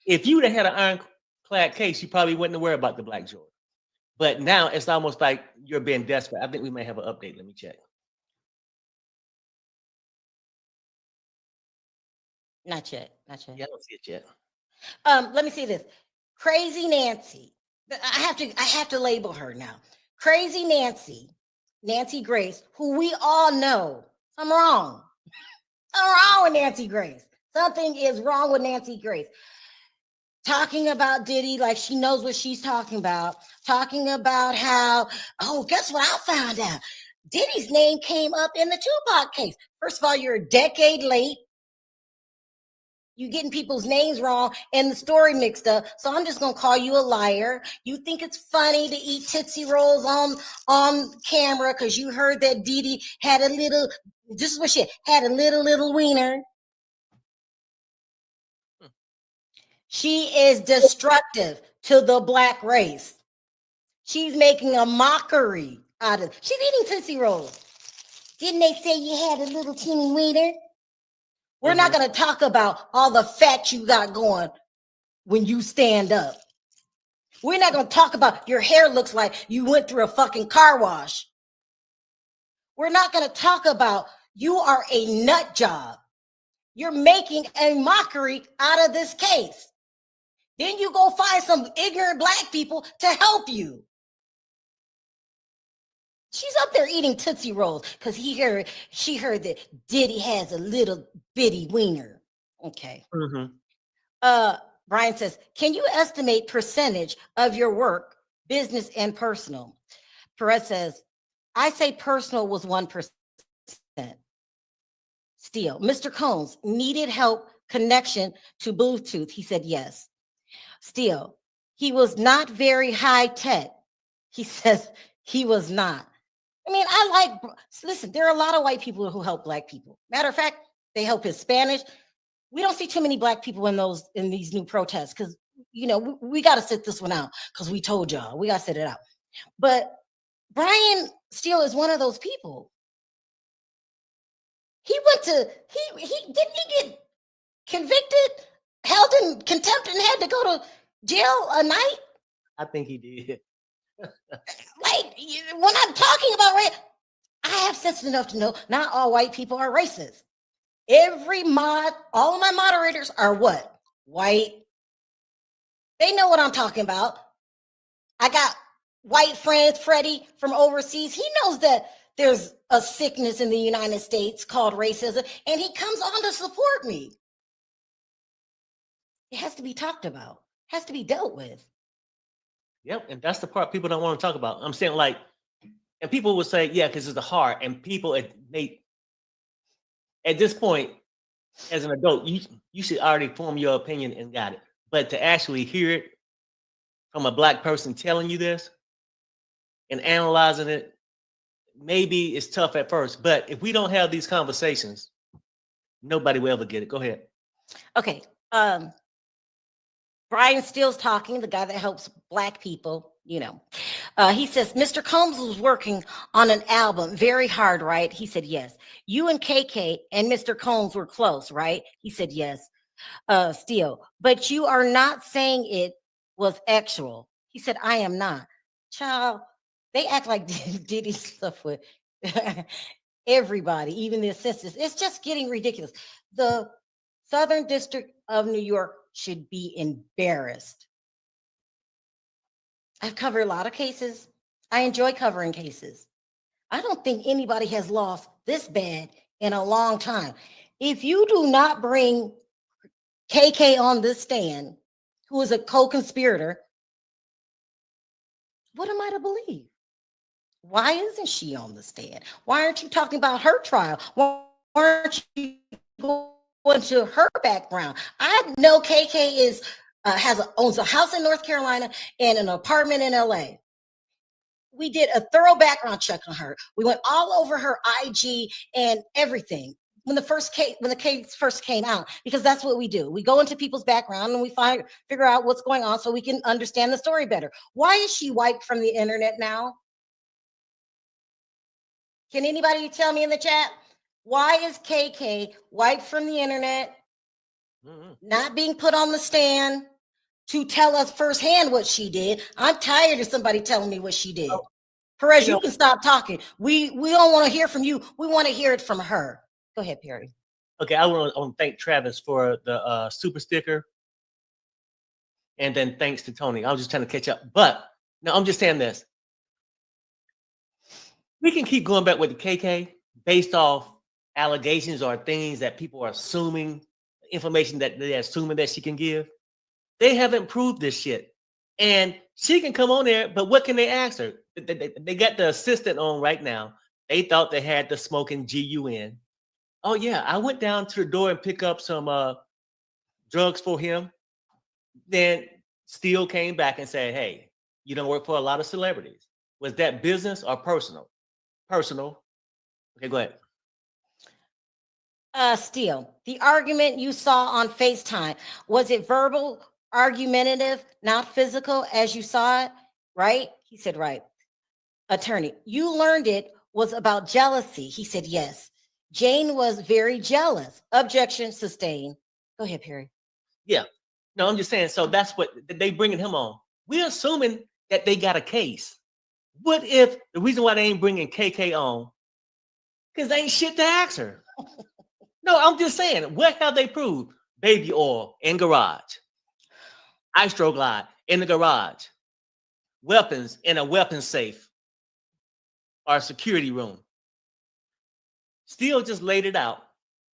If you'd have had an ironclad case, you probably wouldn't worry about the Black juror. But now it's almost like you're being desperate. I think we may have an update. Let me check. Not yet. Yeah, I don't see it yet. Let me see this. Crazy Nancy. I have to label her now. Crazy Nancy Grace, who we all know, I'm wrong. I'm wrong with Nancy Grace. Something is wrong with Nancy Grace. Talking about Diddy like she knows what she's talking about. Talking about how, oh, guess what I found out? Diddy's name came up in the Tupac case. First of all, you're a decade late. You're getting people's names wrong and the story mixed up. So I'm just gonna call you a liar. You think it's funny to eat Tootsie Rolls on camera because you heard that Diddy had a little, this is what she had, a little wiener. She is destructive to the Black race. She's making a mockery out of, she's eating Tootsie Rolls. Didn't they say you had a little teeny wiener? We're not going to talk about all the fat you got going when you stand up. We're not going to talk about your hair looks like you went through a fucking car wash. We're not going to talk about you are a nut job. You're making a mockery out of this case. Then you go find some ignorant Black people to help you. She's up there eating Tootsie Rolls because she heard that Diddy has a little bitty wiener. Okay. Brian says, can you estimate percentage of your work, business and personal? Perez says, I say personal was 1%. Steele, Mr. Combs needed help connection to Bluetooth. He said yes. Steele, he was not very high tech. He says he was not. I mean, listen, there are a lot of white people who help Black people. Matter of fact, they help Hispanics. We don't see too many Black people in these new protests because, we got to sit this one out because we told y'all. We got to sit it out. But Brian Steele is one of those people. Didn't he get convicted, held in contempt, and had to go to jail a night? I think he did. Like, when I'm talking about race, I have sense enough to know not all white people are racist. All of my moderators are what? White. They know what I'm talking about. I got white friends, Freddie from overseas. He knows that there's a sickness in the United States called racism, and he comes on to support me. It has to be talked about, has to be dealt with. Yep, and that's the part people don't want to talk about. I'm saying, like, and people would say, yeah, because it's the heart, and people, at this point, as an adult, you should already form your opinion and got it. But to actually hear it from a Black person telling you this and analyzing it, maybe it's tough at first. But if we don't have these conversations, nobody will ever get it. Go ahead. Okay. Brian Steele's talking, the guy that helps Black people, he says, Mr. Combs was working on an album very hard, right? He said, yes. You and KK and Mr. Combs were close, right? He said, yes. Steele, but you are not saying it was actual. He said, I am not. Child, they act like Diddy stuff with everybody, even the assistants. It's just getting ridiculous. The Southern District of New York should be embarrassed. I've covered a lot of cases. I enjoy covering cases. I don't think anybody has lost this bad in a long time. If you do not bring KK on this stand, who is a co-conspirator, what am I to believe? Why isn't she on the stand? Why aren't you talking about her trial? Why aren't you going to her background? I know KK owns a house in North Carolina and an apartment in LA. We did a thorough background check on her. We went all over her IG and everything when the case first came out, because that's what we do. We go into people's background and we figure out what's going on so we can understand the story better. Why is she wiped from the internet now? Can anybody tell me in the chat? Why is KK wiped from the internet, not being put on the stand to tell us firsthand what she did? I'm tired of somebody telling me what she did. Perez, you can stop talking. We don't want to hear from you. We want to hear it from her. Go ahead, Perry. Okay, I want to thank Travis for the super sticker. And then thanks to Tony. I was just trying to catch up. But no, I'm just saying this. we can keep going back with the KK based off allegations or things that people are assuming, information that they're assuming that she can give. They haven't proved this shit. And she can come on there, but what can they ask her? They got the assistant on right now. They thought they had the smoking GUN. Oh, yeah, I went down to the door and pick up some drugs for him. Then Steele came back and said, hey, you don't work for a lot of celebrities. Was that business or personal? Personal. Okay, go ahead. Steele, the argument you saw on FaceTime, was it verbal, argumentative, not physical as you saw it? Right? He said, right. Attorney, you learned it was about jealousy. He said, yes. Jane was very jealous. Objection sustained. Go ahead, Perry. Yeah. No, I'm just saying. So that's what they bringing him on. We're assuming that they got a case. What if the reason why they ain't bringing KK on? Because they ain't shit to ask her. No, I'm just saying. What have they proved? Baby oil in garage. Istroglide in the garage. Weapons in a weapons safe. Or security room. Still just laid it out.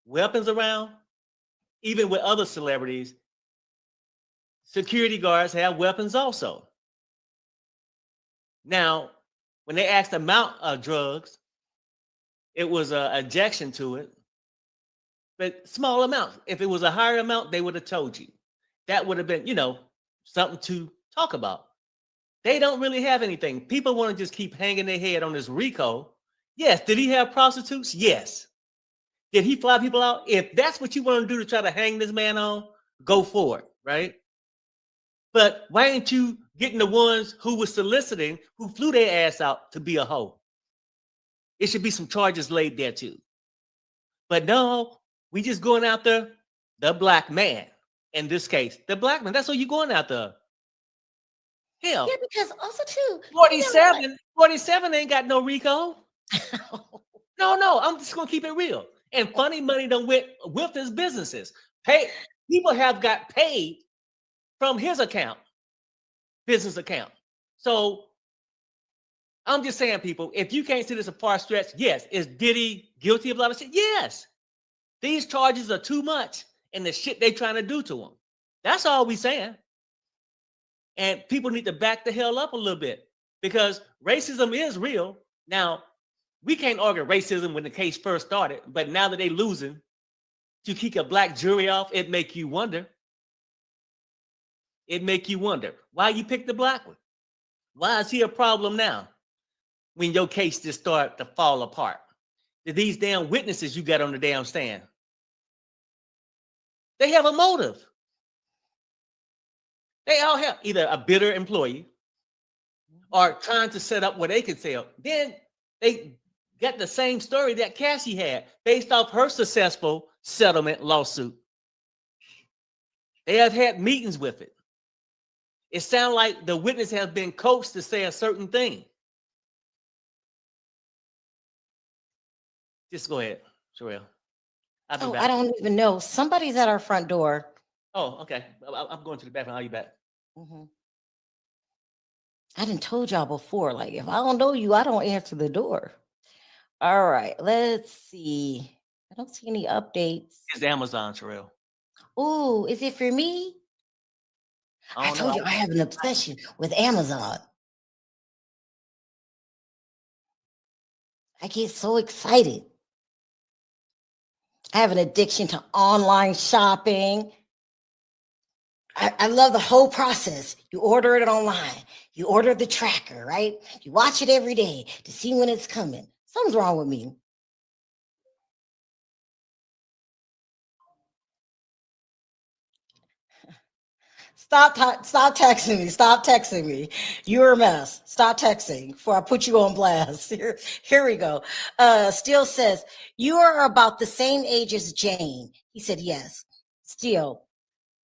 Weapons around. Even with other celebrities, security guards have weapons also. Now, when they asked the amount of drugs, it was an objection to it, but small amounts. If it was a higher amount, they would have told you. That would have been, something to talk about. They don't really have anything. People want to just keep hanging their head on this RICO. Yes. Did he have prostitutes? Yes. Did he fly people out? If that's what you want to do to try to hang this man on, go for it, right? But why ain't you getting the ones who were soliciting, who flew their ass out to be a hoe? It should be some charges laid there too. But no, we just going after the black man. In this case, the black man. That's what you're going after. Hell. Yeah, because also too, 47 ain't got no RICO. No, I'm just gonna keep it real. And funny money done with his businesses. People have got paid from his account, business account. So I'm just saying, people, if you can't see this a far stretch, yes, is Diddy guilty of a lot of shit? Yes. These charges are too much and the shit they trying to do to him. That's all we saying. And people need to back the hell up a little bit because racism is real. Now, we can't argue racism when the case first started, but now that they losing, to kick a black jury off, it make you wonder. It make you wonder why you picked the black one. Why is he a problem now when your case just start to fall apart? Did these damn witnesses you got on the damn stand, they have a motive. They all have either a bitter employee or trying to set up what they can sell. Then they got the same story that Cassie had based off her successful settlement lawsuit. They have had meetings with it. It sounds like the witness has been coached to say a certain thing. Just go ahead, Sharrell. I don't even know. Somebody's at our front door. Oh, okay. I'm going to the bathroom. I'll be back. Mm-hmm. I didn't told y'all before, like if I don't know you, I don't answer the door. All right, let's see. I don't see any updates. It's Amazon, Sharrell. Oh, is it for me? I told you I have an obsession with Amazon. I get so excited. I have an addiction to online shopping. I love the whole process. You order it online. You order the tracker, right? You watch it every day to see when it's coming. Something's wrong with me. Stop texting me. Stop texting me. You're a mess. Stop texting before I put you on blast. Here we go. Steele says, you are about the same age as Jane. He said, yes. Steele,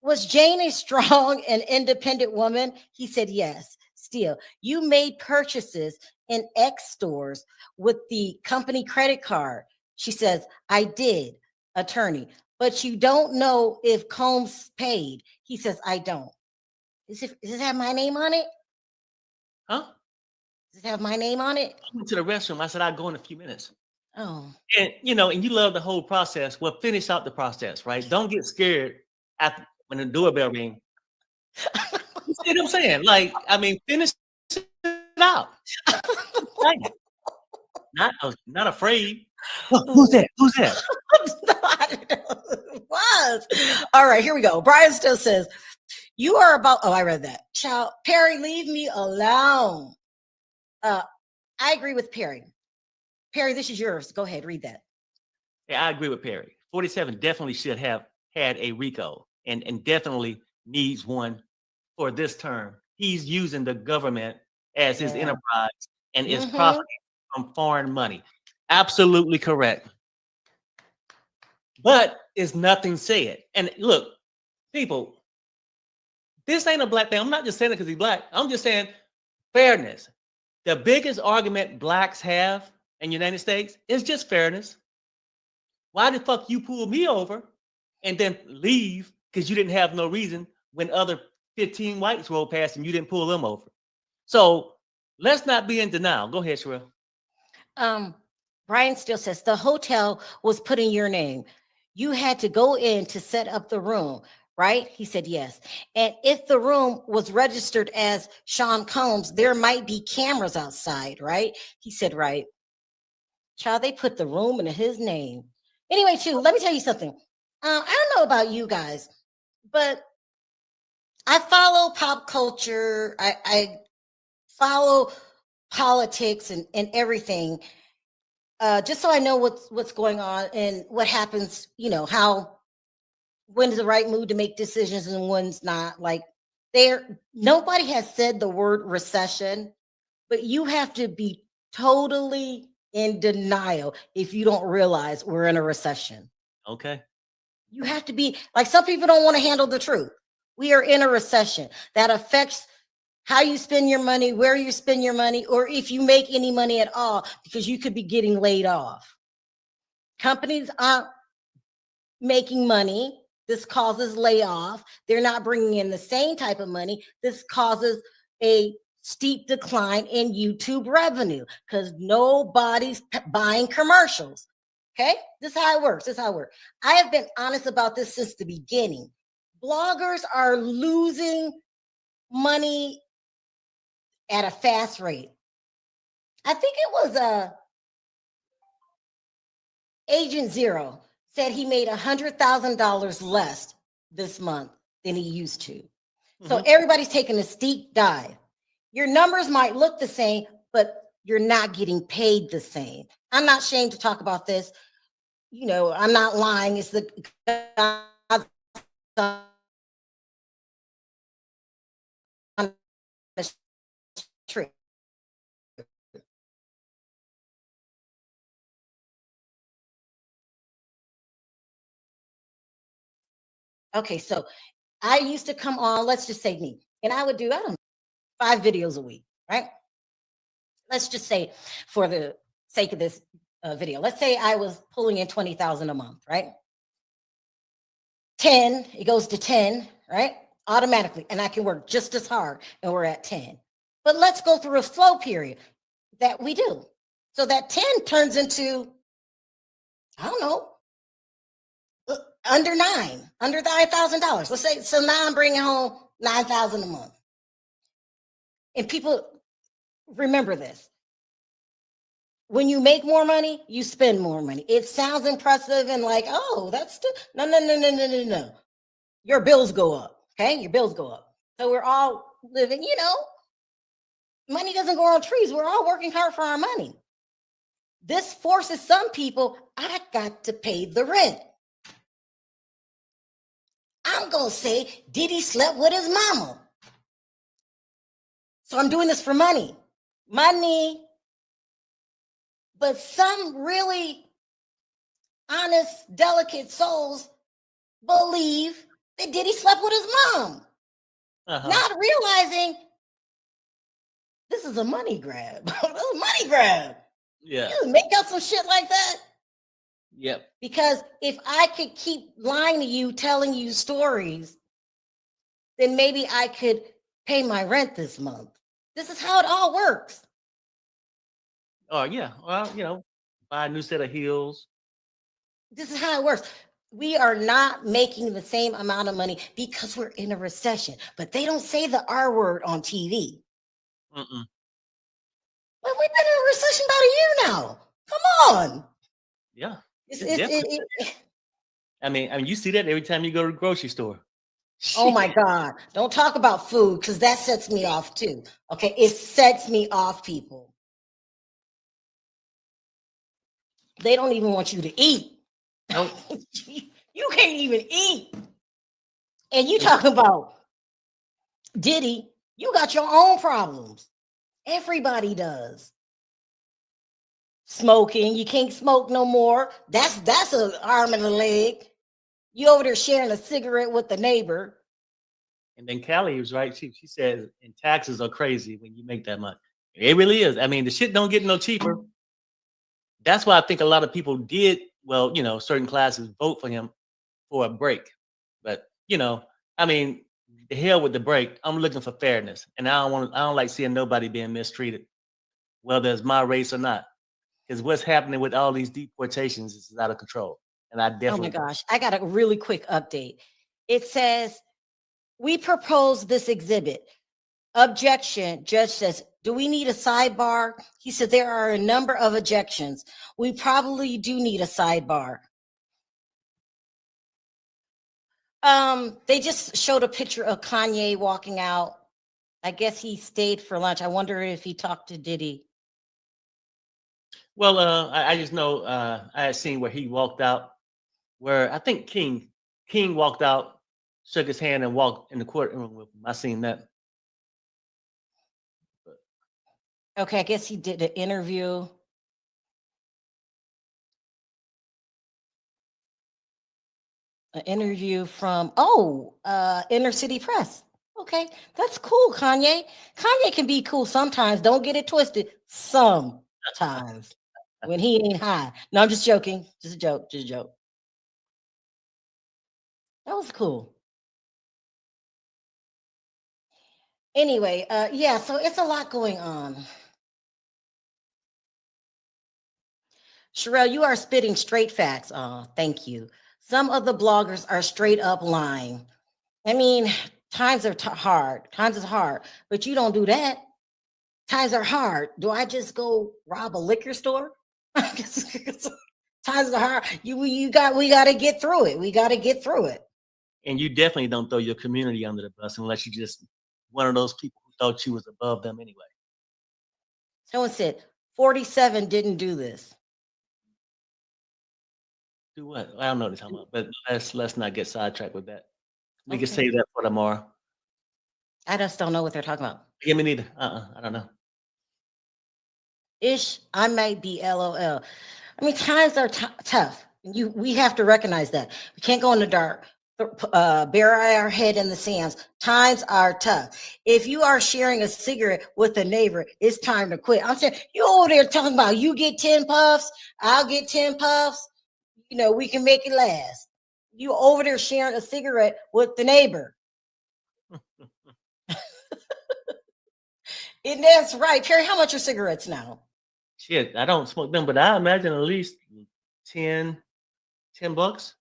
was Jane a strong and independent woman? He said, yes. Steele, you made purchases in X stores with the company credit card. She says, I did. Attorney, but you don't know if Combs paid. He says, I don't. Does it have my name on it? Huh? Does it have my name on it? I went to the restroom. I said, I'll go in a few minutes. Oh. And and you love the whole process. Well, finish out the process, right? Don't get scared after when the doorbell rings. You see what I'm saying? Like, I mean, finish it out. Right. Not afraid. Who's that? Who's that? I don't know who it was. All right, here we go. Brian still says, you are about, oh, I read that. Child, Perry, leave me alone. I agree with Perry. Perry, this is yours. Go ahead, read that. Yeah, I agree with Perry. 47 definitely should have had a RICO and definitely needs one for this term. He's using the government as his enterprise and is profiting from foreign money. Absolutely correct. But it's nothing said. And look, people, this ain't a black thing. I'm not just saying it because he's black. I'm just saying fairness. The biggest argument blacks have in the United States is just fairness. Why the fuck you pull me over and then leave because you didn't have no reason when other 15 whites rolled past and you didn't pull them over? So let's not be in denial. Go ahead, Sharrell. Brian still says the hotel was put in your name. You had to go in to set up the room, right? He said yes. And if the room was registered as Sean Combs, there might be cameras outside, right? He said, right. Child, they put the room in his name. Anyway, too, let me tell you something. I don't know about you guys, but I follow pop culture. I follow politics and everything, just so I know what's going on and what happens, when is the right mood to make decisions and when's not. Like, nobody has said the word recession, but you have to be totally in denial if you don't realize we're in a recession. Okay. You have to be like, some people don't want to handle the truth. We are in a recession that affects how you spend your money, where you spend your money, or if you make any money at all, because you could be getting laid off. Companies aren't making money. This causes layoff. They're not bringing in the same type of money. This causes a steep decline in YouTube revenue because nobody's buying commercials. Okay, this is how it works. I have been honest about this since the beginning. Bloggers are losing money at a fast rate. I think it was Agent Zero said he made $100,000 less this month than he used to. So everybody's taking a steep dive. Your numbers might look the same, but you're not getting paid the same. I'm not ashamed to talk about this. I'm not lying. It's the truth. Okay, so I used to come on, let's just say me, and I would do, 5 videos a week, right? Let's just say, for the sake of this video, let's say I was pulling in 20,000 a month, right? 10, it goes to 10, right? Automatically, and I can work just as hard, and we're at 10. But let's go through a slow period that we do. So that 10 turns into, I don't know, under $9,000. Let's say, so now I'm bringing home $9,000 a month. And people, remember this. When you make more money, you spend more money. It sounds impressive and like, oh, that's no. Your bills go up, okay? Your bills go up. So we're all living, money doesn't grow on trees. We're all working hard for our money. This forces some people, I got to pay the rent. I'm going to say Diddy slept with his mama. So I'm doing this for money. But some really honest, delicate souls believe that Diddy slept with his mom. Not realizing this is a money grab. Money grab. Yeah. You make up some shit like that. Yep. Because if I could keep lying to you, telling you stories, then maybe I could pay my rent this month. This is how it all works. Or yeah, well, buy a new set of heels. This is how it works. We are not making the same amount of money because we're in a recession, but they don't say the R word on TV. Mm-mm. But we've been in a recession about a year now. Come on. Yeah, It's, it's it's, definitely. I mean, you see that every time you go to the grocery store. oh my Shit. God. Don't talk about food because that sets me off too. Okay. It sets me off, people. They don't even want you to eat. Nope. You can't even eat. And you talking about Diddy, you got your own problems. Everybody does. Smoking, you can't smoke no more. That's an arm and a leg. You over there sharing a cigarette with the neighbor. And then Callie was right. She says, and taxes are crazy when you make that much. It really is. I mean, the shit don't get no cheaper. That's why I think a lot of people did, well, certain classes vote for him for a break. But, I mean, the hell with the break. I'm looking for fairness. And I don't like seeing nobody being mistreated, whether it's my race or not. Because what's happening with all these deportations is out of control. And I Oh my definitely gosh. I got a really quick update. It says, we propose this exhibit. Objection. Judge says, do we need a sidebar? He said, there are a number of objections. We probably do need a sidebar. They just showed a picture of Kanye walking out. I guess he stayed for lunch. I wonder if he talked to Diddy. Well, I just know I had seen where he walked out, where I think King walked out, shook his hand, and walked in the courtroom with him. I seen that. Okay, I guess he did an interview. An interview from Inner City Press. Okay, that's cool, Kanye. Kanye can be cool sometimes. Don't get it twisted. Sometimes when he ain't high. No, I'm just joking. Just a joke. Just a joke. That was cool. Anyway, yeah, so it's a lot going on. Sharrell, you are spitting straight facts. Oh, thank you. Some of the bloggers are straight up lying. I mean, times are hard. Times is hard, but you don't do that. Times are hard. Do I just go rob a liquor store? Times are hard. We got to get through it. We got to get through it. And you definitely don't throw your community under the bus unless you just one of those people who thought you was above them anyway. Someone said 47 didn't do this. Do what? I don't know what you're talking about, but let's not get sidetracked with that. We can Okay. save that for tomorrow. I just don't know what they're talking about. Yeah, me neither. I don't know. Ish, I might be LOL. I mean, times are tough. We have to recognize that. We can't go in the dark, bury our head in the sands. Times are tough. If you are sharing a cigarette with a neighbor, it's time to quit. I'm saying, you over there talking about you get 10 puffs, I'll get 10 puffs. We can make it last. You over there sharing a cigarette with the neighbor. And that's right. Perry, how much are cigarettes now? Shit, I don't smoke them, but I imagine at least 10 bucks.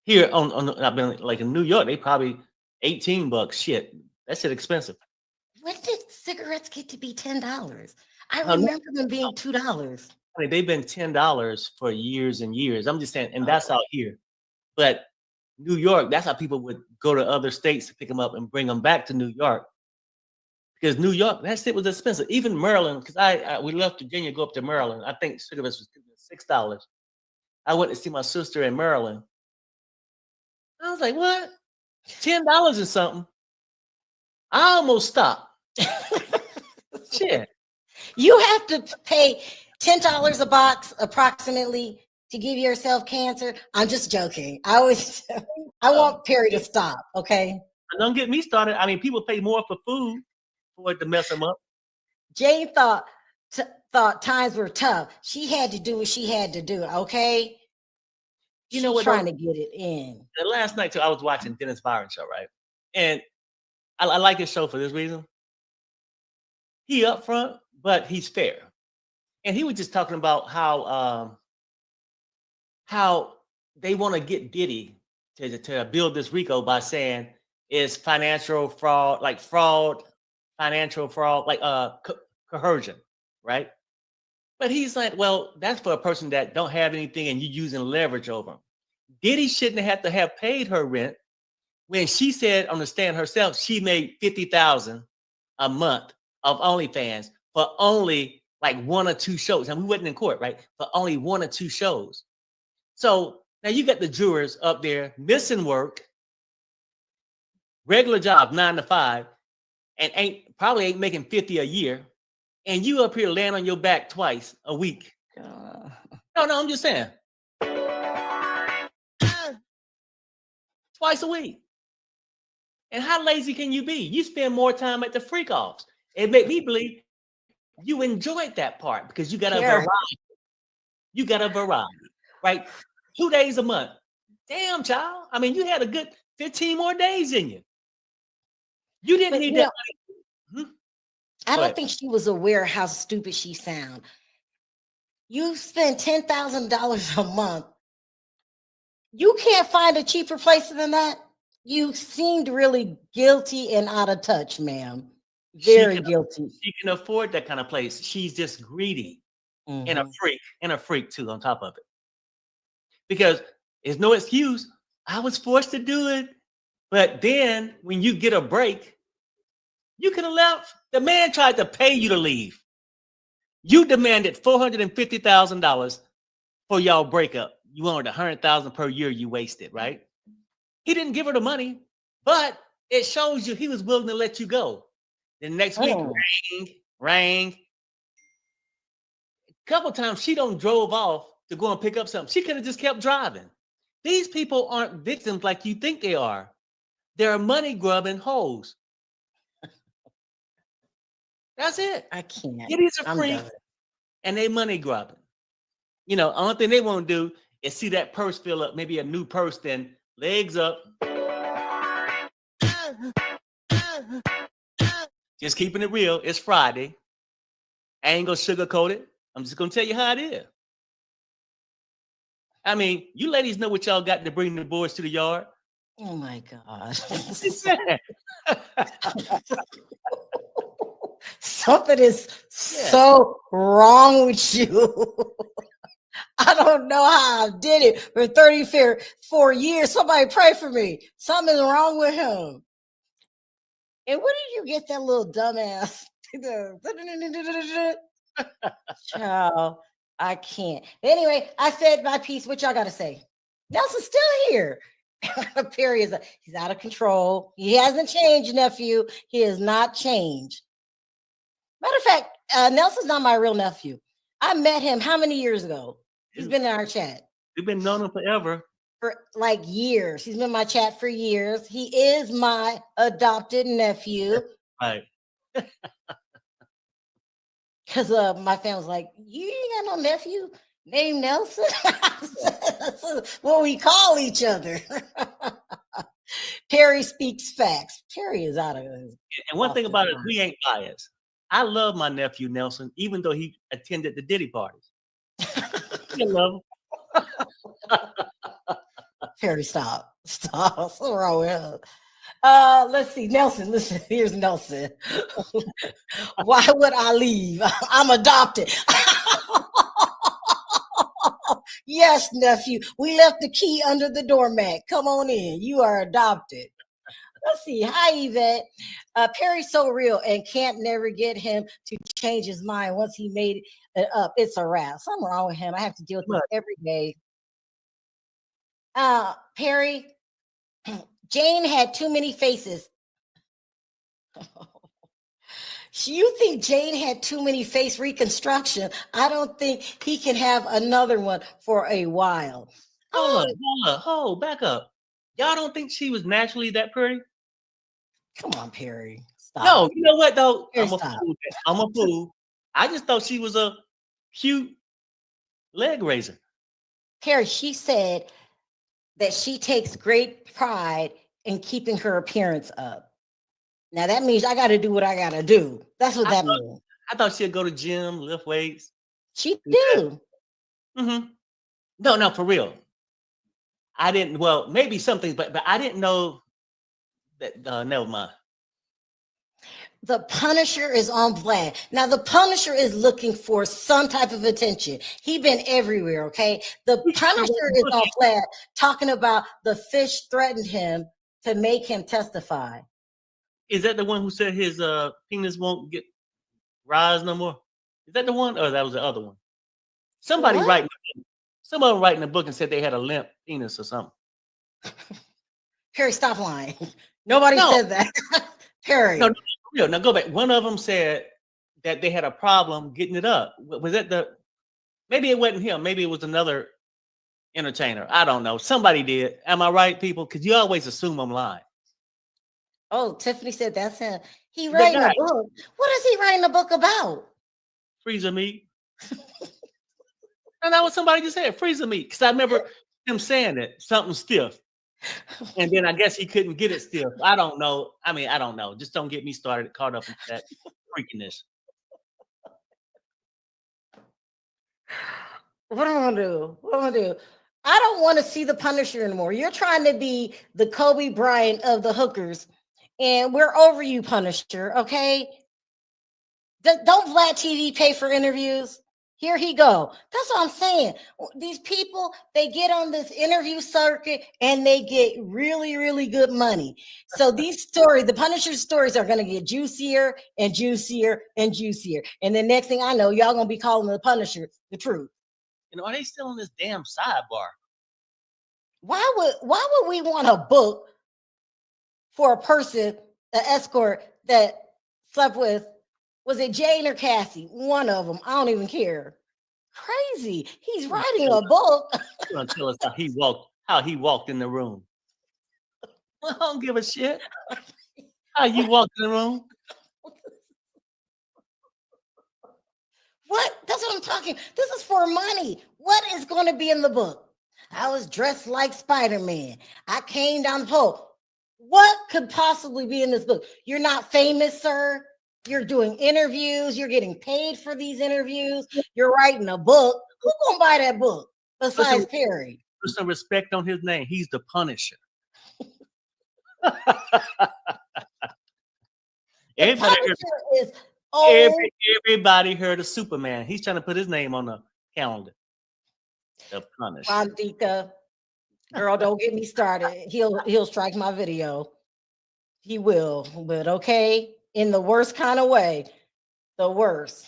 Here I've been like in New York, they probably $18. Shit, that shit expensive. When did cigarettes get to be $10? I No, remember them being $2. I mean, they've been $10 for years and years. I'm just saying, and that's out here. But New York, that's how people would go to other states to pick them up and bring them back to New York. Because New York, that shit was expensive. Even Maryland, because we left Virginia, go up to Maryland. I think cigarettes was $6. I went to see my sister in Maryland. I was like, what? $10 or something. I almost stopped. Shit. You have to pay $10 a box approximately to give yourself cancer. I'm just joking. I want Perry to stop, okay? Don't get me started. I mean, people pay more for food for it to mess them up. Jane thought times were tough. She had to do what she had to do, okay? You know what? Trying to get it in. The last night too, I was watching Dennis Byron show, right? And I like his show for this reason. He upfront, but he's fair. and he was just talking about how they want to get Diddy to build this RICO by saying it's financial fraud, like fraud, financial fraud, like coercion, right? But he's like, well, that's for a person that don't have anything and you using leverage over them. Diddy shouldn't have to have paid her rent when she said on the stand herself she made $50,000 a month of OnlyFans for only like 1 or 2 shows, and we wasn't in court, right? For only 1 or 2 shows. So now you got the jurors up there missing work, regular job 9 to 5, and probably ain't making 50 a year, and you up here laying on your back twice a week. No, I'm just saying. Twice a week. And how lazy can you be? You spend more time at the freak offs. It made me believe you enjoyed that part because you got a variety. You got a variety, right? 2 days a month. Damn, child. I mean, you had a good 15 more days in you. You didn't need that money. I don't think she was aware how stupid she sound. You spend $10,000 a month. You can't find a cheaper place than that. You seemed really guilty and out of touch, ma'am. Very guilty. She can afford that kind of place. She's just greedy and a freak too on top of it. Because there's no excuse. I was forced to do it. But then when you get a break, you could have left. The man tried to pay you to leave. You demanded $450,000 for y'all breakup. You wanted $100,000 per year you wasted, right? He didn't give her the money, but it shows you he was willing to let you go. The next week, rang. A couple times she drove off to go and pick up something. She could have just kept driving. These people aren't victims like you think they are. They're money grubbing hoes. That's it. I can't. Diddy's a freak, and they money grubbing. You know, only thing they want to do is see that purse fill up, maybe a new purse, then legs up. Just keeping it real. It's Friday. I ain't gonna sugarcoat it. I'm just gonna tell you how it is. I mean, you ladies know what y'all got to bring the boys to the yard. Oh my God. Something is so wrong with you. I don't know how I did it for 34 years. Somebody pray for me. Something's wrong with him. And where did you get that little dumbass? Child, I can't. Anyway, I said my piece. What y'all got to say? Nelson's still here. Perry he's out of control. He hasn't changed, nephew. He has not changed. Matter of fact, Nelson's not my real nephew. I met him how many years ago? He's been in our chat. You've been known him forever. For like years. He's been in my chat for years. He is my adopted nephew. Right. Because my family's like, you ain't got no nephew named Nelson? That's what we call each other. Perry speaks facts. Perry is out of it. And one thing about it, we ain't biased. I love my nephew Nelson, even though he attended the Diddy parties. I love him. Perry, stop. What's wrong with him? Let's see. Nelson, listen. Here's Nelson. Why would I leave? I'm adopted. Yes, nephew. We left the key under the doormat. Come on in. You are adopted. Let's see. Hi, Yvette. Perry's so real and can't never get him to change his mind once he made it up. It's a wrap. Something wrong with him. I have to deal with this every day. Perry, Jane had too many faces. You think Jane had too many face reconstruction? I don't think he can have another one for a while. Hold, back up. Y'all don't think she was naturally that pretty? Come on, Perry. Stop. No, you know what though? Perry, I'm a fool. I just thought she was a cute leg raiser. Perry, she said that she takes great pride in keeping her appearance up. Now that means I got to do what I got to do. That's what that means. I thought she'd go to gym, lift weights. She do. Mm-hmm. No, for real. I didn't. Well, maybe something, but I didn't know that. Never mind. The Punisher is on Vlad. Now, the Punisher is looking for some type of attention. He been everywhere, okay? The Punisher is on Vlad talking about the fish threatened him to make him testify. Is that the one who said his penis won't get rise no more? Is that the one, or that was the other one? Somebody writing a book and said they had a limp penis or something. Perry, stop lying. Nobody said that. Perry. No, now go back. One of them said that they had a problem getting it up. Was that maybe it wasn't him. Maybe it was another entertainer. I don't know. Somebody did. Am I right, people? Because you always assume I'm lying. Oh, Tiffany said that's him. He writing a book. What is he writing a book about? Freezer meat. And that was somebody just said freezer meat. Because I remember him saying it, something stiff. And then I guess he couldn't get it stiff. I don't know. I mean, I don't know. Just don't get me started, caught up in that freakiness. What am I gonna do? What am I gonna do? I don't want to see the Punisher anymore. You're trying to be the Kobe Bryant of the hookers, and we're over you, Punisher. Okay? Don't Vlad TV pay for interviews? Here he go. That's what I'm saying. These people, they get on this interview circuit and they get really, really good money. So these stories, the Punisher stories are going to get juicier and juicier and juicier. And the next thing I know, y'all going to be calling the Punisher the truth. You know, are they still on this damn sidebar? Why would we want a book for a person, an escort that slept with? Was it Jane or Cassie? One of them. I don't even care. Crazy. He's writing a book. He's gonna tell us how he walked in the room. I don't give a shit. How you walked in the room? What? That's what I'm talking. This is for money. What is going to be in the book? I was dressed like Spider-Man. I came down the pole. What could possibly be in this book? You're not famous, sir. You're doing interviews. You're getting paid for these interviews. You're writing a book. Who's gonna buy that book besides Perry? Put some respect on his name. He's the Punisher. Everybody heard of Superman. He's trying to put his name on the calendar. The Punisher. Rondika, girl, don't get me started. He'll strike my video. He will, but okay. In the worst kind of way, the worst.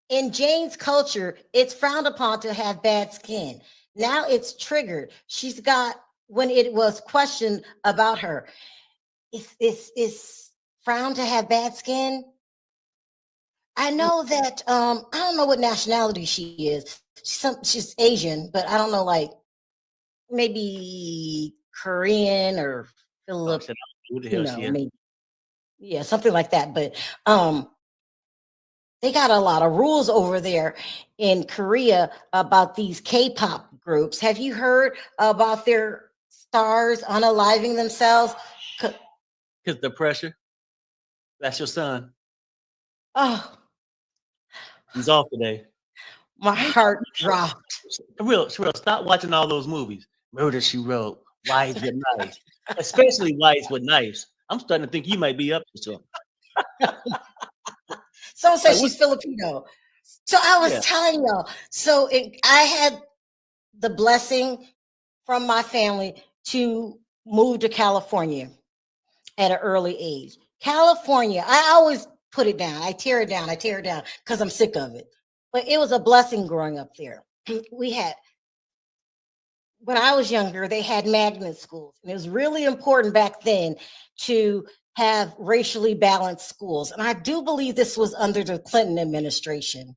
In Jane's culture, it's frowned upon to have bad skin. Now it's triggered. She's got, when it was questioned about her, it's frowned to have bad skin. I know that, I don't know what nationality she is. She's Asian, but I don't know, like maybe Korean or Filipino. Maybe. Yeah, something like that. But they got a lot of rules over there in Korea about these K-pop groups. Have you heard about their stars unaliving themselves? Because the pressure. That's your son. Oh, he's off today. My heart dropped. Sharrell, stop watching all those movies. Murder, She Wrote, Wives with Knives, especially Wives with Knives. I'm starting to think you might be up to something. Someone says she's Filipino. So I was telling y'all. So I had the blessing from my family to move to California at an early age. California, I always put it down. I tear it down because I'm sick of it. But it was a blessing growing up there. When I was younger, they had magnet schools. And it was really important back then to have racially balanced schools. And I do believe this was under the Clinton administration.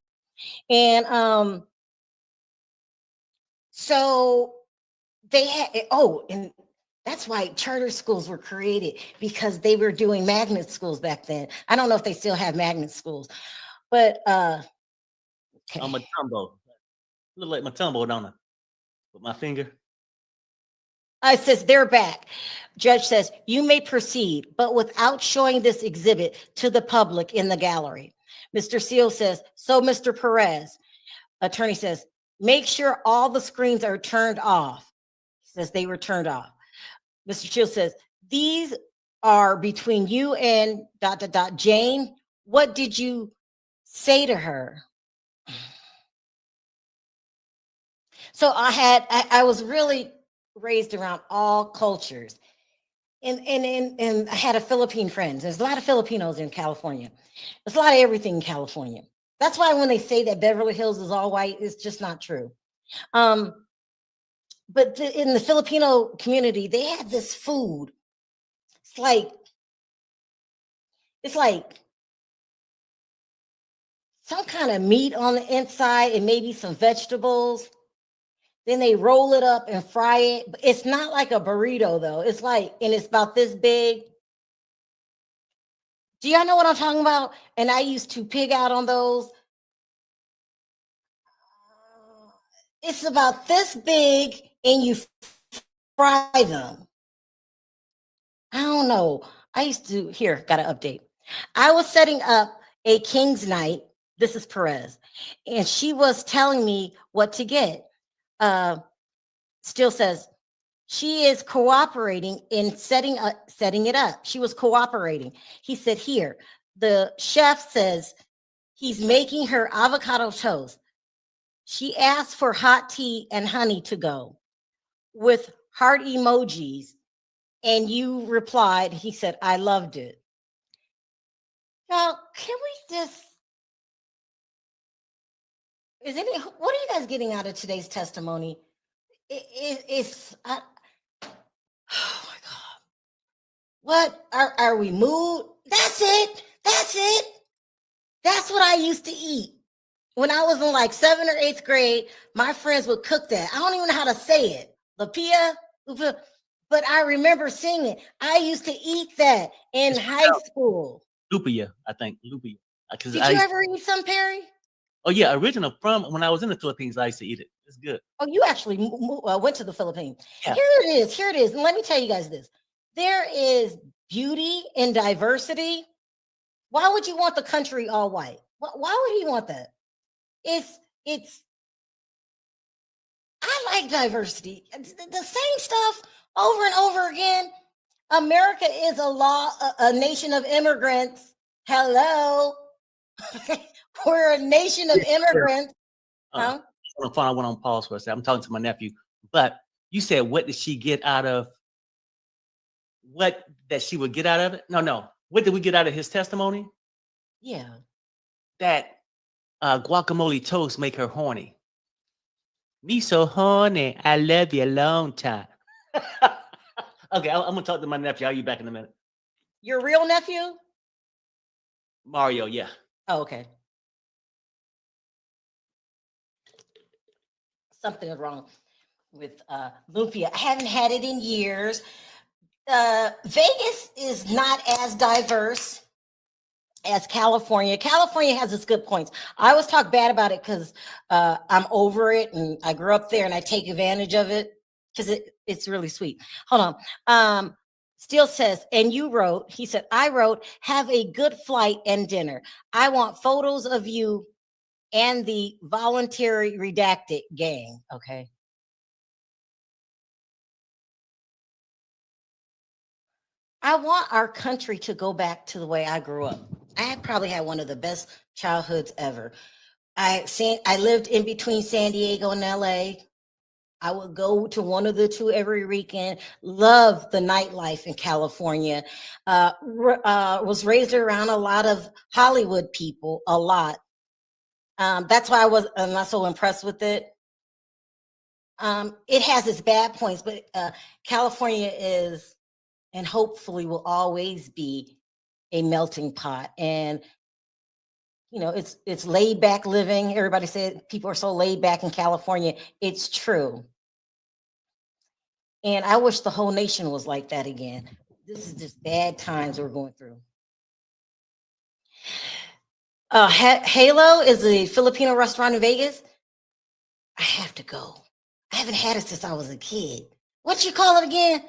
And so they had, and that's why charter schools were created, because they were doing magnet schools back then. I don't know if they still have magnet schools, but okay. I'm a Matumbo. Look like Matumbo, don't I? With my finger. It says they're back. Judge says you may proceed, but without showing this exhibit to the public in the gallery. Mr. Seal says, so Mr. Perez, attorney says, make sure all the screens are turned off. He says they were turned off. Mr. Shields says, these are between you and ... Jane. What did you say to her? So I was really raised around all cultures. And I had a Philippine friend. There's a lot of Filipinos in California. There's a lot of everything in California. That's why when they say that Beverly Hills is all white, it's just not true. But in the Filipino community, they have this food. It's like some kind of meat on the inside and maybe some vegetables. Then they roll it up and fry it. It's not like a burrito though. It's like, and it's about this big. Do y'all know what I'm talking about? And I used to pig out on those. It's about this big and you fry them. I don't know. I used to, here, got an update. I was setting up a King's night. This is Perez. And she was telling me what to get. Still says, she is cooperating in setting it up. She was cooperating. He said, here, the chef says he's making her avocado toast. She asked for hot tea and honey to go with heart emojis. And you replied, he said, I loved it. Y'all, can we just, what are you guys getting out of today's testimony? Oh my God. What are we moved? That's it. That's what I used to eat. When I was in like 7th or 8th grade, my friends would cook that. I don't even know how to say it. Lapia, but I remember seeing it. I used to eat that in high school. Lupia, I think. Lupia. Did you ever eat some, Perry? Oh, yeah. Original from when I was in the Philippines, I used to eat it. It's good. Oh, you actually went to the Philippines. Yeah. Here it is. And let me tell you guys this. There is beauty in diversity. Why would you want the country all white? Why would he want that? I like diversity. The same stuff over and over again. America is a nation of immigrants. Hello. We're a nation of immigrants. I went on pause for a second. I'm talking to my nephew. But you said, what did she get out of what that she would get out of it? No. What did we get out of his testimony? Yeah. That guacamole toast make her horny. Me so horny. I love you a long time. Okay, I'm gonna talk to my nephew. I'll be back in a minute. Your real nephew? Mario, yeah. Oh, okay. Something is wrong with lumpia. I haven't had it in years. Vegas is not as diverse as California. California has its good points. I always talk bad about it because I'm over it and I grew up there and I take advantage of it because it's really sweet. Hold on. Steele says, and you wrote, he said, I wrote, have a good flight and dinner. I want photos of you and the voluntary redacted gang. Okay. I want our country to go back to the way I grew up. I probably had one of the best childhoods ever. I lived in between San Diego and LA. I would go to one of the two every weekend. Love the nightlife in California. Was raised around a lot of Hollywood people, a lot. That's why I'm not so impressed with it. It has its bad points, but California is, and hopefully will always be, a melting pot. And it's laid back living. Everybody said people are so laid back in California. It's true. And I wish the whole nation was like that again. This is just bad times we're going through. Halo is a Filipino restaurant in Vegas. I have to go. I haven't had it since I was a kid. What you call it again?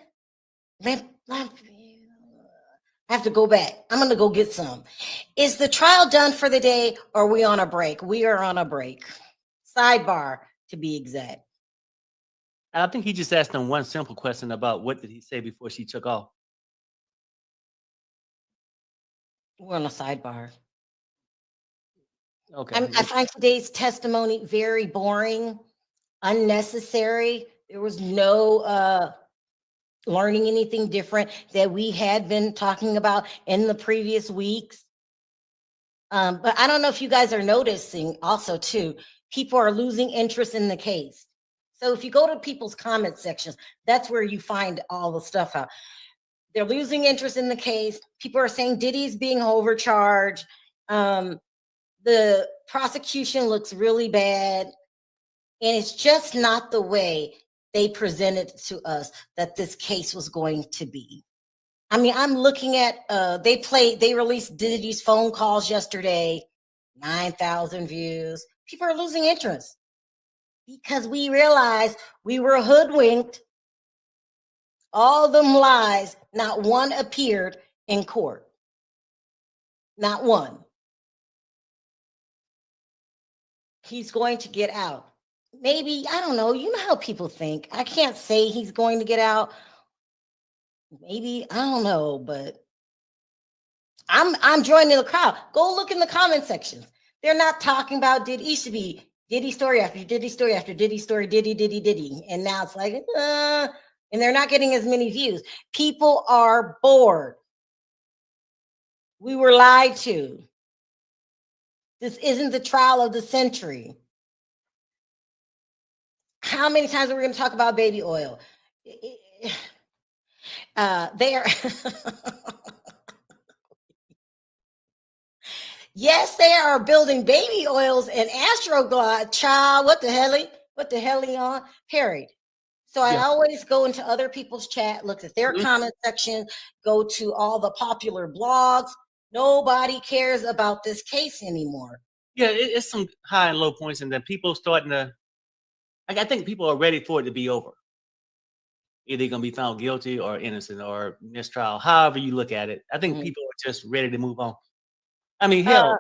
I have to go back. I'm going to go get some. Is the trial done for the day, or are we on a break? We are on a break. Sidebar, to be exact. I think he just asked him one simple question about what did he say before she took off. We're on a sidebar. Okay. I find today's testimony very boring, unnecessary. There was no learning anything different that we had been talking about in the previous weeks. But I don't know if you guys are noticing also too, people are losing interest in the case. So if you go to people's comment sections, that's where you find all the stuff out. They're losing interest in the case. People are saying Diddy's being overcharged. The prosecution looks really bad. And it's just not the way they presented to us that this case was going to be. I mean, I'm looking at, they released Diddy's phone calls yesterday, 9,000 views. People are losing interest because we realized we were hoodwinked. All them lies, not one appeared in court. Not one. He's going to get out. Maybe, I don't know. You know how people think. I can't say he's going to get out. Maybe, I don't know, but I'm joining the crowd. Go look in the comment sections. They're not talking about Diddy. It used to be Diddy story after Diddy story after Diddy story, Diddy. And now it's like, and they're not getting as many views. People are bored. We were lied to. This isn't the trial of the century. How many times are we going to talk about baby oil? They are. Yes, they are building baby oils and Astroglide. Child, what the hell he on? Parried. So I always go into other people's chat, look at their comment section, go to all the popular blogs. Nobody cares about this case anymore. Yeah, it's some high and low points, and then people starting to. I think people are ready for it to be over. Either they're gonna be found guilty or innocent or mistrial, however you look at it. I think people are just ready to move on. I mean, hell,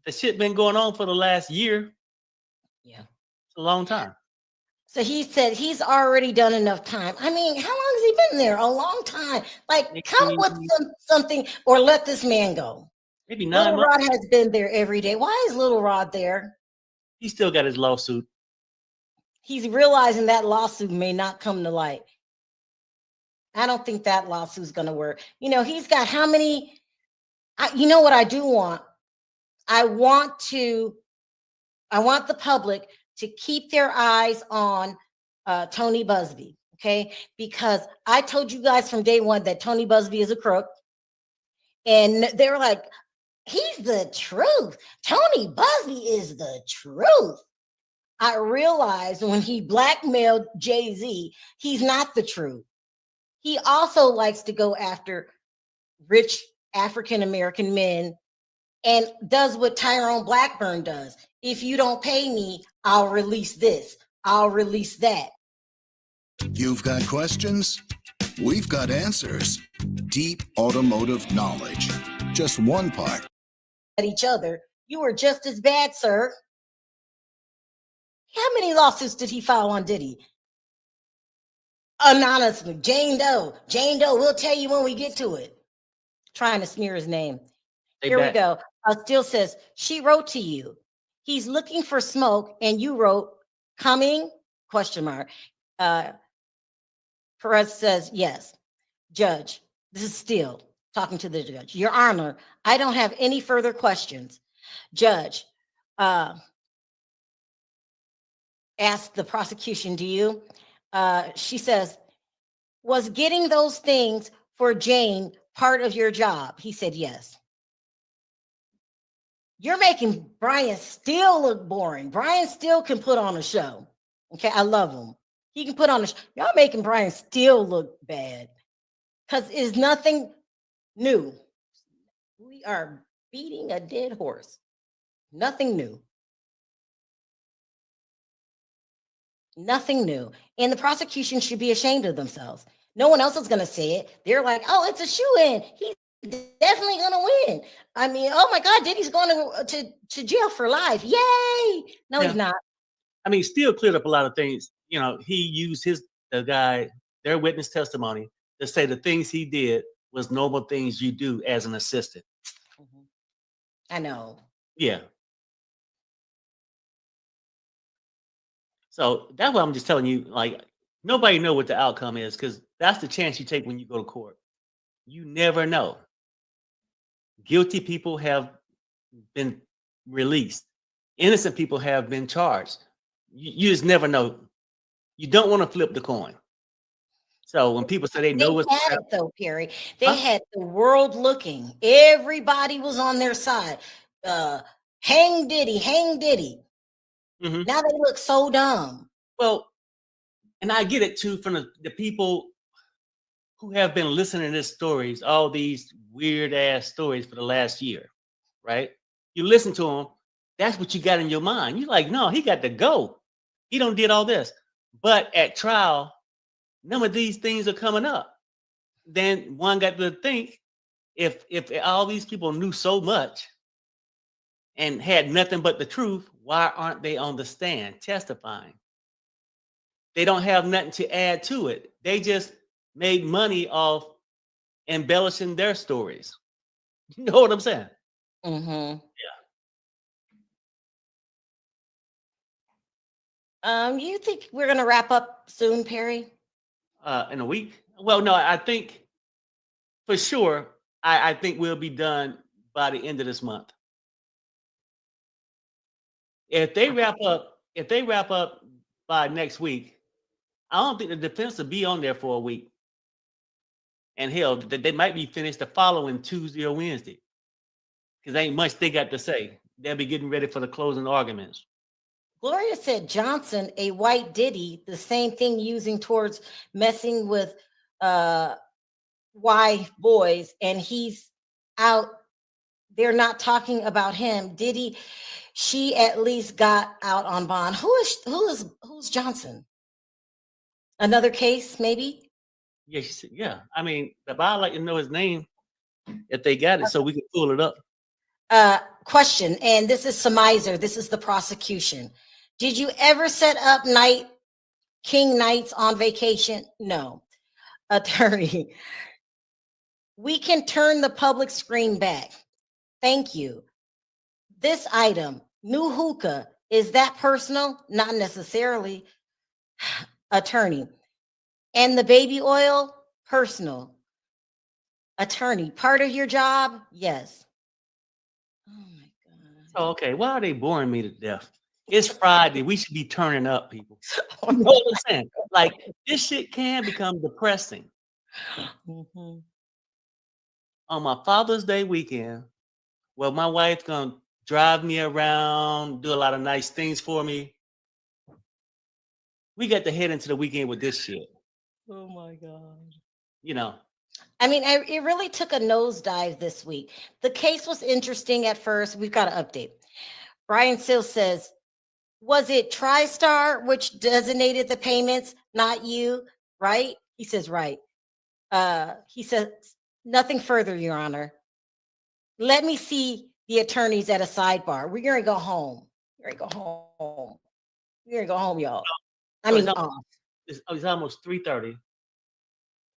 the shit been going on for the last year. Yeah, it's a long time. So he said he's already done enough time. I mean, how long has he been there? A long time. Like, come up with something or let this man go. Maybe 9 Little months. Rod has been there every day. Why is Little Rod there? He still got his lawsuit. He's realizing that lawsuit may not come to light. I don't think that lawsuit's going to work. You know, he's got how many? You know what I do want? I want the public to keep their eyes on Tony Busby, okay? Because I told you guys from day one that Tony Busby is a crook. And they were like, he's the truth. Tony Busby is the truth. I realized when he blackmailed Jay-Z, he's not the truth. He also likes to go after rich African-American men and does what Tyrone Blackburn does. If you don't pay me, I'll release this. I'll release that. You've got questions? We've got answers. Deep automotive knowledge. Just one part. At each other, you were just as bad, sir. How many lawsuits did he file on Diddy? Anonymously, Jane Doe. Jane Doe, we'll tell you when we get to it. Trying to smear his name. Here we go. Still says, she wrote to you. He's looking for smoke, and you wrote, coming? ? Perez says, yes. Judge, this is Steele talking to the judge. Your Honor, I don't have any further questions. Judge, asked the prosecution, do you? She says, was getting those things for Jane part of your job? He said, yes. You're making Brian Steele look boring. Brian Steele can put on a show. Okay, I love him. He can put on a show. Y'all making Brian Steele look bad because it's nothing new. We are beating a dead horse. Nothing new. Nothing new. And the prosecution should be ashamed of themselves. No one else is going to say it. They're like, oh, it's a shoe-in. He's Definitely gonna win. I mean, oh my God, Diddy's going to jail for life. Yay! No, Yeah. he's not. I mean, still cleared up a lot of things. You know, he used their witness testimony to say the things he did was normal things you do as an assistant. I know. Yeah. So that's what I'm just telling you. Like, nobody know what the outcome is because that's the chance you take when you go to court. You never know. Guilty people have been released. Innocent people have been charged. You just never know. You don't want to flip the coin. So when people say they know They what's had going it though, Perry. They Huh? had the world looking. Everybody was on their side. Hang Diddy, hang Diddy. Mhm. Now they look so dumb. Well, and I get it too from the people who have been listening to these stories, all these weird ass stories for the last year, right? You listen to them, that's what you got in your mind. You're like, no, he got to go. He don't did all this. But at trial, none of these things are coming up. Then one got to think if all these people knew so much and had nothing but the truth, why aren't they on the stand testifying? They don't have nothing to add to it. They just made money off embellishing their stories. You know what I'm saying? Mm-hmm. Yeah. You think we're gonna wrap up soon, Perry? In a week? Well, no, I think for sure, I think we'll be done by the end of this month. If they wrap up by next week, I don't think the defense will be on there for a week. And hell, they might be finished the following Tuesday or Wednesday. Because ain't much they got to say. They'll be getting ready for the closing arguments. Gloria said Johnson, a white Diddy, the same thing using towards messing with Y boys, and he's out. They're not talking about him. Diddy, she at least got out on bond. Who's Johnson? Another case, maybe? Yeah, she said, yeah. I mean, but I'd like to know his name if they got it so we can pull it up. Question, and this is Semizer. This is the prosecution. Did you ever set up king nights on vacation? No. Attorney, we can turn the public screen back. Thank you. This item, new hookah, is that personal? Not necessarily. Attorney, and the baby oil, personal. Attorney, part of your job? Yes. Oh my God. Oh, okay. Why are they boring me to death? It's Friday. We should be turning up, people. You know what I'm saying? Like, this shit can become depressing. Mm-hmm. On my Father's Day weekend, well, my wife's gonna drive me around, do a lot of nice things for me. We got to head into the weekend with this shit. Oh my God. You know. I mean, it really took a nosedive this week. The case was interesting at first. We've got an update. Brian Sills says, was it TriStar which designated the payments, not you? Right? He says, right. He says, nothing further, Your Honor. Let me see the attorneys at a sidebar. We're going to go home. We're going to go home. We're going to go home, y'all. I mean, it's almost 3:30.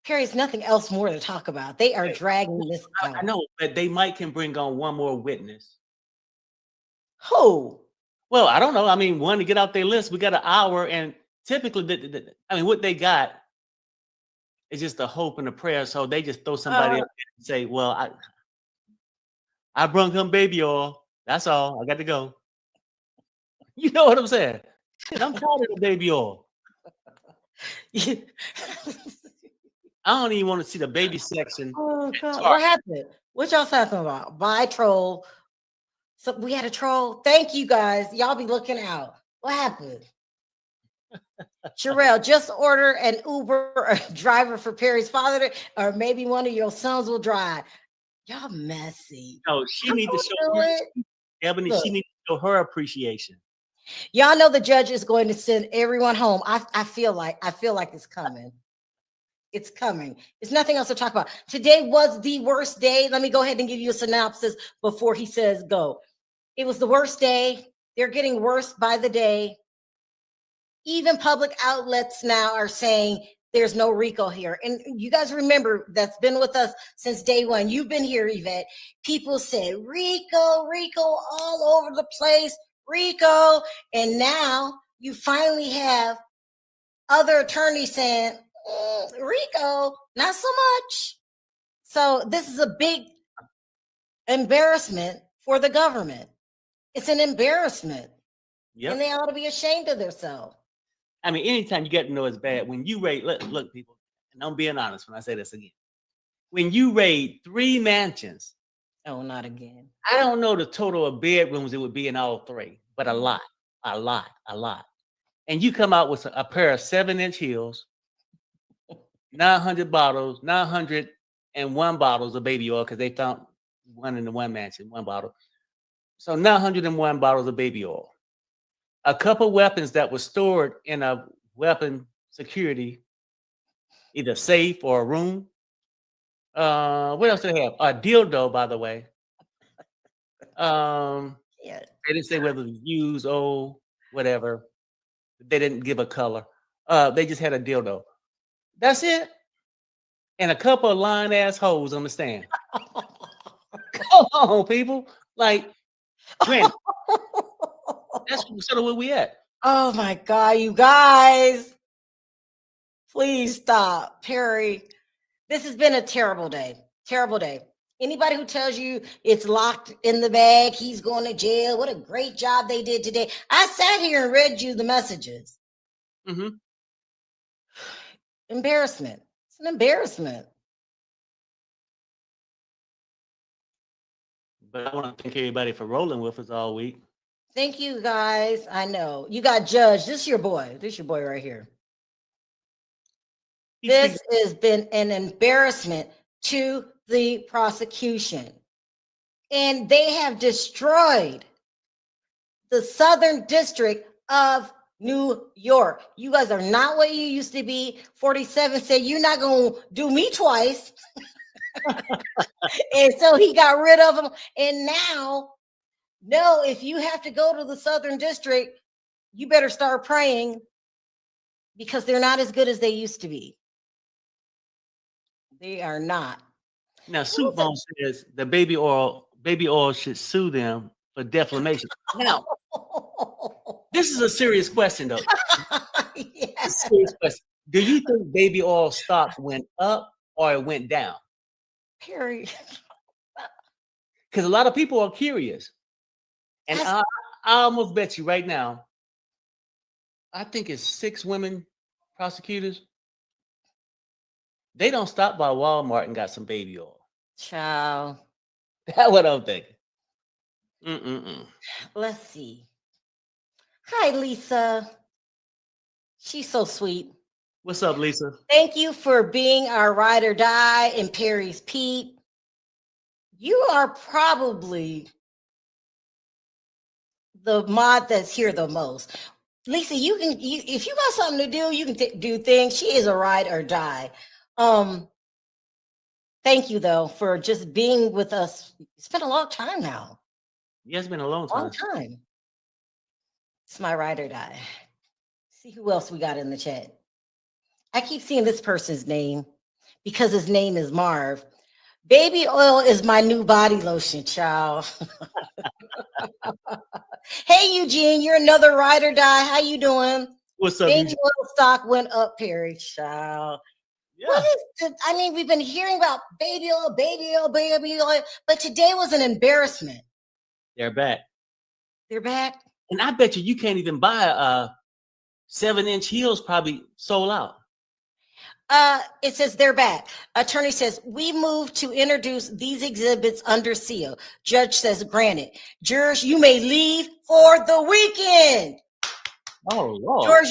Perry's nothing else more to talk about. They are dragging this out. I know, but they can bring on one more witness. Who? Well, I don't know. I mean, one to get out their list. We got an hour, and typically, I mean, what they got is just a hope and a prayer. So they just throw somebody up and say, "Well, I brung him baby oil. That's all. I got to go." You know what I'm saying? Shit, I'm tired of the baby oil. I don't even want to see the baby section. Oh God, what happened? What y'all talking about? Bye, troll. So we had a troll. Thank you guys. Y'all be looking out. What happened? Sharrell, just order an Uber driver for Perry's father, or maybe one of your sons will drive. Y'all messy. No, she needs to show her. Ebony, she needs to show her appreciation. Y'all know the judge is going to send everyone home. I feel like it's coming. It's coming. There's nothing else to talk about. Today was the worst day. Let me go ahead and give you a synopsis before he says go. It was the worst day. They're getting worse by the day. Even public outlets now are saying there's no RICO here. And you guys remember, that's been with us since day one. You've been here, Yvette. People said RICO, RICO all over the place, RICO. And now you finally have other attorneys saying, RICO, not so much. So this is a big embarrassment for the government. It's an embarrassment. Yep. And they ought to be ashamed of themselves. I mean, anytime you get to know it's bad, when you raid, look, people, and I'm being honest when I say this again. When you raid 3 mansions. Oh, not again. I don't know the total of bedrooms it would be in all 3, but a lot. And you come out with a pair of 7-inch heels, 900 bottles, 901 bottles of baby oil, because they found one in the one mansion, 1 bottle. So 901 bottles of baby oil. A couple weapons that were stored in a weapon security, either safe or a room. What else do they have? A dildo, by the way. Yeah. They didn't say whether it was used, old, whatever. They didn't give a color. They just had a dildo. That's it. And a couple of lying ass hoes on the stand. Come on, people. Like, Granny. That's sort of where we at. Oh my God, you guys. Please stop, Perry. This has been a terrible day. Terrible day. Anybody who tells you it's locked in the bag, he's going to jail, what a great job they did today. I sat here and read you the messages. Mm-hmm. Embarrassment. It's an embarrassment. But I want to thank everybody for rolling with us all week. Thank you, guys. I know. You got judged. This is your boy. This is your boy right here. This has been an embarrassment to the prosecution. And they have destroyed the Southern District of New York. You guys are not what you used to be. 47 said, you're not going to do me twice. And so he got rid of them. And now, no, if you have to go to the Southern District, you better start praying because they're not as good as they used to be. They are not. Now, Soupbone says the baby oil should sue them for defamation. Now, this is a serious question, though. Yes. A serious question. Do you think baby oil stock went up or it went down? Period. Because a lot of people are curious. And I almost bet you right now, I think it's 6 women prosecutors. They don't stop by Walmart and got some baby oil. Child. That's what I'm thinking. Let's see. Hi, Lisa. She's so sweet. What's up, Lisa? Thank you for being our ride or die in Perry's Pete. You are probably the mod that's here the most. Lisa, if you got something to do, you can do things. She is a ride or die. Thank you though for just being with us. It's been a long time now. Yeah, it's been a long time. Long time. It's my ride or die. See who else we got in the chat. I keep seeing this person's name because his name is Marv. Baby oil is my new body lotion, child. Hey, Eugene, you're another ride or die. How you doing? What's up, Baby Eugene? oil stock went up, Perry, child. Yeah. What is I mean, we've been hearing about baby oil, but today was an embarrassment. They're back. They're back. And I bet you can't even buy a 7-inch heels probably sold out. It says they're back. Attorney says, we move to introduce these exhibits under seal. Judge says, granted. Jurors, you may leave for the weekend. Oh, Lord.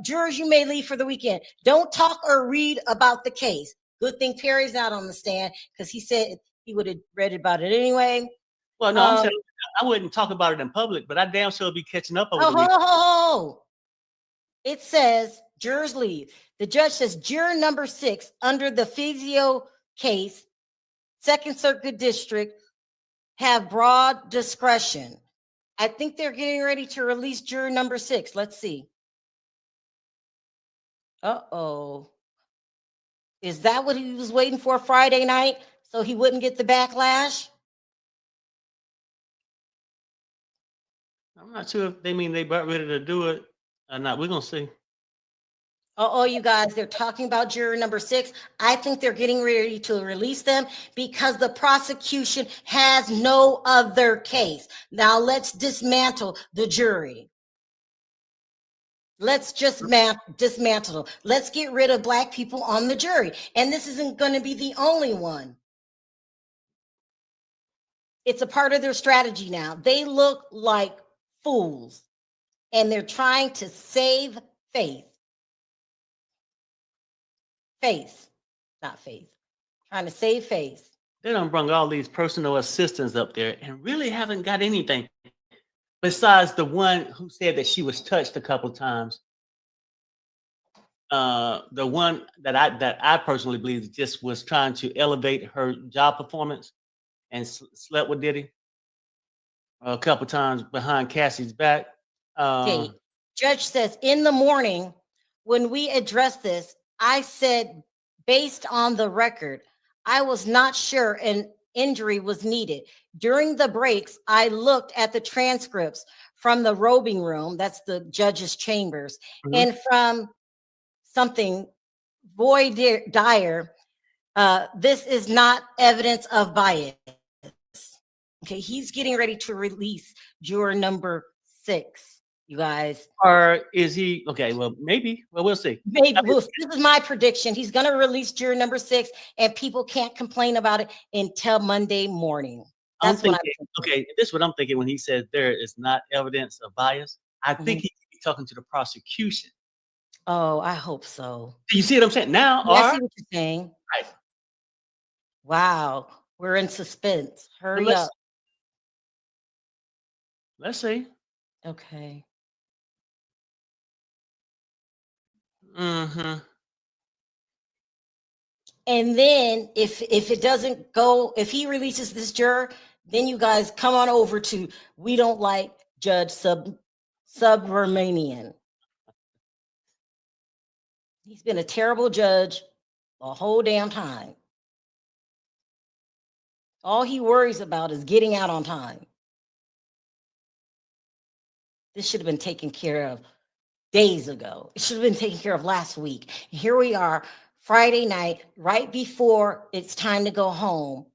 Jurors, you may leave for the weekend. Don't talk or read about the case. Good thing Perry's not on the stand because he said he would have read about it anyway. Well, no, I'm saying I wouldn't talk about it in public, but I damn sure be catching up over the weekend. It says, Jurors leave. The judge says juror number 6 under the Fizio case, Second Circuit District, have broad discretion. I think they're getting ready to release juror number 6. Let's see. Uh-oh. Is that what he was waiting for Friday night so he wouldn't get the backlash? I'm not sure if they mean they about ready to do it or not. We're gonna see. Uh-oh, you guys, they're talking about juror number 6. I think they're getting ready to release them because the prosecution has no other case. Now let's dismantle the jury. Let's just dismantle them. Let's get rid of Black people on the jury. And this isn't going to be the only one. It's a part of their strategy now. They look like fools, and they're trying to save faith. Faith, not faith. Trying to save face. They done bring all these personal assistants up there and really haven't got anything besides the one who said that she was touched a couple times. The one that I personally believe just was trying to elevate her job performance and slept with Diddy a couple times behind Cassie's back. Okay. Judge says in the morning when we addressed this, I said, based on the record, I was not sure an injury was needed. During the breaks, I looked at the transcripts from the robing room, that's the judge's chambers, and from something, Boyd Dyer, this is not evidence of bias. Okay, he's getting ready to release juror number 6. You guys, or is he okay? Well, maybe. Well, we'll see. Maybe this is my prediction. He's going to release juror number 6, and people can't complain about it until Monday morning. That's what I'm thinking. Okay, this is what I'm thinking when he says there is not evidence of bias. I think he's talking to the prosecution. Oh, I hope so. Do you see what I'm saying now? I see what you're saying. Right. Wow, we're in suspense. Hurry up. Let's see. Okay. Mm-hmm. And then if it doesn't go, if he releases this juror, then you guys come on over to We Don't Like Judge Subramanian. He's been a terrible judge the whole damn time. All he worries about is getting out on time. This should have been taken care of days ago. It should have been taken care of last week. Here we are, Friday night, right before it's time to go home.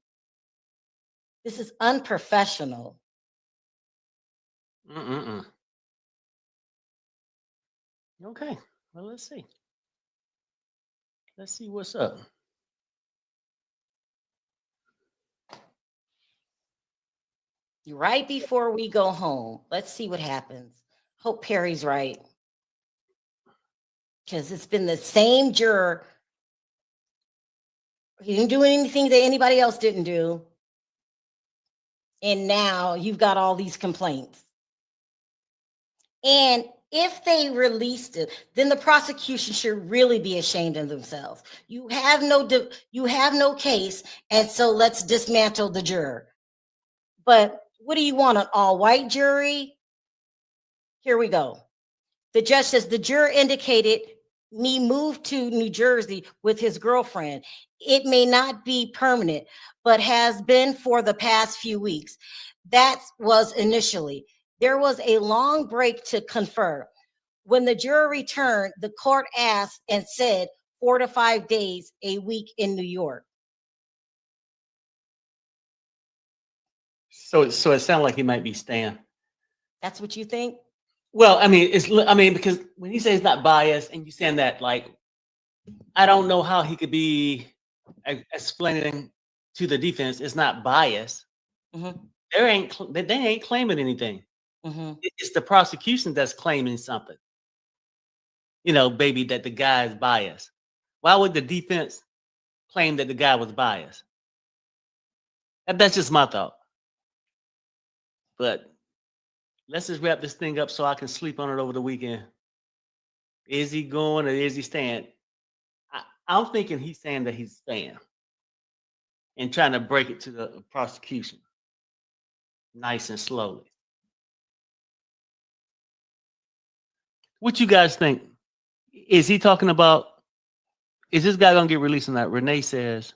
This is unprofessional. Okay, well, let's see. Let's see what's up. Right before we go home, let's see what happens. Hope Perry's right. Because it's been the same juror. He didn't do anything that anybody else didn't do. And now you've got all these complaints. And if they released it, then the prosecution should really be ashamed of themselves. You have no case, and so let's dismantle the juror. But what do you want, an all-white jury? Here we go. The judge says the juror indicated me moved to New Jersey with his girlfriend. It may not be permanent, but has been for the past few weeks. That was initially. There was a long break to confer. When the juror returned, the court asked and said 4 to 5 days a week in New York. So it sounded like he might be staying. That's what you think? Well, I mean, because when he says it's not biased, and you saying that, like, I don't know how he could be explaining to the defense it's not biased. Mm-hmm. They ain't claiming anything. Mm-hmm. It's the prosecution that's claiming something. Baby, that the guy is biased. Why would the defense claim that the guy was biased? That's just my thought. But let's just wrap this thing up so I can sleep on it over the weekend. Is he going or is he staying? I'm thinking he's saying that he's staying and trying to break it to the prosecution nice and slowly. What you guys think? Is he talking about, is this guy going to get released or not? Renee says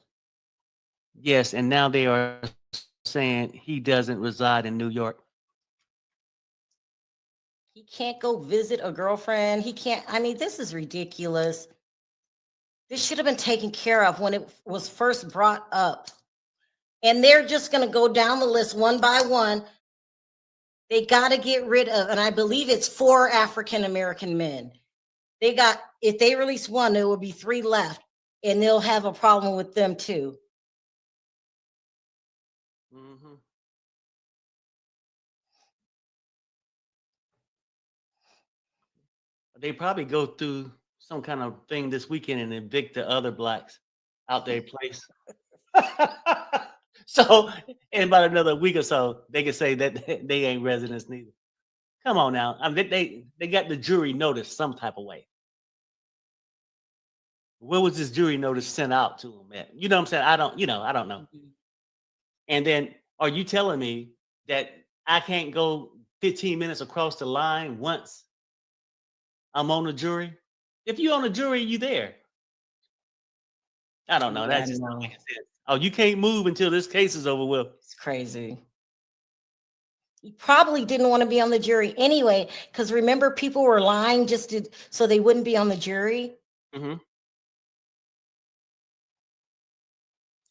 yes, and now they are saying he doesn't reside in New York. He can't go visit a girlfriend. He can't. I mean, this is ridiculous. This should have been taken care of when it was first brought up. And they're just going to go down the list one by one. They got to get rid of, and I believe it's 4 African American men. If they release one, there will be 3 left, and they'll have a problem with them too. Mm-hmm. They probably go through some kind of thing this weekend and evict the other blacks out their place. So in about another week or so, they can say that they ain't residents neither. Come on now. I mean, they got the jury notice some type of way. Where was this jury notice sent out to them at? You know what I'm saying? I don't know. And then are you telling me that I can't go 15 minutes across the line once I'm on the jury? If you're on the jury, you there. I don't know. Yeah, That's just not making sense. Oh, you can't move until this case is over with. It's crazy. He probably didn't want to be on the jury anyway, because remember, people were lying so they wouldn't be on the jury. Mm-hmm.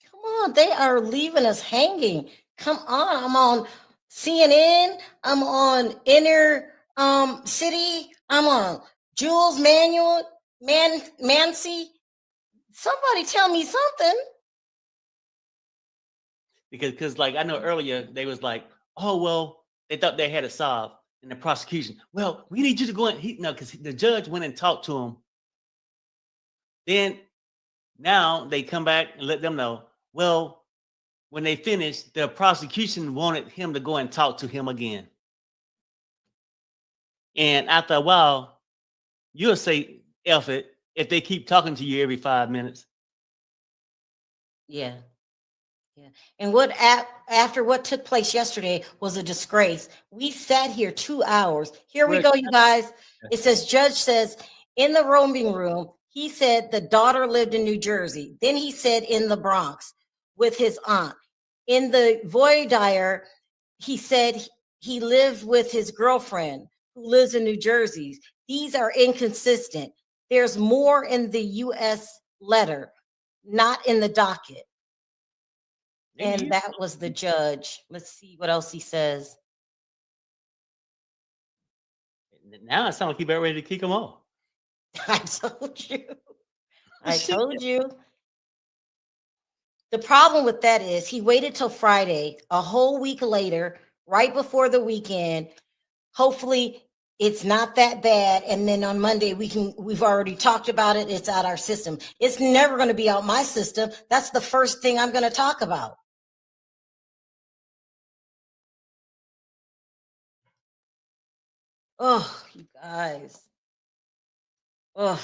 Come on, they are leaving us hanging. Come on, I'm on CNN. I'm on Inner City. I'm on Jules Mancy. Somebody tell me something. Because like I know earlier they was like, oh well, they thought they had it solved in the prosecution. Well, we need you to go in. Because the judge went and talked to him. Then now they come back and let them know. Well, when they finished, the prosecution wanted him to go and talk to him again. And after a while, you'll say F it if they keep talking to you every 5 minutes. Yeah. Yeah. And after what took place yesterday was a disgrace. We sat here 2 hours. Here we go, you guys. It says, judge says in the roaming room, he said the daughter lived in New Jersey. Then he said in the Bronx with his aunt. In the voir dire, he said he lived with his girlfriend who lives in New Jersey. These are inconsistent. There's more in the U.S. letter, not in the docket. And that was the judge. Let's see what else he says. Now it sounds like you better ready to kick him off. I told you. I told you. The problem with that is he waited till Friday, a whole week later, right before the weekend. Hopefully it's not that bad. And then on Monday, we've already talked about it. It's out our system. It's never going to be out my system. That's the first thing I'm going to talk about. Oh, you guys. Oh,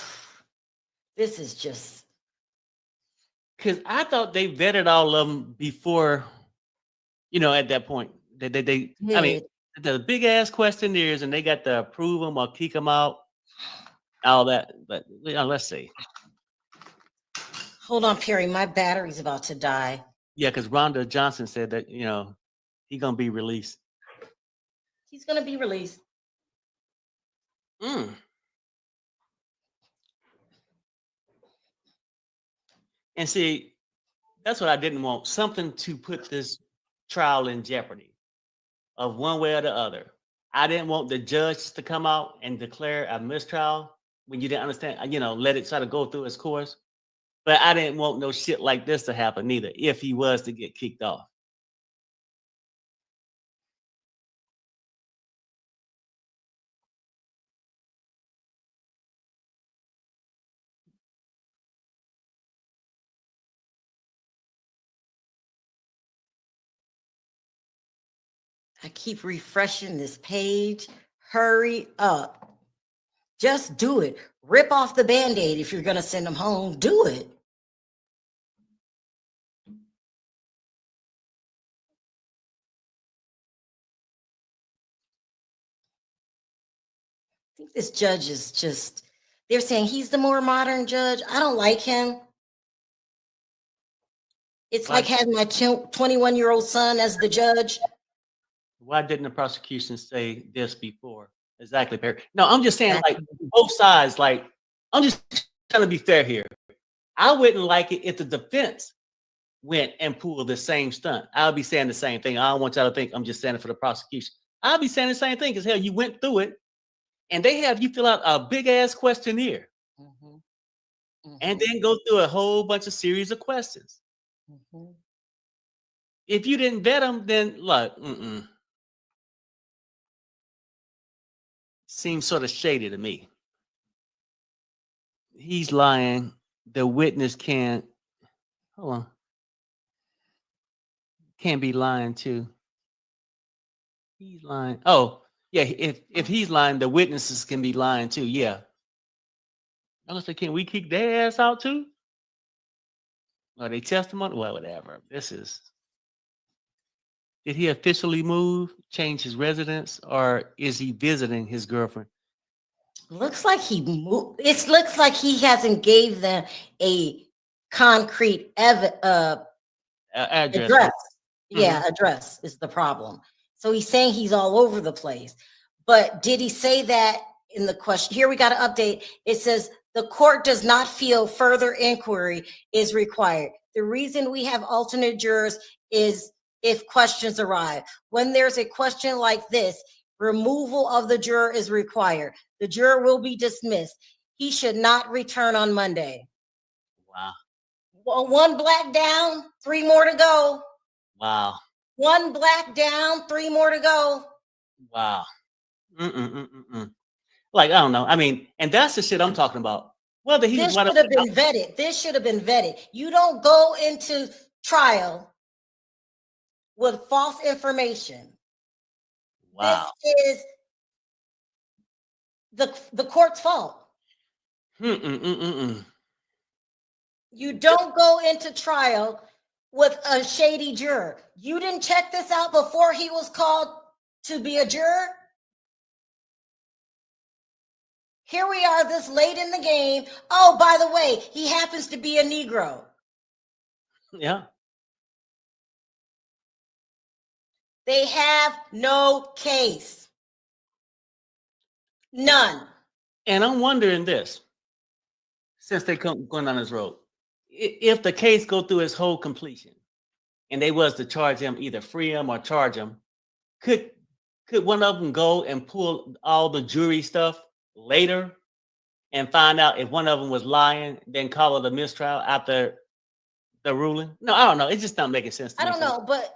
this is just. Because I thought they vetted all of them before, at that point. I mean, the big ass questionnaires, and they got to approve them or kick them out, all that. But let's see. Hold on, Perry. My battery's about to die. Yeah, because Rhonda Johnson said that, he's going to be released. He's going to be released. And see, that's what I didn't want. Something to put this trial in jeopardy of one way or the other. I didn't want the judge to come out and declare a mistrial when you didn't understand, let it try to go through its course. But I didn't want no shit like this to happen either if he was to get kicked off. I keep refreshing this page. Hurry up. Just do it. Rip off the Band-Aid if you're going to send them home. Do it. I think this judge is just, they're saying he's the more modern judge. I don't like him. It's like having my 21-year-old son as the judge. Why didn't the prosecution say this before? Exactly, Perry. No, I'm just saying, like, both sides, like, I'm just trying to be fair here. I wouldn't like it if the defense went and pulled the same stunt. I'll be saying the same thing. I don't want y'all to think I'm just saying it for the prosecution. I'll be saying the same thing because, hell, you went through it, and they have you fill out a big-ass questionnaire and then go through a whole bunch of series of questions. If you didn't vet them, then, look, seems sort of shady to me. He's lying. The witness can't, hold on, can't be lying too. He's lying. Oh, yeah, if he's lying, the witnesses can be lying too. Yeah. I was like, can we kick their ass out too? Are they testimony? Well, whatever. Did he officially move, change his residence, or is he visiting his girlfriend? Looks like he moved. It looks like he hasn't gave them a concrete address. Yeah, address is the problem. So he's saying he's all over the place. But did he say that in the question? Here we got an update. It says the court does not feel further inquiry is required. The reason we have alternate jurors is if questions arrive. When there's a question like this, removal of the juror is required. The juror will be dismissed. He should not return on Monday. Wow. Well, one black down, 3 more to go. Wow. One black down, 3 more to go. Wow. Like, I don't know. I mean, and that's the shit I'm talking about. Whether he This should have been vetted. This should have been vetted. You don't go into trial with false information. Wow. This is the court's fault. You don't go into trial with a shady juror. You didn't check this out before he was called to be a juror. Here we are this late in the game. Oh, by the way, he happens to be a Negro. Yeah. They have no case. None. And I'm wondering this, since they come going down this road, if the case go through its whole completion and they was to charge him, either free him or charge him, could one of them go and pull all the jury stuff later and find out if one of them was lying, then call it a mistrial after the ruling? No, I don't know. It's just not making sense to me. I don't know, but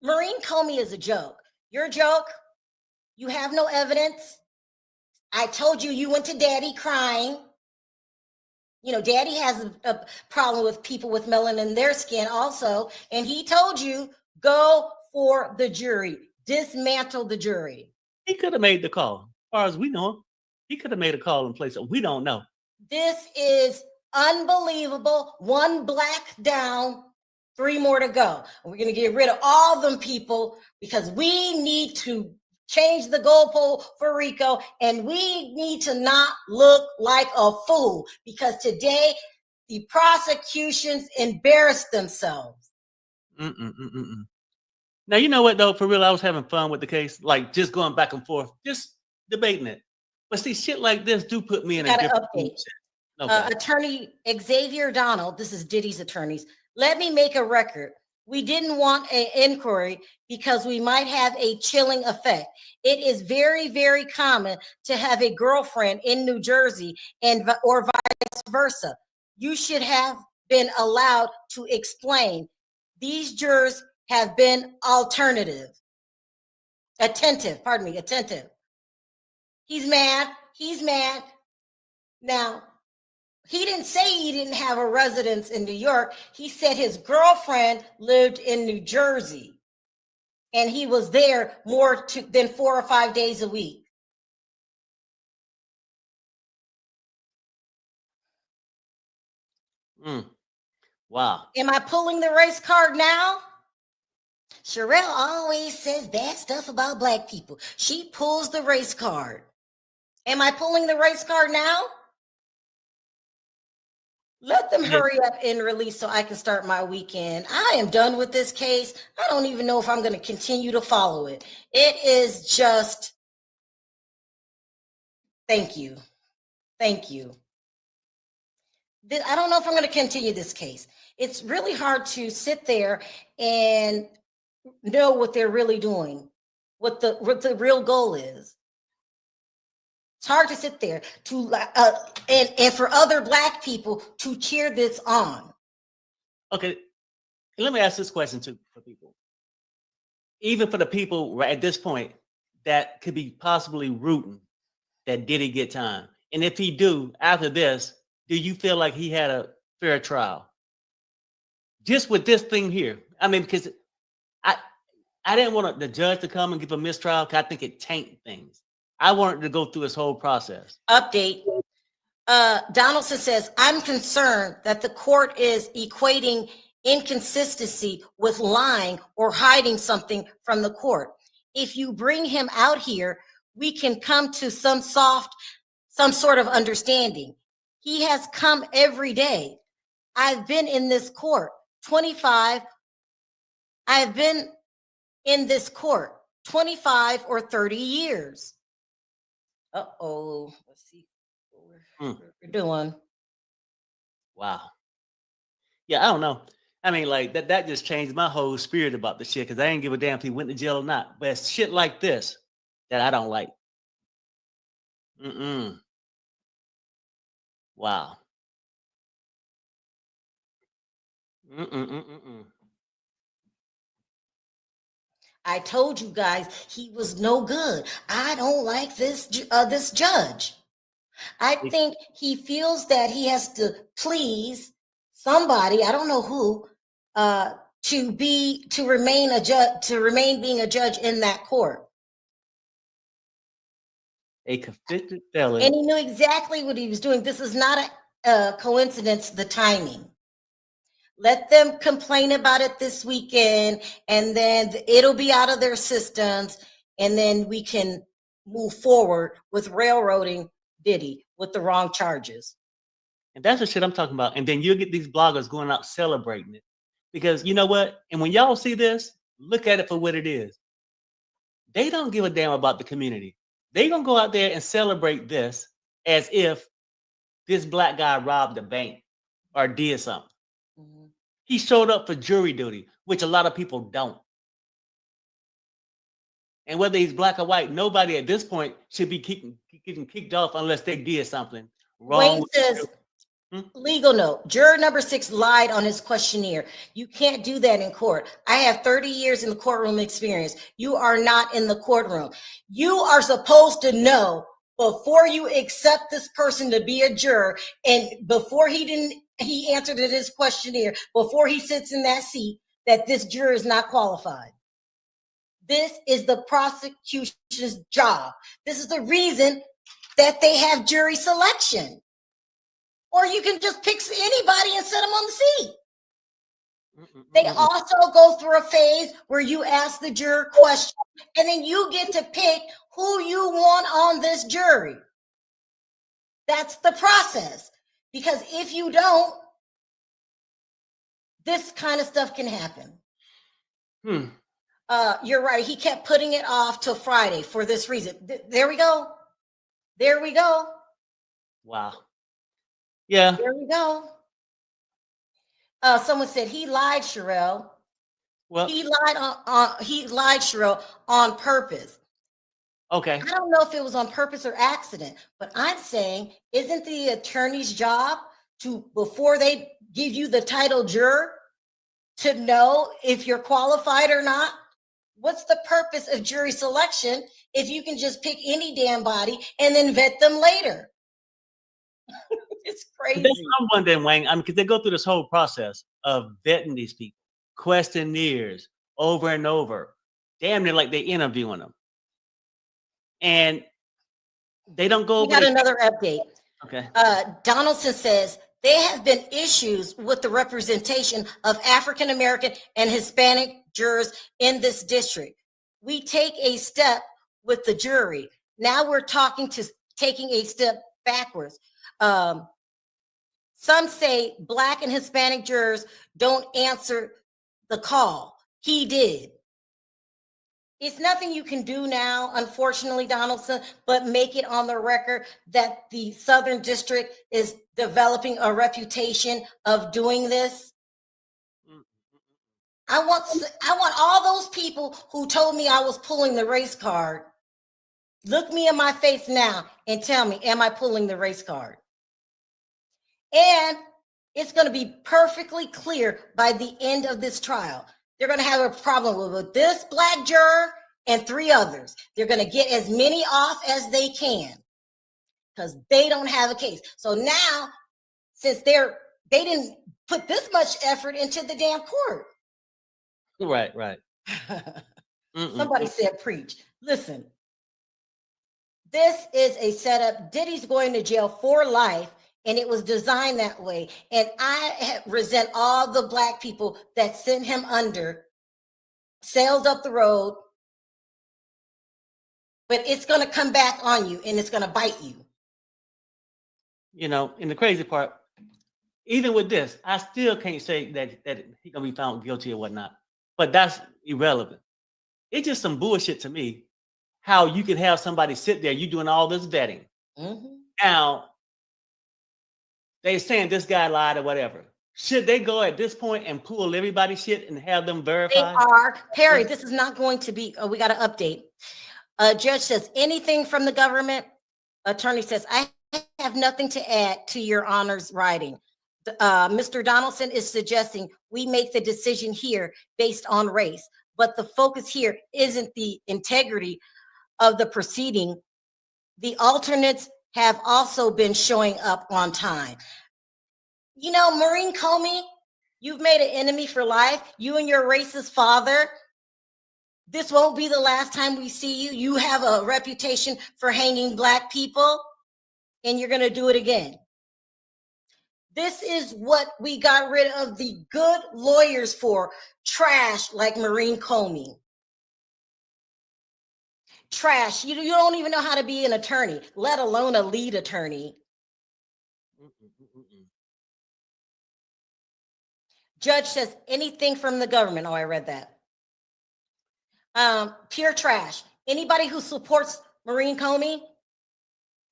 Maureen Comey is a joke. You're a joke. You have no evidence. I told you you went to daddy crying. You know, daddy has a problem with people with melanin in their skin also. And he told you, go for the jury. Dismantle the jury. He could have made the call. As far as we know, he could have made a call in place. We don't know. This is unbelievable. One black down, 3 more to go. And we're going to get rid of all them people because we need to change the goalpost for Rico, and we need to not look like a fool because today the prosecutions embarrassed themselves. Now, you know what, though? For real, I was having fun with the case, like just going back and forth, just debating it. But see, shit like this do put me in a different update. Okay. Attorney Xavier Donald, this is Diddy's attorneys, let me make a record. We didn't want an inquiry because we might have a chilling effect. It is very, very common to have a girlfriend in New Jersey or vice versa. You should have been allowed to explain. These jurors have been attentive. He's mad. Now, he didn't say he didn't have a residence in New York. He said his girlfriend lived in New Jersey, and he was there more than 4 or 5 days a week. Wow. Am I pulling the race card now? Sharrell always says bad stuff about black people. She pulls the race card. Am I pulling the race card now? Let them hurry up and release so I can start my weekend. I am done with this case. I don't even know if I'm going to continue to follow it. It is just, thank you. Thank you. I don't know if I'm going to continue this case. It's really hard to sit there and know what they're really doing, what the real goal is. It's hard to sit there to and for other black people to cheer this on. Okay, let me ask this question too for people. Even for the people right at this point that could be possibly rooting that Diddy get time, and if he do after this, do you feel like he had a fair trial? Just with this thing here, I mean, because I didn't want the judge to come and give a mistrial because I think it tanked things. I wanted to go through this whole process. Update. Donaldson says, I'm concerned that the court is equating inconsistency with lying or hiding something from the court. If you bring him out here, we can come to some sort of understanding. He has come every day. I've been in this court 25. I've been in this court 25 or 30 years. Uh-oh. Let's see what we're doing. Wow. Yeah, I don't know. I mean, like that just changed my whole spirit about the shit because I ain't give a damn if he went to jail or not. But it's shit like this that I don't like. Wow. I told you guys he was no good. I don't like this judge. I think he feels that he has to please somebody, I don't know who, to remain a judge, to remain being a judge in that court. A convicted felon. And he knew exactly what he was doing. This is not a coincidence, the timing. Let them complain about it this weekend, and then it'll be out of their systems, and then we can move forward with railroading Diddy with the wrong charges. And that's the shit I'm talking about. And then you'll get these bloggers going out celebrating it. Because you know what? And when y'all see this, look at it for what it is. They don't give a damn about the community. They're going to go out there and celebrate this as if this black guy robbed a bank or did something. He showed up for jury duty, which a lot of people don't. And whether he's black or white, nobody at this point should be getting kicked off unless they did something wrong. Wayne says, legal note, juror number 6 lied on his questionnaire. You can't do that in court. I have 30 years in the courtroom experience. You are not in the courtroom. You are supposed to know before you accept this person to be a juror, and before he answered his questionnaire, before he sits in that seat, that this juror is not qualified. This is the prosecution's job. This is the reason that they have jury selection. Or you can just pick anybody and set them on the seat. They also go through a phase where you ask the juror questions, and then you get to pick who you want on this jury. That's the process. Because if you don't, this kind of stuff can happen. You're right. He kept putting it off till Friday for this reason. There we go. There we go. Wow. Yeah. There we go. Someone said he lied, Sharrell. Well, he lied, Sharrell, on purpose. Okay. I don't know if it was on purpose or accident, but I'm saying, isn't the attorney's job to, before they give you the title juror, to know if you're qualified or not? What's the purpose of jury selection if you can just pick any damn body and then vet them later? It's crazy. That's what I'm wondering, Wayne. I mean, because they go through this whole process of vetting these people, questionnaires over and over, damn near like they're interviewing them. And they don't go. We got another update. Okay. Donaldson says there have been issues with the representation of African American and Hispanic jurors in this district. We take a step with the jury. Now we're taking a step backwards. Some say Black and Hispanic jurors don't answer the call. He did. It's nothing you can do now, unfortunately, Donaldson, but make it on the record that the Southern District is developing a reputation of doing this. I want all those people who told me I was pulling the race card, look me in my face now and tell me, am I pulling the race card? And it's going to be perfectly clear by the end of this trial. They're going to have a problem with this Black juror and 3 others. They're going to get as many off as they can because they don't have a case. So now, since they didn't put this much effort into the damn court. Right. Somebody said preach. Listen, this is a setup. Diddy's going to jail for life. And it was designed that way. And I resent all the Black people that sent him under, sailed up the road. But it's going to come back on you and it's going to bite you. You know, and the crazy part, even with this, I still can't say that he's going to be found guilty or whatnot. But that's irrelevant. It's just some bullshit to me how you can have somebody sit there, you doing all this vetting. Mm-hmm. Now, they saying this guy lied or whatever. Should they go at this point and pull everybody's shit and have them verify? They are. Perry, this is not going to be, we got to update. Judge says, anything from the government? Attorney says, I have nothing to add to your honor's writing. Mr. Donaldson is suggesting we make the decision here based on race, but the focus here isn't the integrity of the proceeding. The alternates have also been showing up on time. You know, Maureen Comey, you've made an enemy for life. You and your racist father. This won't be the last time we see you. You have a reputation for hanging Black people, and you're going to do it again. This is what we got rid of the good lawyers for. Trash like Maureen Comey. Trash. You don't even know how to be an attorney, let alone a lead attorney. Judge says anything from the government. Oh, I read that. Pure trash. Anybody who supports Maureen Comey,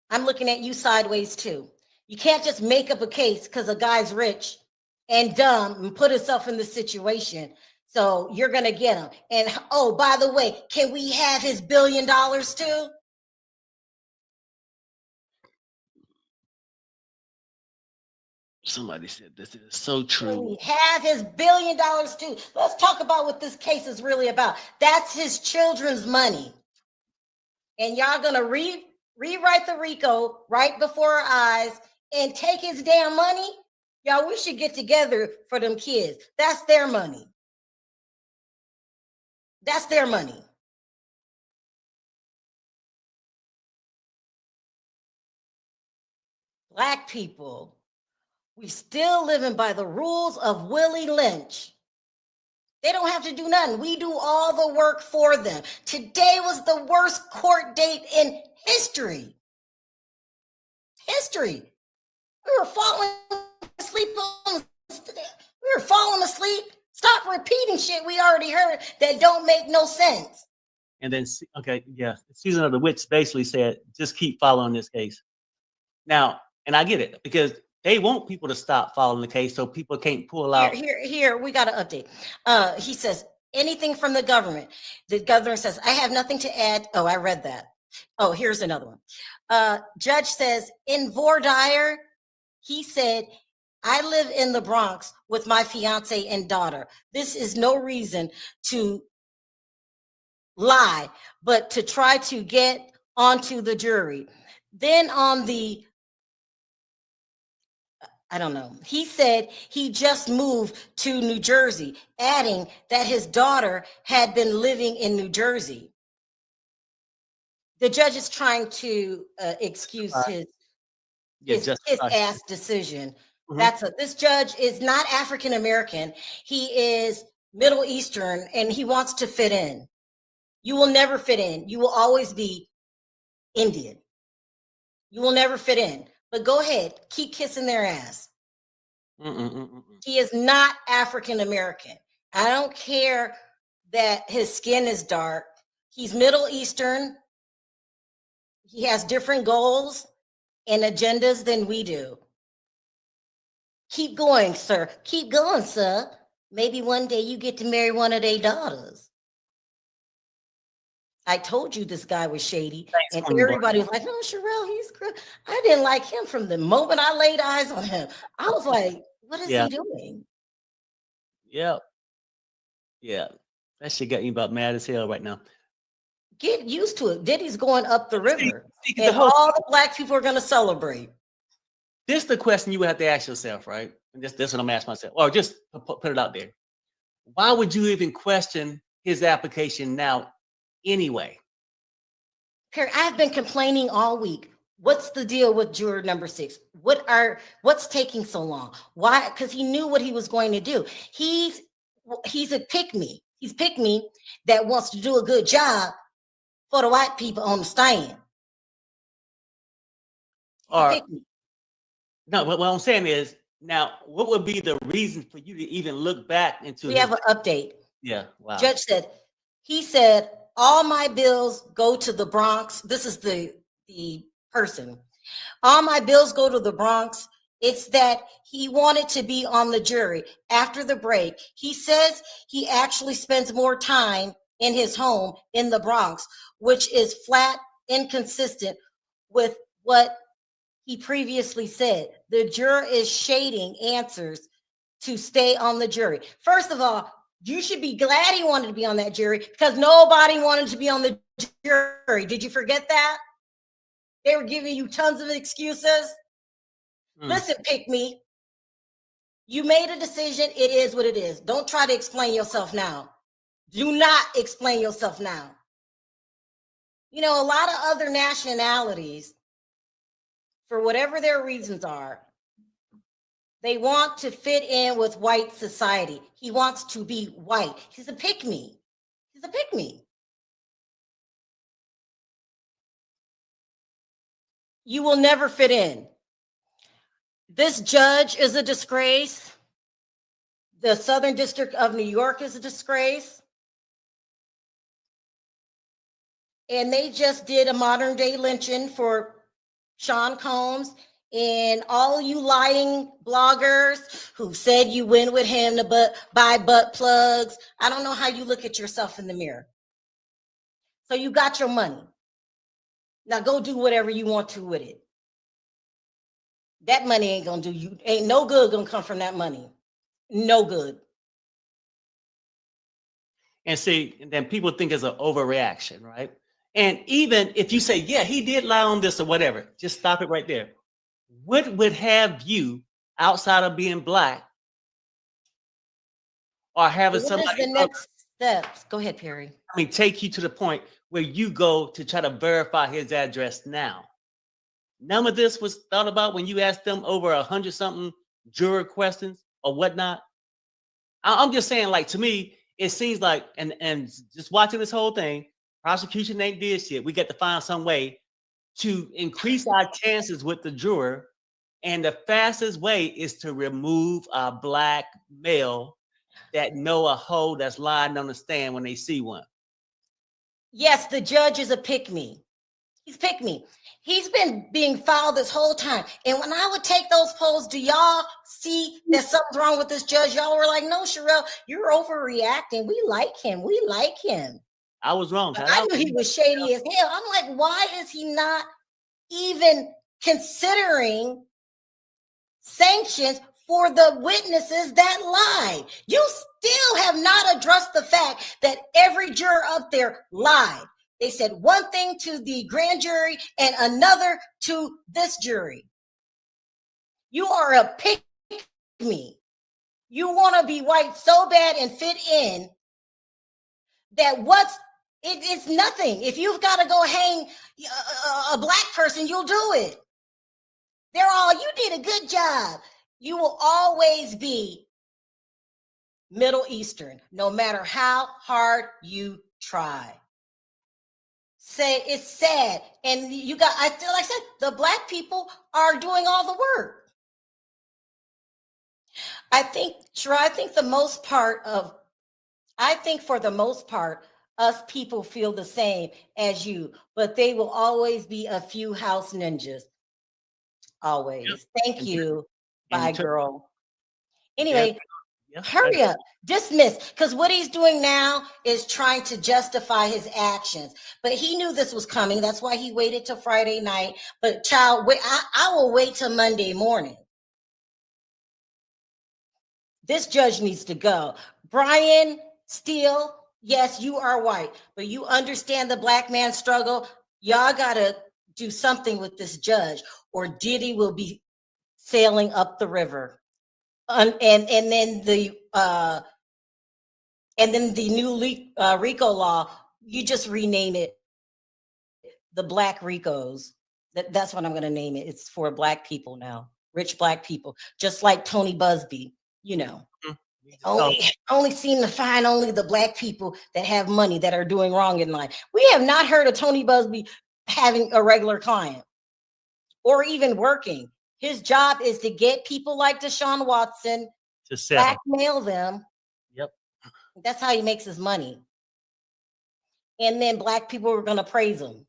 I'm looking at you sideways too. You can't just make up a case because a guy's rich and dumb and put himself in this situation. So you're going to get him. And oh, by the way, can we have his $1 billion too? Somebody said this is so true. Can we have his $1 billion too? Let's talk about what this case is really about. That's his children's money. And y'all going to rewrite the RICO right before our eyes and take his damn money? Y'all, we should get together for them kids. That's their money. That's their money. Black people, we still living by the rules of Willie Lynch. They don't have to do nothing. We do all the work for them. Today was the worst court date in history. History. We were falling asleep. We were falling asleep. Stop repeating shit we already heard that don't make no sense. And then, okay, yeah, Season of the Witch basically said, just keep following this case. Now, and I get it, because they want people to stop following the case so people can't pull out. Here, we got to update. He says, anything from the government. The governor says, I have nothing to add. Oh, I read that. Oh, here's another one. Judge says, in voir dire, he said, I live in the Bronx with my fiance and daughter. This is no reason to lie, but to try to get onto the jury. Then on the, I don't know, he said he just moved to New Jersey, adding that his daughter had been living in New Jersey. The judge is trying to excuse his ass decision. This judge is not African American. He is Middle Eastern, and he wants to fit in. You will never fit in. You will always be Indian. You will never fit in. But go ahead, keep kissing their ass. He is not African American. I don't care that his skin is dark. He's Middle Eastern. He has different goals and agendas than we do. Keep going, sir. Keep going, sir. Maybe one day you get to marry one of their daughters. I told you this guy was shady. And everybody was like, no, Sharrell, he's good. I didn't like him from the moment I laid eyes on him. I was like, what is he doing? Yeah. That shit got me about mad as hell right now. Get used to it. Diddy's going up the river. And all the black people are going to celebrate. This is the question you would have to ask yourself, right? And this what I'm asking myself. Or just put it out there. Why would you even question his application now anyway? Perry, I've been complaining all week. What's the deal with juror number 6? What's taking so long? Why? Because he knew what he was going to do. He's a pick-me. He's pick-me that wants to do a good job for the white people on the stand. No, what I'm saying is, now, what would be the reason for you to even look back into? We have an update. Yeah, wow. Judge said, all my bills go to the Bronx. This is the person. All my bills go to the Bronx. It's that he wanted to be on the jury. After the break, he says he actually spends more time in his home in the Bronx, which is flat inconsistent with what he previously said. The juror is shading answers to stay on the jury. First of all, you should be glad he wanted to be on that jury because nobody wanted to be on the jury. Did you forget that? They were giving you tons of excuses. Listen, pick me. You made a decision. It is what it is. Don't try to explain yourself now. Do not explain yourself now. You know, a lot of other nationalities, for whatever their reasons are, they want to fit in with white society. He wants to be white. He's a pick-me. He's a pick-me. You will never fit in. This judge is a disgrace. The Southern District of New York is a disgrace. And they just did a modern day lynching for Sean Combs and all you lying bloggers who said you went with him to buy butt plugs. I don't know how you look at yourself in the mirror. So you got your money. Now go do whatever you want to with it. That money ain't gonna do you, ain't no good gonna come from that money. No good. And see, then people think it's an overreaction, right? And even if you say, yeah, he did lie on this or whatever, just stop it right there. What would have you, outside of being black, or having somebody the next steps? Go ahead, Perry. I mean, take you to the point where you go to try to verify his address now. None of this was thought about when you asked them over 100-something juror questions or whatnot. I'm just saying, like, to me, it seems like, and just watching this whole thing, prosecution ain't did shit. We got to find some way to increase our chances with the juror. And the fastest way is to remove a black male that know a hoe that's lying on the stand when they see one. Yes, the judge is a pick-me. He's pick-me. He's been being fouled this whole time. And when I would take those polls, do y'all see that something's wrong with this judge? Y'all were like, no, Sharrell, you're overreacting. We like him. We like him. I was wrong. I knew he was shady as hell. I'm like, why is he not even considering sanctions for the witnesses that lied? You still have not addressed the fact that every juror up there lied. They said one thing to the grand jury and another to this jury. You are a pick-me. You want to be white so bad and fit in that it's nothing. If you've got to go hang a black person, you'll do it. They're all, you did a good job. You will always be Middle Eastern, no matter how hard you try. Say it's sad, and you got. I feel like I said the black people are doing all the work. I think for the most part, us people feel the same as you, but they will always be a few house ninjas. Always. Thank you. Bye, girl. Anyway, hurry up. Dismiss. Because what he's doing now is trying to justify his actions. But he knew this was coming. That's why he waited till Friday night. But child, wait, I will wait till Monday morning. This judge needs to go. Brian Steele, yes, you are white, but you understand the black man struggle. Y'all got to do something with this judge, or Diddy will be sailing up the river. And then the new RICO law, you just rename it the Black RICOs. That's what I'm going to name it. It's for black people now, rich black people, just like Tony Busby, Only seem to find only the black people that have money that are doing wrong in life. We have not heard of Tony Busby having a regular client or even working. His job is to get people like Deshaun Watson to blackmail them. Yep. That's how he makes his money. And then black people are going to praise him.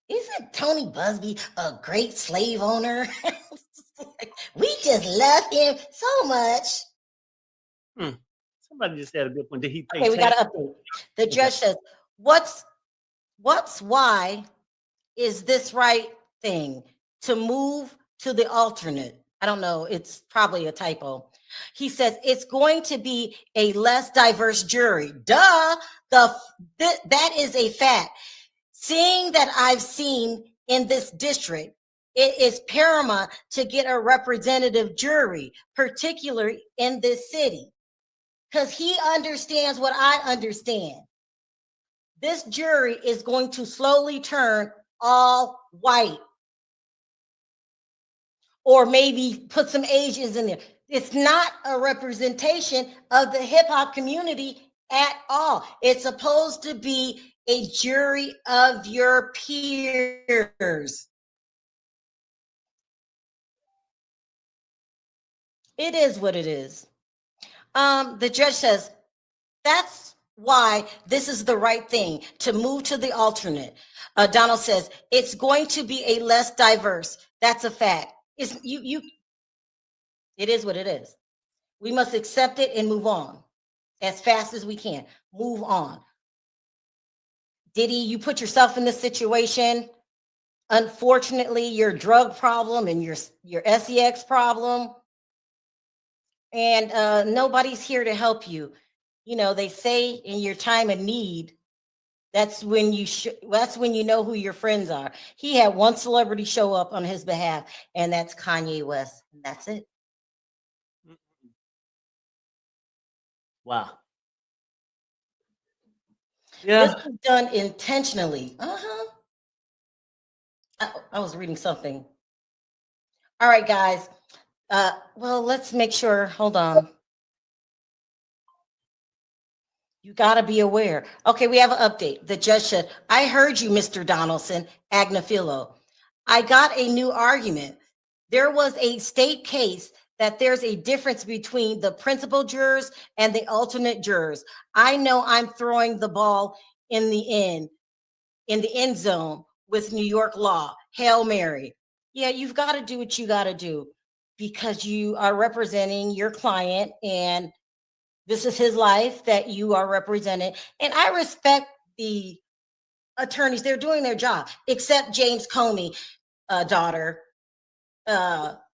Isn't Tony Busby a great slave owner? We just love him so much. Somebody just had a good one. Did he pay? Okay, we got to update. The judge says, why is this right thing to move to the alternate? I don't know. It's probably a typo. He says it's going to be a less diverse jury. Duh. That is a fact. Seeing that I've seen in this district, it is paramount to get a representative jury, particularly in this city, because he understands what I understand. This jury is going to slowly turn all white, or maybe put some Asians in there. It's not a representation of the hip hop community at all. It's supposed to be a jury of your peers. It is what it is. The judge says that's why this is the right thing to move to the alternate. Donald says it's going to be a less diverse. That's a fact. It is what it is. We must accept it and move on as fast as we can. Move on. Diddy, you put yourself in this situation. Unfortunately, your drug problem and your sex problem, and nobody's here to help you. They say in your time of need, that's when you know who your friends are. He had one celebrity show up on his behalf, and that's Kanye West. And that's it. Wow. Yeah. This was done intentionally. I was reading something. All right, guys. Well, let's make sure. Hold on. You got to be aware. Okay, we have an update. The judge said, I heard you, Mr. Donaldson, Agnafilo. I got a new argument. There was a state case that there's a difference between the principal jurors and the alternate jurors. I know I'm throwing the ball in the end zone with New York law. Hail Mary. Yeah, you've got to do what you got to do because you are representing your client, and this is his life that you are representing. And I respect the attorneys. They're doing their job, except James Comey, daughter,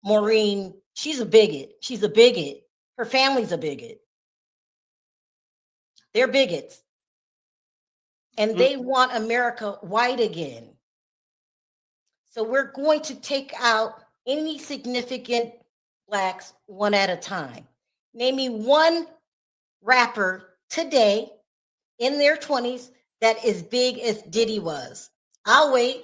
Maureen. She's a bigot. She's a bigot. Her family's a bigot. They're bigots. And they want America white again. So we're going to take out any significant blacks one at a time. Name me one rapper today in their 20s that is big as Diddy was. I'll wait.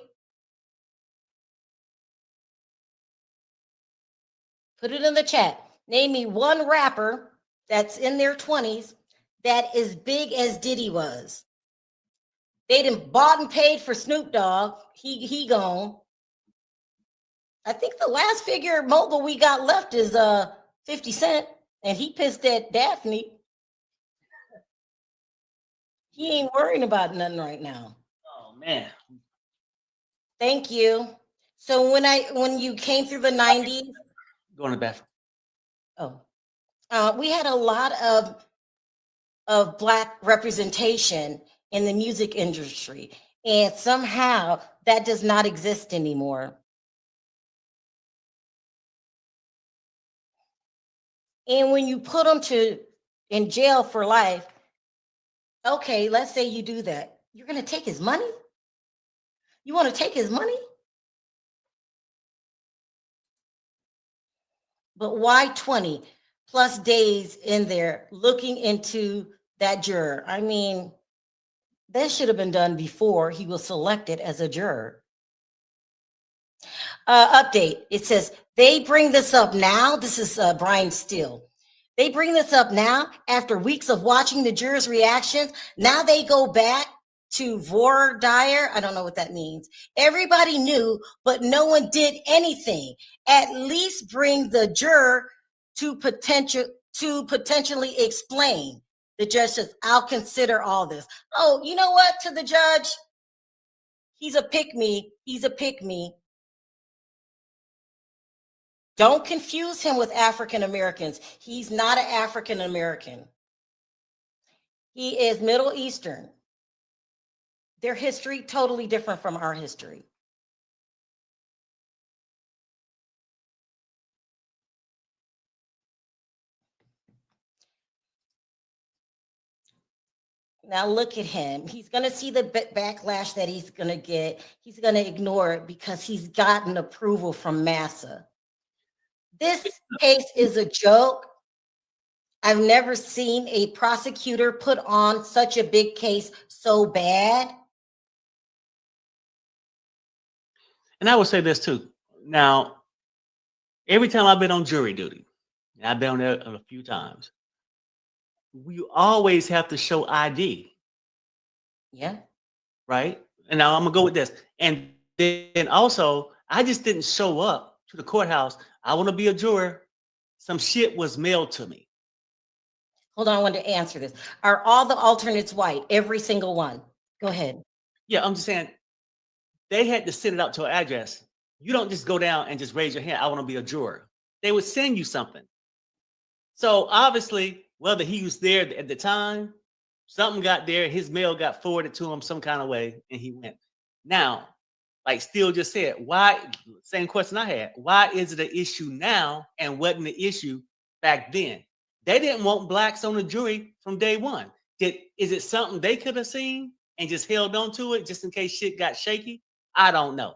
Put it in the chat. Name me one rapper that's in their 20s that is big as Diddy was. They done bought and paid for Snoop Dogg. He gone. I think the last figure mogul we got left is 50 Cent, and he pissed at Daphne. He ain't worrying about nothing right now. Oh man. Thank you. So when you came through the 90s, Go in the bathroom. we had a lot of Black representation in the music industry, and somehow that does not exist anymore. And when you put them in jail for life, okay, let's say you do that. You're going to take his money? You want to take his money? But why 20 plus days in there looking into that juror? I mean, that should have been done before he was selected as a juror. Update. It says they bring this up now. This is Brian Steele. They bring this up now after weeks of watching the jurors' reactions. Now they go back to voir dire. I don't know what that means. Everybody knew, but no one did anything. At least bring the juror to potentially explain. The judge says, "I'll consider all this." Oh, you know what? To the judge, he's a pick-me. He's a pick-me. Don't confuse him with African Americans. He's not an African American. He is Middle Eastern. Their history totally different from our history. Now look at him. He's going to see the backlash that he's going to get. He's going to ignore it because he's gotten approval from Massa. This case is a joke. I've never seen a prosecutor put on such a big case so bad. And I would say this too. Now, every time I've been on jury duty, and I've been on there a few times, we always have to show ID. Yeah. Right? And now I'm gonna go with this. And then also, I just didn't show up to the courthouse. I want to be a juror. Some shit was mailed to me. Hold on, I wanted to answer this. Are all the alternates white? Every single one. Go ahead. Yeah, I'm just saying they had to send it out to an address. You don't just go down and just raise your hand. I want to be a juror. They would send you something. So obviously, whether he was there at the time, something got there, his mail got forwarded to him some kind of way, and he went. Now, like Steele just said, why? Same question I had. Why is it an issue now and wasn't the issue back then? They didn't want blacks on the jury from day one. Is it something they could have seen and just held on to it just in case shit got shaky? I don't know.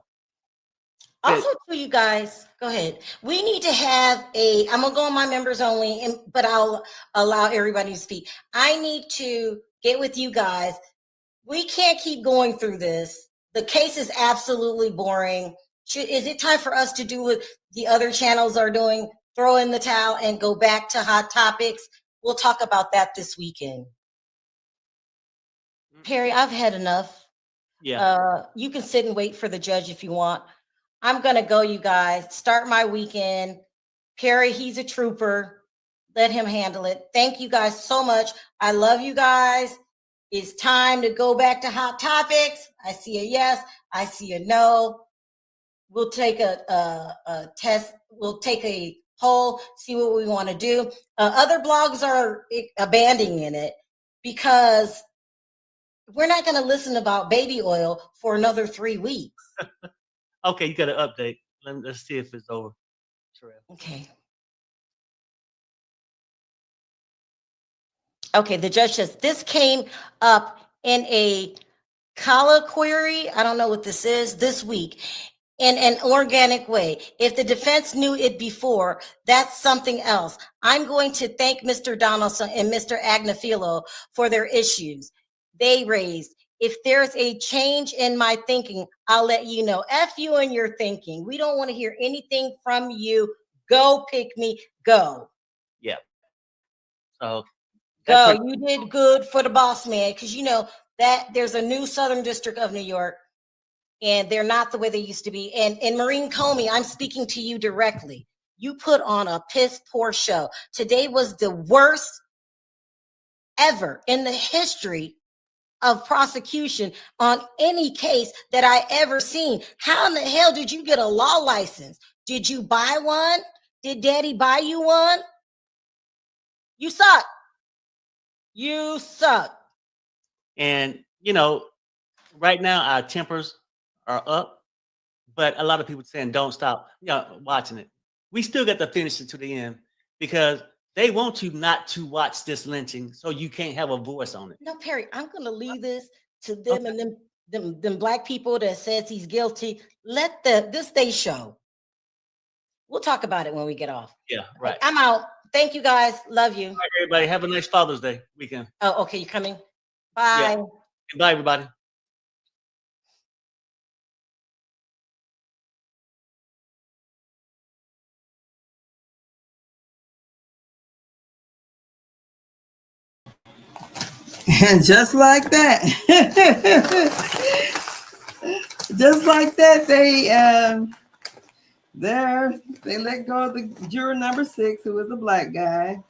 Also, to you guys, go ahead. We need to have I'm going to go on my members only, but I'll allow everybody to speak. I need to get with you guys. We can't keep going through this. The case is absolutely boring. Is it time for us to do what the other channels are doing? Throw in the towel and go back to hot topics? We'll talk about that this weekend. Perry, I've had enough. Yeah. You can sit and wait for the judge if you want. I'm going to go, you guys. Start my weekend. Perry, he's a trooper. Let him handle it. Thank you guys so much. I love you guys. It's time to go back to hot topics. I see a yes. I see a no. We'll take a test. We'll take a poll, see what we want to do. Other blogs are abandoning it because we're not going to listen about baby oil for another 3 weeks. Okay, you got an update. Let's see if it's over. Sharrell. Okay. Okay, the judge says this came up in a colloquy. I don't know what this is this week. In an organic way. If the defense knew it before, that's something else. I'm going to thank Mr. Donaldson and Mr. Agnafilo for their issues they raised. If there's a change in my thinking, I'll let you know. F you and your thinking. We don't want to hear anything from you Go, pick me, go. Yeah. So Go. You did good for the boss man, because you know that there's a new Southern District of New York, and they're not the way they used to be. And Maureen Comey, I'm speaking to you directly. You put on a piss poor show. Today was the worst ever in the history of prosecution on any case that I ever seen. How in the hell did you get a law license? Did you buy one? Did daddy buy you one? You suck. You suck. And, you know, right now our tempers are up, but a lot of people saying don't stop watching it. We still got to finish it to the end because they want you not to watch this lynching so you can't have a voice on it. No, Perry, I'm going to leave this to them and them black people that says he's guilty. Let this day show. We'll talk about it when we get off. Yeah, right. I'm out. Thank you, guys. Love you. All right, everybody. Have a nice Father's Day weekend. Oh, okay. You coming? Bye. Yeah. Bye, everybody. And just like that, they let go of the juror number 6, who was a black guy.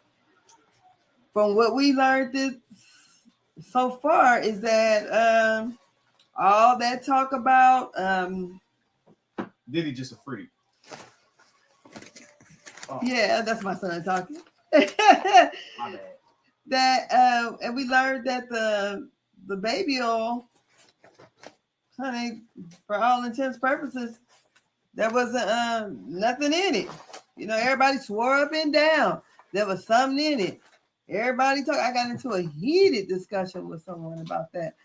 From what we learned so far is that all that talk about Diddy just a freak. Oh. Yeah, that's my son talking. My bad. That and we learned that the baby oil, honey, for all intents purposes, there wasn't nothing in it. You know, everybody swore up and down there was something in it. Everybody talk. I got into a heated discussion with someone about that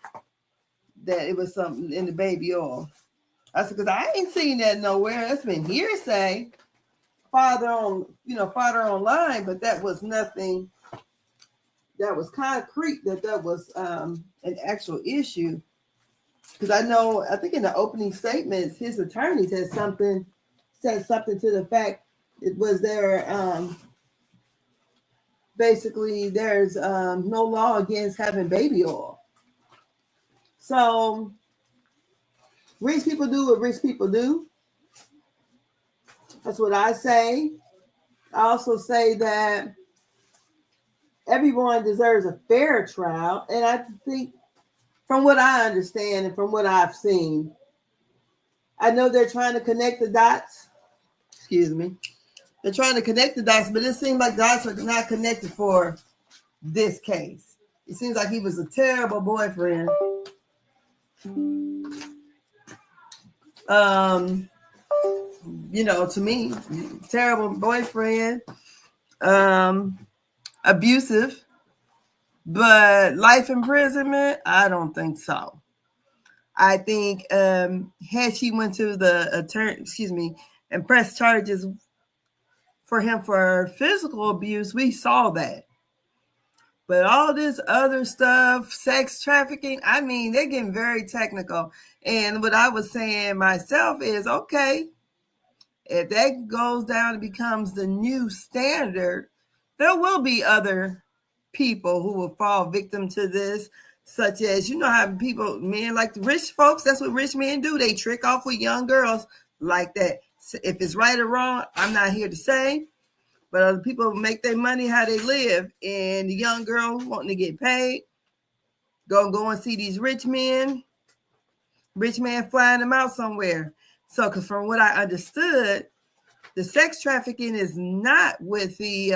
it was something in the baby oil. I said, because I ain't seen that nowhere. That's been hearsay, father online, but that was nothing. That was concrete. That was an actual issue. Because I think in the opening statements, his attorneys said something to the fact it was there. Basically, there's no law against having baby oil. So rich people do what rich people do. That's what I say. I also say that everyone deserves a fair trial. And I think from what I understand and from what I've seen, I know they're trying to connect the dots. Excuse me. They're trying to connect the dots, but it seems like dots are not connected for this case. It seems like he was a terrible boyfriend. To me, terrible boyfriend, abusive, but life imprisonment, I don't think so. I think had she went to the attorney, and pressed charges for him for physical abuse, we saw that. But all this other stuff, sex trafficking, I mean, they're getting very technical. And what I was saying myself is, okay, if that goes down and becomes the new standard, there will be other people who will fall victim to this, such as, how men like the rich folks, that's what rich men do. They trick off with young girls like that. So if it's right or wrong, I'm not here to say, but other people make their money how they live, and the young girl wanting to get paid, go and see these rich man flying them out somewhere. So, because from what I understood, the sex trafficking is not with the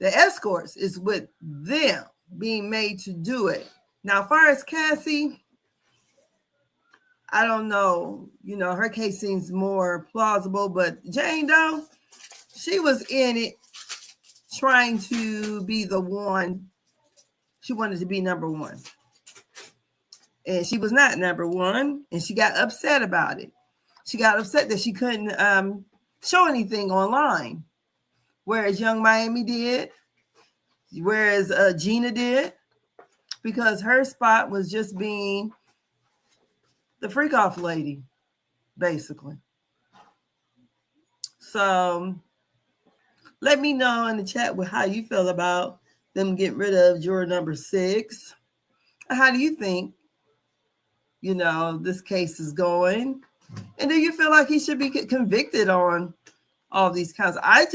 escorts, it's with them being made to do it. Now, as far as Cassie, I don't know. Her case seems more plausible, but Jane Doe, she was in it trying to be the one. She wanted to be number one. And she was not number one, and she got upset about it. She got upset that she couldn't show anything online, whereas Young Miami did, whereas Gina did, because her spot was just being the freak off lady, basically. So let me know in the chat with how you feel about them getting rid of juror number 6. How do you think, this case is going? And do you feel like he should be convicted on all these counts? I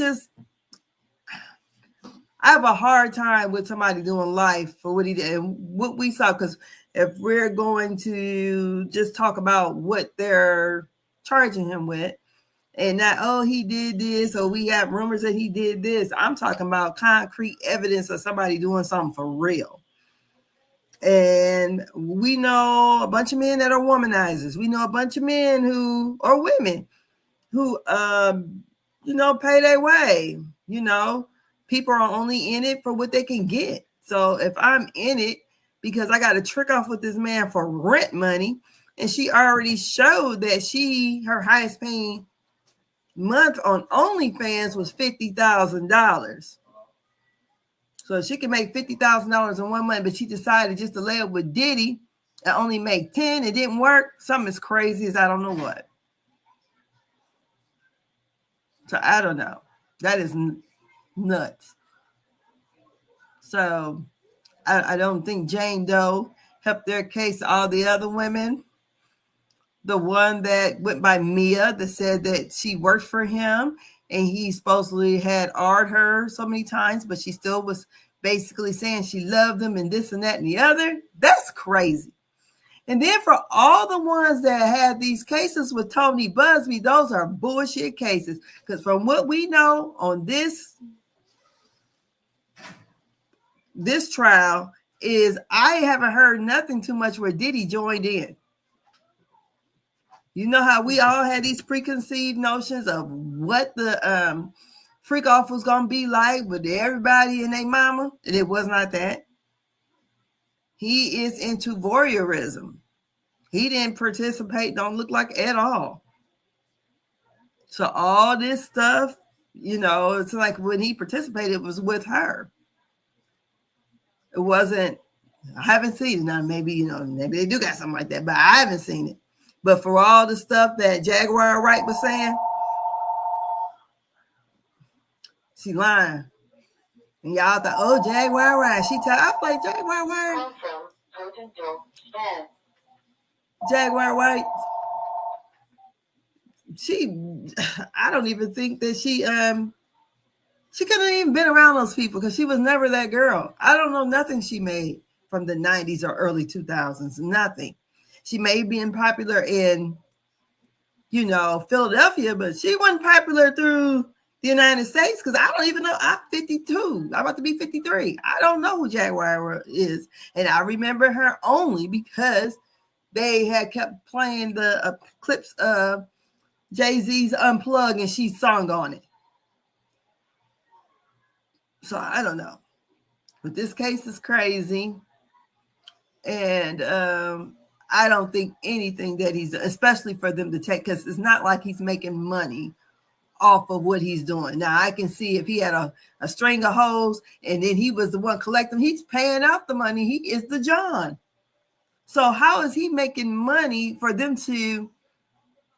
have a hard time with somebody doing life for what he did and what we saw. Because if we're going to just talk about what they're charging him with, and not, he did this, or we have rumors that he did this. I'm talking about concrete evidence of somebody doing something for real. And we know a bunch of men that are womanizers. We know a bunch of men who are women who, pay their way. People are only in it for what they can get. So if I'm in it because I got to trick off with this man for rent money, and she already showed that her highest paying month on OnlyFans was $50,000. So she can make $50,000 in 1 month, but she decided just to lay up with Diddy and only make 10. It didn't work. Something as crazy as I don't know what. So I don't know. That is nuts. So I don't think Jane Doe helped their case. All the other women, the one that went by Mia that said that she worked for him and he supposedly had R'd her so many times, but she still was basically saying she loved him and this and that and the other. That's crazy. And then for all the ones that had these cases with Tony Busby, those are bullshit cases. Because from what we know on this trial is I haven't heard nothing too much where Diddy joined in. You know how we all had these preconceived notions of what the freak off was going to be like with everybody and their mama? And it was not that. He is into voyeurism. He didn't participate, don't look like at all. So all this stuff, it's like when he participated, it was with her. It wasn't, I haven't seen it. Now, maybe they do got something like that, but I haven't seen it. But for all the stuff that Jaguar Wright was saying, she lying. And y'all thought, Jaguar Wright. I play Jaguar Wright. Jaguar Wright. I don't even think that she couldn't have even been around those people because she was never that girl. I don't know nothing she made from the 90s or early 2000s. Nothing. She may be popular in, Philadelphia, but she wasn't popular through the United States because I don't even know. I'm 52. I'm about to be 53. I don't know who Jaguar is. And I remember her only because they had kept playing the clips of Jay-Z's Unplugged and she sung on it. So I don't know. But this case is crazy. And I don't think anything that he's, especially for them to take, because it's not like he's making money off of what he's doing. Now, I can see if he had a string of hoes and then he was the one collecting, he's paying out the money. He is the John. So how is he making money for them to,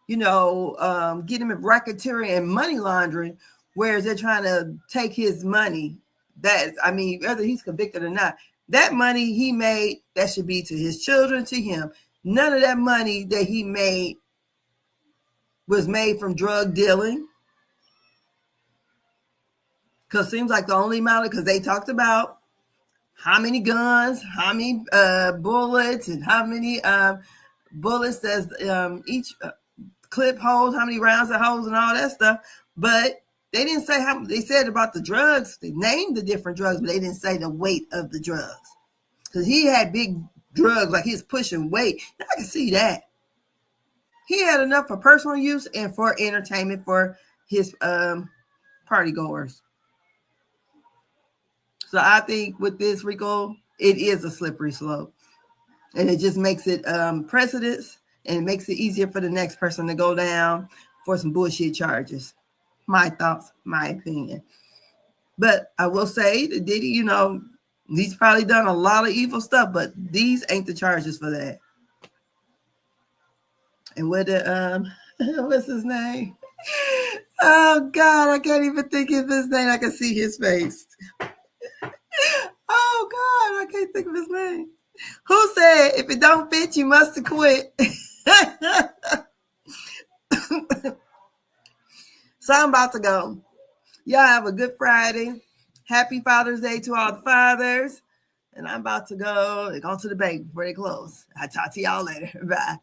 get him in racketeering and money laundering, whereas they're trying to take his money? Whether he's convicted or not, that money he made, that should be to his children, to him. None of that money that he made was made from drug dealing. Because it seems like the only amount, because they talked about how many guns, how many bullets, and how many bullets that each clip holds, how many rounds it holds, and all that stuff. But they didn't say how. They said about the drugs. They named the different drugs, but they didn't say the weight of the drugs. Because he had big drugs, like he's pushing weight. Now I can see that. He had enough for personal use and for entertainment for his party goers. So I think with this, Rico, it is a slippery slope. And it just makes it precedence and it makes it easier for the next person to go down for some bullshit charges. My thoughts, my opinion. But I will say that Diddy, he's probably done a lot of evil stuff, but these ain't the charges for that. And with the what's his name? Oh God, I can't even think of his name. I can see his face. Oh God, I can't think of his name. Who said if it don't fit, you must have quit? So I'm about to go. Y'all have a good Friday. Happy Father's Day to all the fathers. And I'm about to go to the bank before they close. I'll talk to y'all later. Bye.